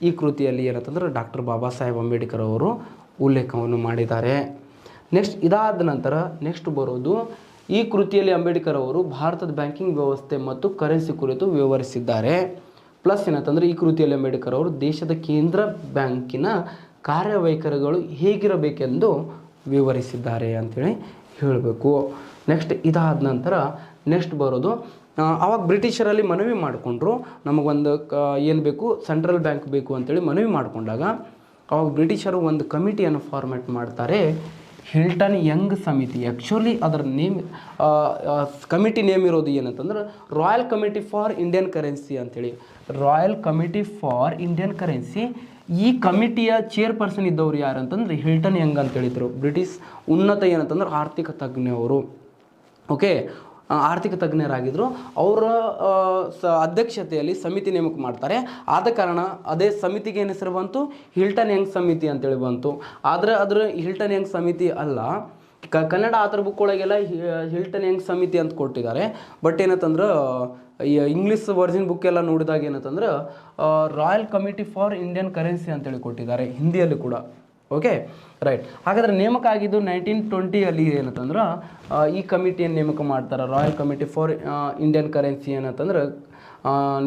ಈ ಕೃತಿಯಲ್ಲಿ ಏನಂತಂದ್ರೆ ಡಾಕ್ಟರ್ ಬಾಬಾ ಸಾಹೇಬ್ ಅಂಬೇಡ್ಕರ್ ಅವರು ಉಲ್ಲೇಖವನ್ನು ಮಾಡಿದ್ದಾರೆ. ನೆಕ್ಸ್ಟ್ ಇದಾದ ನಂತರ ನೆಕ್ಸ್ಟ್ ಬರೋದು, ಈ ಕೃತಿಯಲ್ಲಿ ಅಂಬೇಡ್ಕರ್ ಅವರು ಭಾರತದ ಬ್ಯಾಂಕಿಂಗ್ ವ್ಯವಸ್ಥೆ ಮತ್ತು ಕರೆನ್ಸಿ ಕುರಿತು ವಿವರಿಸಿದ್ದಾರೆ. ಪ್ಲಸ್ ಏನಂತಂದರೆ ಈ ಕೃತಿಯಲ್ಲಿ ಅಂಬೇಡ್ಕರ್ ಅವರು ದೇಶದ ಕೇಂದ್ರ ಬ್ಯಾಂಕಿನ ಕಾರ್ಯವೈಖರಿಗಳು ಹೇಗಿರಬೇಕೆಂದು ವಿವರಿಸಿದ್ದಾರೆ ಅಂಥೇಳಿ ಹೇಳಬೇಕು. ನೆಕ್ಸ್ಟ್ ಇದಾದ ನಂತರ ನೆಕ್ಸ್ಟ್ ಬರೋದು, ಆವಾಗ ಬ್ರಿಟಿಷರಲ್ಲಿ ಮನವಿ ಮಾಡಿಕೊಂಡ್ರು ನಮಗೊಂದು ಏನು ಬೇಕು, ಸೆಂಟ್ರಲ್ ಬ್ಯಾಂಕ್ ಬೇಕು ಅಂತೇಳಿ ಮನವಿ ಮಾಡಿಕೊಂಡಾಗ ಆವಾಗ ಬ್ರಿಟಿಷರು ಒಂದು ಕಮಿಟಿಯನ್ನು ಫಾರ್ಮ್ಯಾಟ್ ಮಾಡ್ತಾರೆ, ಹಿಲ್ಟನ್ ಯಂಗ್ ಸಮಿತಿ. ಆ್ಯಕ್ಚುಲಿ ಅದರ ನೇಮ್ ಕಮಿಟಿ ನೇಮ್ ಇರೋದು ಏನಂತಂದ್ರೆ royal committee for Indian currency ಅಂಥೇಳಿ. Royal committee for Indian currency. ಈ ಕಮಿಟಿಯ ಚೇರ್ಪರ್ಸನ್ ಇದ್ದವ್ರು ಯಾರು ಅಂತಂದ್ರೆ ಹಿಲ್ಟನ್ ಯಂಗ್ ಅಂತೇಳಿದ್ರು. ಬ್ರಿಟಿಷ್ ಉನ್ನತ ಏನಂತಂದ್ರೆ ಆರ್ಥಿಕ ತಜ್ಞರು. ಓಕೆ, ಆರ್ಥಿಕ ತಜ್ಞರಾಗಿದ್ದರು. ಅವರ ಅಧ್ಯಕ್ಷತೆಯಲ್ಲಿ ಸಮಿತಿ ನೇಮಕ ಮಾಡ್ತಾರೆ. ಆದ ಕಾರಣ ಅದೇ ಸಮಿತಿಗೆ ಏನು ಹೆಸರು ಬಂತು, ಹಿಲ್ಟನ್ ಯಂಗ್ ಸಮಿತಿ ಅಂತೇಳಿ ಬಂತು. ಆದರೆ ಅದರ ಹಿಲ್ಟನ್ ಯಂಗ್ ಸಮಿತಿ ಅಲ್ಲ, ಕನ್ನಡ ಆಥರ್ ಬುಕ್ ಒಳಗೆಲ್ಲ ಹಿಲ್ಟನ್ ಯಂಗ್ ಸಮಿತಿ ಅಂತ ಕೊಟ್ಟಿದ್ದಾರೆ. ಬಟ್ ಏನಂತಂದ್ರೆ ಈ ಇಂಗ್ಲೀಷ್ ವರ್ಜಿನ್ ಬುಕ್ ಎಲ್ಲ ನೋಡಿದಾಗ ಏನಂತಂದ್ರೆ royal committee for Indian currency ಅಂತೇಳಿ ಕೊಟ್ಟಿದ್ದಾರೆ ಹಿಂದಿಯಲ್ಲಿ ಕೂಡ. Okay right. ಹಾಗಾದರೆ ನೇಮಕ ಆಗಿದ್ದು 1920 ಏನಂತಂದ್ರೆ ಈ ಕಮಿಟಿಯನ್ನು ನೇಮಕ ಮಾಡ್ತಾರೆ, royal committee for Indian currency ಏನಂತಂದ್ರೆ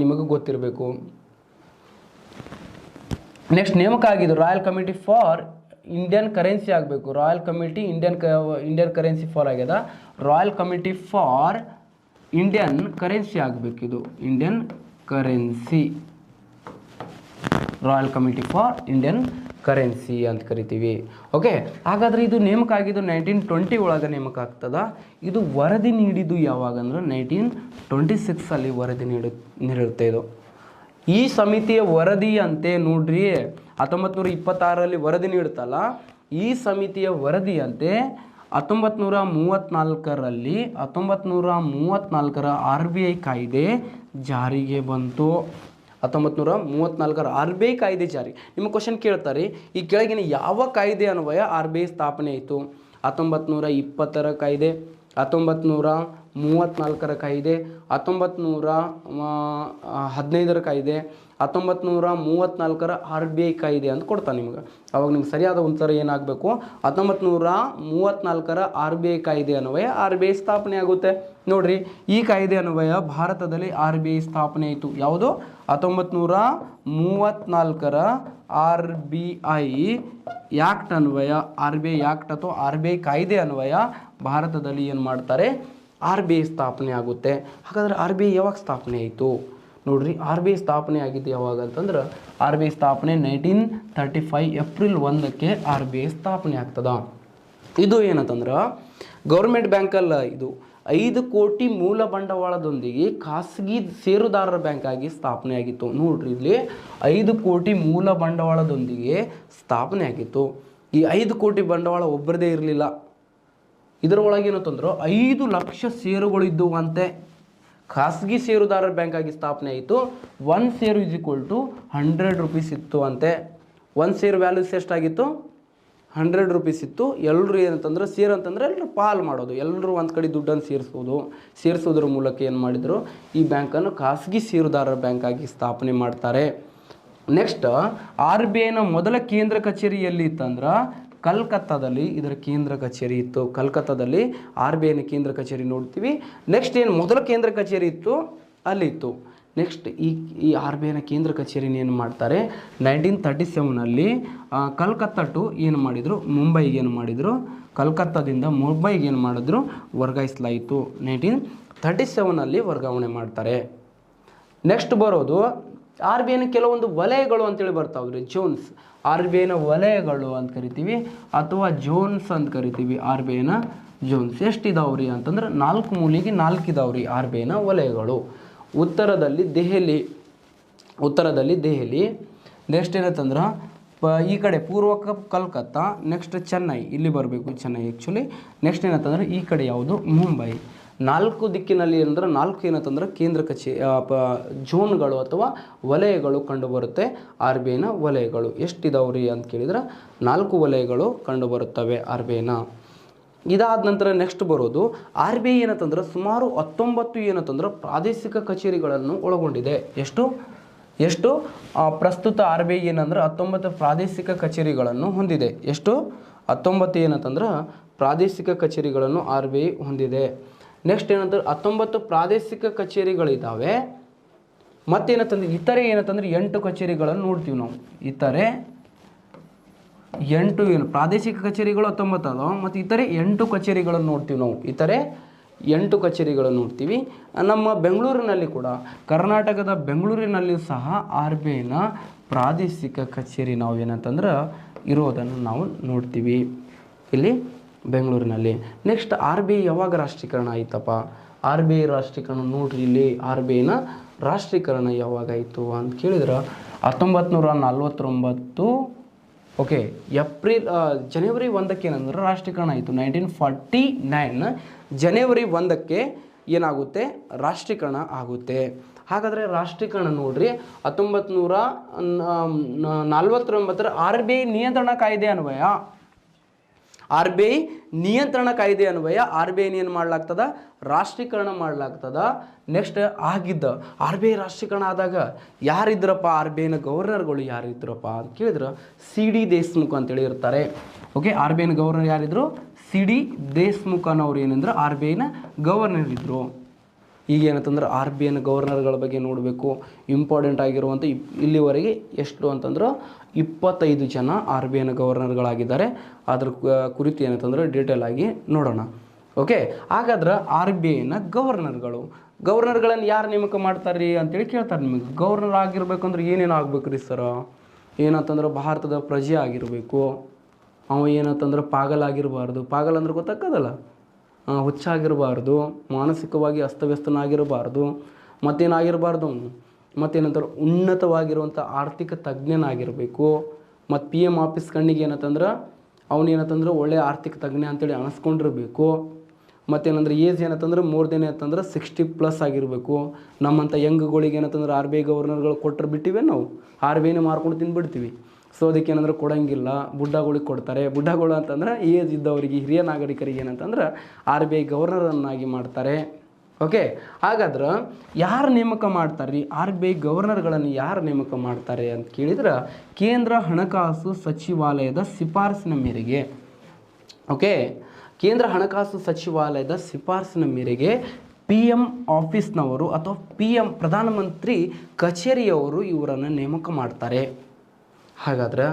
ನಿಮಗೆ ಗೊತ್ತಿರಬೇಕು. ನೆಕ್ಸ್ಟ್ ನೇಮಕ ಆಗಿದ್ದು royal committee for Indian currency ಆಗಬೇಕು. Royal committee Indian currency for ಆಗ್ಯದ, royal committee for Indian currency ಆಗಬೇಕು. ಇದು Indian currency, royal committee for Indian currency ಅಂತ ಕರಿತೀವಿ. ಓಕೆ, ಹಾಗಾದರೆ ಇದು ನೇಮಕ ಆಗಿದ್ದು 1920 ಒಳಗೆ ನೇಮಕ ಆಗ್ತದ. ಇದು ವರದಿ ನೀಡಿದ್ದು ಯಾವಾಗ ಅಂದ್ರೆ 1926 ವರದಿ ನೀಡುತ್ತೆ. ಇದು ಈ ಸಮಿತಿಯ ವರದಿ ಅಂತೆ ನೋಡ್ರಿ 1926 ವರದಿ ನೀಡುತ್ತಲ್ಲ. ಈ ಸಮಿತಿಯ ವರದಿಯಂತೆ 1934 RBI ಕಾಯ್ದೆ ಜಾರಿಗೆ ಬಂತು. 1934 RBI ಕಾಯ್ದೆ ಜಾರಿ. ನಿಮ್ಮ ಕ್ವಶನ್ ಕೇಳ್ತಾರೆ, ಈ ಕೆಳಗಿನ ಯಾವ ಕಾಯ್ದೆ ಅನ್ವಯ RBI ಸ್ಥಾಪನೆ ಆಯಿತು? 1920 ಕಾಯ್ದೆ, 1934 ಕಾಯ್ದೆ, 1915 ಕಾಯ್ದೆ, 1934 RBI ಕಾಯ್ದೆ ಅಂತ ಕೊಡ್ತಾನೆ ನಿಮ್ಗೆ. ಅವಾಗ ನಿಮ್ಗೆ ಸರಿಯಾದ ಉತ್ತರ ಏನಾಗಬೇಕು, 1934 RBI ಕಾಯ್ದೆ ಅನ್ವಯ RBI ಸ್ಥಾಪನೆ ಆಗುತ್ತೆ. ನೋಡ್ರಿ, ಈ ಕಾಯ್ದೆ ಅನ್ವಯ ಭಾರತದಲ್ಲಿ RBI ಸ್ಥಾಪನೆ ಆಯಿತು. ಯಾವುದು? 1934 RBI ಆ್ಯಕ್ಟ್ ಅನ್ವಯ, RBI ಆ್ಯಕ್ಟ್ ಅಥವಾ RBI ಕಾಯ್ದೆ ಅನ್ವಯ ಭಾರತದಲ್ಲಿ ಏನು ಮಾಡ್ತಾರೆ, RBI ಸ್ಥಾಪನೆ ಆಗುತ್ತೆ. ಹಾಗಾದರೆ RBI ಯಾವಾಗ ಸ್ಥಾಪನೆ ಆಯಿತು ನೋಡ್ರಿ? RBI ಸ್ಥಾಪನೆ ಆಗಿದ್ದು ಯಾವಾಗ ಅಂತಂದ್ರೆ RBI ಸ್ಥಾಪನೆ 1935 ಏಪ್ರಿಲ್ 1ಕ್ಕೆ RBI ಸ್ಥಾಪನೆ ಆಗ್ತದ. ಇದು ಏನಂತಂದ್ರೆ ಗೌರ್ಮೆಂಟ್ ಬ್ಯಾಂಕಲ್ಲ, ಇದು 5 ಕೋಟಿ ಮೂಲ ಬಂಡವಾಳದೊಂದಿಗೆ ಖಾಸಗಿ ಷೇರುದಾರರ ಬ್ಯಾಂಕ್ ಆಗಿ ಸ್ಥಾಪನೆ ಆಗಿತ್ತು. ನೋಡ್ರಿ, ಇಲ್ಲಿ 5 ಕೋಟಿ ಮೂಲ ಬಂಡವಾಳದೊಂದಿಗೆ ಸ್ಥಾಪನೆ ಆಗಿತ್ತು. ಈ 5 ಕೋಟಿ ಬಂಡವಾಳ ಒಬ್ಬರದೇ ಇರಲಿಲ್ಲ. ಇದರೊಳಗೇನಂತಂದ್ರೆ 5 ಲಕ್ಷ ಷೇರುಗಳು ಇದ್ದುವಂತೆ. ಖಾಸಗಿ ಷೇರುದಾರರ ಬ್ಯಾಂಕ್ ಆಗಿ ಸ್ಥಾಪನೆ ಆಯಿತು. 1 ಶೇರು = 100 ರೂಪೀಸ್ ಇತ್ತು ಅಂತೆ. 1 ಶೇರ್ ವ್ಯಾಲ್ಯೂಸ್ ಎಷ್ಟಾಗಿತ್ತು? 100 ರೂಪೀಸ್ ಇತ್ತು. ಎಲ್ಲರೂ ಏನಂತಂದ್ರೆ ಶೇರ್ ಅಂತಂದರೆ ಎಲ್ಲರೂ ಪಾಲ್ ಮಾಡೋದು, ಎಲ್ಲರೂ ಒಂದು ಕಡೆ ದುಡ್ಡನ್ನು ಸೇರಿಸೋದ್ರ ಮೂಲಕ ಏನು ಮಾಡಿದರು, ಈ ಬ್ಯಾಂಕನ್ನು ಖಾಸಗಿ ಷೇರುದಾರರ ಬ್ಯಾಂಕ್ ಆಗಿ ಸ್ಥಾಪನೆ ಮಾಡ್ತಾರೆ. ನೆಕ್ಸ್ಟ್ RBIನ ಮೊದಲ ಕೇಂದ್ರ ಕಚೇರಿ ಎಲ್ಲಿ ಇತ್ತಂದ್ರೆ ಕಲ್ಕತ್ತಾದಲ್ಲಿ ಇದರ ಕೇಂದ್ರ ಕಚೇರಿ ಇತ್ತು. ಕಲ್ಕತ್ತಾದಲ್ಲಿ RBIನ ಕೇಂದ್ರ ಕಚೇರಿ ನೋಡ್ತೀವಿ. ನೆಕ್ಸ್ಟ್ ಏನು ಮೊದಲ ಕೇಂದ್ರ ಕಚೇರಿ ಇತ್ತು ಅಲ್ಲಿತ್ತು. ನೆಕ್ಸ್ಟ್ ಈ ಆರ್ ಬಿ ಐನ ಕೇಂದ್ರ ಕಚೇರಿನ ಏನು ಮಾಡ್ತಾರೆ 1937ನಲ್ಲಿ ಕಲ್ಕತ್ತಾ ಟು ಏನು ಮಾಡಿದರು, ಮುಂಬೈಗೆ ಏನು ಮಾಡಿದರು, ಕಲ್ಕತ್ತಾದಿಂದ ಮುಂಬೈಗೆ ಏನು ಮಾಡಿದ್ರು, ವರ್ಗಾಯಿಸಲಾಯಿತು. 1937ನಲ್ಲಿ ವರ್ಗಾವಣೆ ಮಾಡ್ತಾರೆ. ನೆಕ್ಸ್ಟ್ ಬರೋದು ಆರ್ ಬಿ ಐನ ಕೆಲವೊಂದು ವಲಯಗಳು ಅಂತೇಳಿ ಬರ್ತಾವ್ರಿ, ಜೋನ್ಸ್. ಆರ್ ಬಿ ಐನ ವಲಯಗಳು ಅಂತ ಕರಿತೀವಿ ಅಥವಾ ಜೋನ್ಸ್ ಅಂತ ಕರಿತೀವಿ. ಆರ್ ಬಿ ಐನ ಜೋನ್ಸ್ ಎಷ್ಟಿದಾವ್ರಿ ಅಂತಂದ್ರೆ 4 ಮೂಲೆಗೆ 4 ಇದಾವ್ರಿ ಆರ್ ಬಿ ಐನ ವಲಯಗಳು. ಉತ್ತರದಲ್ಲಿ ದೆಹಲಿ, ನೆಕ್ಸ್ಟ್ ಏನಂತಂದ್ರೆ ಈ ಕಡೆ ಪೂರ್ವಕ್ಕೆ ಕಲ್ಕತ್ತಾ, ನೆಕ್ಸ್ಟ್ ಚೆನ್ನೈ, ಇಲ್ಲಿ ಬರಬೇಕು ಚೆನ್ನೈ ಆ್ಯಕ್ಚುಲಿ. ನೆಕ್ಸ್ಟ್ ಏನಂತಂದ್ರೆ ಈ ಕಡೆ ಯಾವುದು, ಮುಂಬೈ. 4 ದಿಕ್ಕಿನಲ್ಲಿ ಏನಂದ್ರೆ 4 ಏನಂತಂದ್ರೆ ಕೇಂದ್ರ ಜೋನ್ಗಳು ಅಥವಾ ವಲಯಗಳು ಕಂಡುಬರುತ್ತೆ. ಆರ್ ಬಿ ಐನ ವಲಯಗಳು ಎಷ್ಟಿದಾವ್ರಿ ಅಂತ ಕೇಳಿದ್ರೆ 4 ವಲಯಗಳು ಕಂಡುಬರುತ್ತವೆ ಆರ್ ಬಿ ಐನ. ಇದಾದ ನಂತರ ನೆಕ್ಸ್ಟ್ ಬರೋದು ಆರ್ ಬಿ ಐ ಏನಂತಂದ್ರೆ ಸುಮಾರು 19 ಏನಂತಂದ್ರೆ ಪ್ರಾದೇಶಿಕ ಕಚೇರಿಗಳನ್ನು ಒಳಗೊಂಡಿದೆ. ಎಷ್ಟು ಪ್ರಸ್ತುತ ಆರ್ ಬಿ ಐ ಏನಂದ್ರೆ 19 ಪ್ರಾದೇಶಿಕ ಕಚೇರಿಗಳನ್ನು ಹೊಂದಿದೆ. 19 ಏನಂತಂದ್ರೆ ಪ್ರಾದೇಶಿಕ ಕಚೇರಿಗಳನ್ನು ಆರ್ ಬಿ ಐ ಹೊಂದಿದೆ. ನೆಕ್ಸ್ಟ್ ಏನಂತಂದ್ರೆ 19 ಪ್ರಾದೇಶಿಕ ಕಚೇರಿಗಳಿದ್ದಾವೆ. ಮತ್ತೇನಂತಂದ್ರೆ ಇತರೆ ಏನಂತಂದ್ರೆ 8 ಕಚೇರಿಗಳನ್ನು ನೋಡ್ತೀವಿ ನಾವು. ಇತರೆ 8 ಏನು ಪ್ರಾದೇಶಿಕ ಕಚೇರಿಗಳು 19 ಅದಾವ, ಮತ್ತು ಇತರೆ 8 ಕಚೇರಿಗಳನ್ನು ನೋಡ್ತೀವಿ ನಾವು. ಇತರೆ 8 ಕಚೇರಿಗಳನ್ನು ನೋಡ್ತೀವಿ. ನಮ್ಮ ಬೆಂಗಳೂರಿನಲ್ಲಿ ಕೂಡ, ಕರ್ನಾಟಕದ ಬೆಂಗಳೂರಿನಲ್ಲಿ ಸಹ ಆರ್ ಬಿ ಐನ ಪ್ರಾದೇಶಿಕ ಕಚೇರಿ ನಾವು ಏನಂತಂದ್ರೆ ಇರೋದನ್ನು ನಾವು ನೋಡ್ತೀವಿ ಇಲ್ಲಿ ಬೆಂಗಳೂರಿನಲ್ಲಿ. ನೆಕ್ಸ್ಟ್ ಆರ್ ಬಿ ಐ ಯಾವಾಗ ರಾಷ್ಟ್ರೀಕರಣ ಆಯ್ತಪ್ಪ? ಆರ್ ಬಿ ಐ ರಾಷ್ಟ್ರೀಕರಣ ನೋಡ್ರಿ ಇಲ್ಲಿ. ಆರ್ ಬಿ ಐನ ರಾಷ್ಟ್ರೀಕರಣ ಯಾವಾಗಾಯಿತು ಅಂತ ಕೇಳಿದ್ರೆ 1949. ಓಕೆ, ಜನವರಿ 1ಕ್ಕೆ ಏನಂದ್ರೆ ರಾಷ್ಟ್ರೀಕರಣ ಆಯಿತು. 1949 ಜನವರಿ 1ಕ್ಕೆ ಏನಾಗುತ್ತೆ, ರಾಷ್ಟ್ರೀಕರಣ ಆಗುತ್ತೆ. ಹಾಗಾದರೆ ರಾಷ್ಟ್ರೀಕರಣ ನೋಡ್ರಿ 1949 ಆರ್ ಬಿ ಐ ನಿಯಂತ್ರಣ ಕಾಯ್ದೆ ಅನ್ವಯ, ಆರ್ ಬಿ ಐ ನಿಯಂತ್ರಣ ಕಾಯ್ದೆ ಅನ್ವಯ ಆರ್ ಬಿ ಐನ ಏನು ಮಾಡ್ಲಾಗ್ತದ, ರಾಷ್ಟ್ರೀಕರಣ ಮಾಡ್ಲಾಗ್ತದ. ನೆಕ್ಸ್ಟ್ ಆಗಿದ್ದ ಆರ್ ಬಿ ಐ ರಾಷ್ಟ್ರೀಕರಣ ಆದಾಗ ಯಾರಿದ್ರಪ್ಪ, ಆರ್ ಬಿ ಐನ ಗವರ್ನರ್ಗಳು ಯಾರಿದ್ರಪ್ಪ ಅಂತ ಕೇಳಿದ್ರೆ ಸಿ ಡಿ ದೇಶ್ಮುಖ್ ಅಂತೇಳಿ ಇರ್ತಾರೆ. ಓಕೆ, ಆರ್ ಬಿ ಐನ ಗವರ್ನರ್ ಯಾರಿದ್ರು, ಸಿ ಡಿ ದೇಶ್ಮುಖ್ ಅನ್ನೋರು ಏನಂದ್ರೆ ಆರ್ ಬಿ ಐನ ಗವರ್ನರ್ ಇದ್ರು. ಈಗ ಏನಂತಂದ್ರೆ ಆರ್ ಬಿ ಐನ ಗವರ್ನರ್ಗಳ ಬಗ್ಗೆ ನೋಡಬೇಕು. ಇಂಪಾರ್ಟೆಂಟ್ ಆಗಿರುವಂಥ ಇಲ್ಲಿವರೆಗೆ ಎಷ್ಟು ಅಂತಂದ್ರೆ 25 ಜನ ಆರ್ ಬಿ ಐನ ಗವರ್ನರ್ಗಳಾಗಿದ್ದಾರೆ. ಅದ್ರ ಕುರಿತು ಏನಂತಂದ್ರೆ ಡೀಟೇಲ್ ಆಗಿ ನೋಡೋಣ. ಓಕೆ, ಹಾಗಾದ್ರೆ ಆರ್ ಬಿ ಐನ ಗವರ್ನರ್ಗಳನ್ನು ಯಾರು ನೇಮಕ ಮಾಡ್ತಾರೆ ರೀ ಅಂತೇಳಿ ಕೇಳ್ತಾರೆ ನಿಮಗೆ. ಗವರ್ನರ್ ಆಗಿರ್ಬೇಕಂದ್ರೆ ಏನೇನು ಆಗ್ಬೇಕು ರೀ ಸರ? ಏನಂತಂದ್ರೆ ಭಾರತದ ಪ್ರಜೆ ಆಗಿರಬೇಕು. ಅವ ಏನಂತಂದ್ರೆ ಪಾಗಲ್ ಆಗಿರಬಾರ್ದು. ಪಾಗಲ್ ಅಂದ್ರೆ ಗೊತ್ತಾಗೋದಲ್ಲ, ಹುಚ್ಚಾಗಿರಬಾರ್ದು, ಮಾನಸಿಕವಾಗಿ ಅಸ್ತವ್ಯಸ್ತನಾಗಿರಬಾರ್ದು, ಮತ್ತೇನಾಗಿರಬಾರ್ದು ಅವನು. ಮತ್ತೇನಂತಾರೆ ಉನ್ನತವಾಗಿರುವಂಥ ಆರ್ಥಿಕ ತಜ್ಞನಾಗಿರಬೇಕು. ಮತ್ತು ಪಿ ಎಮ್ ಆಫೀಸ್ ಕಣ್ಣಿಗೆ ಏನಂತಂದ್ರೆ ಅವನೇನಂತಂದ್ರೆ ಒಳ್ಳೆಯ ಆರ್ಥಿಕ ತಜ್ಞ ಅಂತೇಳಿ ಅನಿಸ್ಕೊಂಡಿರಬೇಕು. ಮತ್ತೇನಂದ್ರೆ ಏಜ್ ಏನಂತಂದ್ರೆ ಮೋರ್ ದೆನ್ ಏನಂತಂದ್ರೆ 60+ ಆಗಿರಬೇಕು. ನಮ್ಮಂಥ ಯಂಗ್ಗಳಿಗೆ ಏನಂತಂದ್ರೆ ಆರ್ ಬಿ ಐ ಗವರ್ನರ್ಗಳು ಕೊಟ್ಟರೆ ಬಿಟ್ಟಿವೆ, ನಾವು ಆರ್ ಬಿ ಐನ ಮಾರ್ಕೊಂಡು ತಿಂದುಬಿಡ್ತೀವಿ. ಸೊ ಅದಕ್ಕೆ ಏನಂದ್ರೆ ಕೊಡೋಂಗಿಲ್ಲ, ಬುಡ್ಡಗಳಿಗೆ ಕೊಡ್ತಾರೆ. ಬುಡ್ಡಗಳು ಅಂತಂದ್ರೆ ಏಜ್ ಇದ್ದವರಿಗೆ, ಹಿರಿಯ ನಾಗರಿಕರಿಗೆ ಏನಂತಂದ್ರೆ ಆರ್ ಬಿ ಐ ಗವರ್ನರನ್ನಾಗಿ ಮಾಡ್ತಾರೆ. ಓಕೆ, ಹಾಗಾದ್ರೆ ಯಾರು ನೇಮಕ ಮಾಡ್ತಾರೆ ರೀ ಆರ್ ಬಿ ಐ ಗವರ್ನರ್ಗಳನ್ನು ಯಾರು ನೇಮಕ ಮಾಡ್ತಾರೆ ಅಂತ ಕೇಳಿದ್ರೆ ಕೇಂದ್ರ ಹಣಕಾಸು ಸಚಿವಾಲಯದ ಶಿಫಾರಸಿನ ಮೇರೆಗೆ. ಓಕೆ, ಕೇಂದ್ರ ಹಣಕಾಸು ಸಚಿವಾಲಯದ ಶಿಫಾರಸಿನ ಮೇರೆಗೆ ಪಿ ಎಮ್ ಆಫೀಸ್ನವರು ಅಥವಾ ಪಿ ಎಮ್ ಪ್ರಧಾನಮಂತ್ರಿ ಕಚೇರಿಯವರು ಇವರನ್ನು ನೇಮಕ ಮಾಡ್ತಾರೆ. ಹಾಗಾದ್ರೆ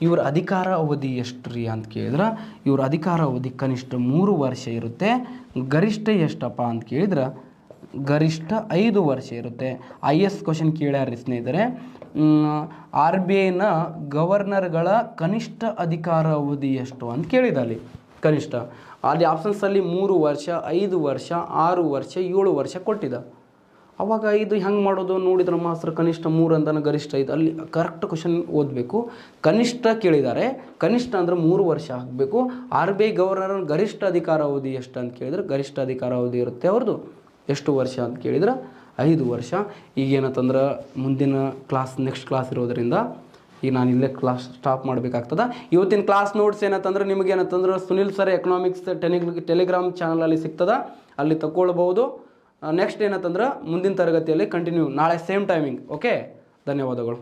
ಇವರ ಅಧಿಕಾರ ಅವಧಿ ಎಷ್ಟು ರೀ ಅಂತ ಕೇಳಿದ್ರೆ ಇವ್ರ ಅಧಿಕಾರ ಅವಧಿ ಕನಿಷ್ಠ 3 ವರ್ಷ ಇರುತ್ತೆ. ಗರಿಷ್ಠ ಎಷ್ಟಪ್ಪ ಅಂತ ಕೇಳಿದ್ರೆ ಗರಿಷ್ಠ 5 ವರ್ಷ ಇರುತ್ತೆ. IS ಕ್ವಶನ್ ಕೇಳ್ಯಾರ ಸ್ನೇಹಿತರೆ. ಆರ್ ಬಿ ಐನ ಗವರ್ನರ್ಗಳ ಕನಿಷ್ಠ ಅಧಿಕಾರ ಅವಧಿ ಎಷ್ಟು ಅಂತ ಕೇಳಿದಲ್ಲಿ ಕನಿಷ್ಠ. ಅಲ್ಲಿ ಆಪ್ಷನ್ಸಲ್ಲಿ 3 ವರ್ಷ, 5 ವರ್ಷ, 6 ವರ್ಷ, 7 ವರ್ಷ ಕೊಟ್ಟಿದ್ದ. ಅವಾಗ ಇದು ಹೆಂಗೆ ಮಾಡೋದು ನೋಡಿದ್ರೆ ಮಾಸ್ತ್ರ ಕನಿಷ್ಠ 3 ಅಂತಾನೆ, ಗರಿಷ್ಠ 5. ಅಲ್ಲಿ ಕರೆಕ್ಟ್ ಕ್ವಶನ್ ಓದಬೇಕು. ಕನಿಷ್ಠ ಕೇಳಿದ್ದಾರೆ, ಕನಿಷ್ಠ ಅಂದ್ರೆ 3 ವರ್ಷ ಆಗಬೇಕು. ಆರ್ ಬಿ ಐ ಗವರ್ನರ್ ಗರಿಷ್ಠ ಅಧಿಕಾರ ಅವಧಿ ಎಷ್ಟು ಅಂತ ಕೇಳಿದ್ರೆ ಗರಿಷ್ಠ ಅಧಿಕಾರ ಅವಧಿ ಇರುತ್ತೆ ಅವ್ರದ್ದು. ಎಷ್ಟು ವರ್ಷ ಅಂತ ಕೇಳಿದ್ರೆ 5 ವರ್ಷ. ಈಗೇನಂತಂದ್ರೆ ಮುಂದಿನ ಕ್ಲಾಸ್ ನೆಕ್ಸ್ಟ್ ಕ್ಲಾಸ್ ಇರೋದರಿಂದ ಈಗ ನಾನು ಇಲ್ಲೇ ಕ್ಲಾಸ್ ಸ್ಟಾಪ್ ಮಾಡಬೇಕಾಗ್ತದೆ. ಇವತ್ತಿನ ಕ್ಲಾಸ್ ನೋಟ್ಸ್ ಏನಂತಂದ್ರೆ ನಿಮಗೇನಂತಂದ್ರೆ ಸುನಿಲ್ ಸರ್ ಎಕನಾಮಿಕ್ಸ್ ಟೆಲಿಗ್ರಾಮ್ ಚಾನಲಲ್ಲಿ ಸಿಗ್ತದೆ, ಅಲ್ಲಿ ತಗೊಳ್ಬೋದು. ನೆಕ್ಸ್ಟ್ ಏನಂತಂದ್ರೆ ಮುಂದಿನ ತರಗತಿಯಲ್ಲಿ ಕಂಟಿನ್ಯೂ ನಾಳೆ ಸೇಮ್ ಟೈಮಿಂಗ್. ಓಕೆ, ಧನ್ಯವಾದಗಳು.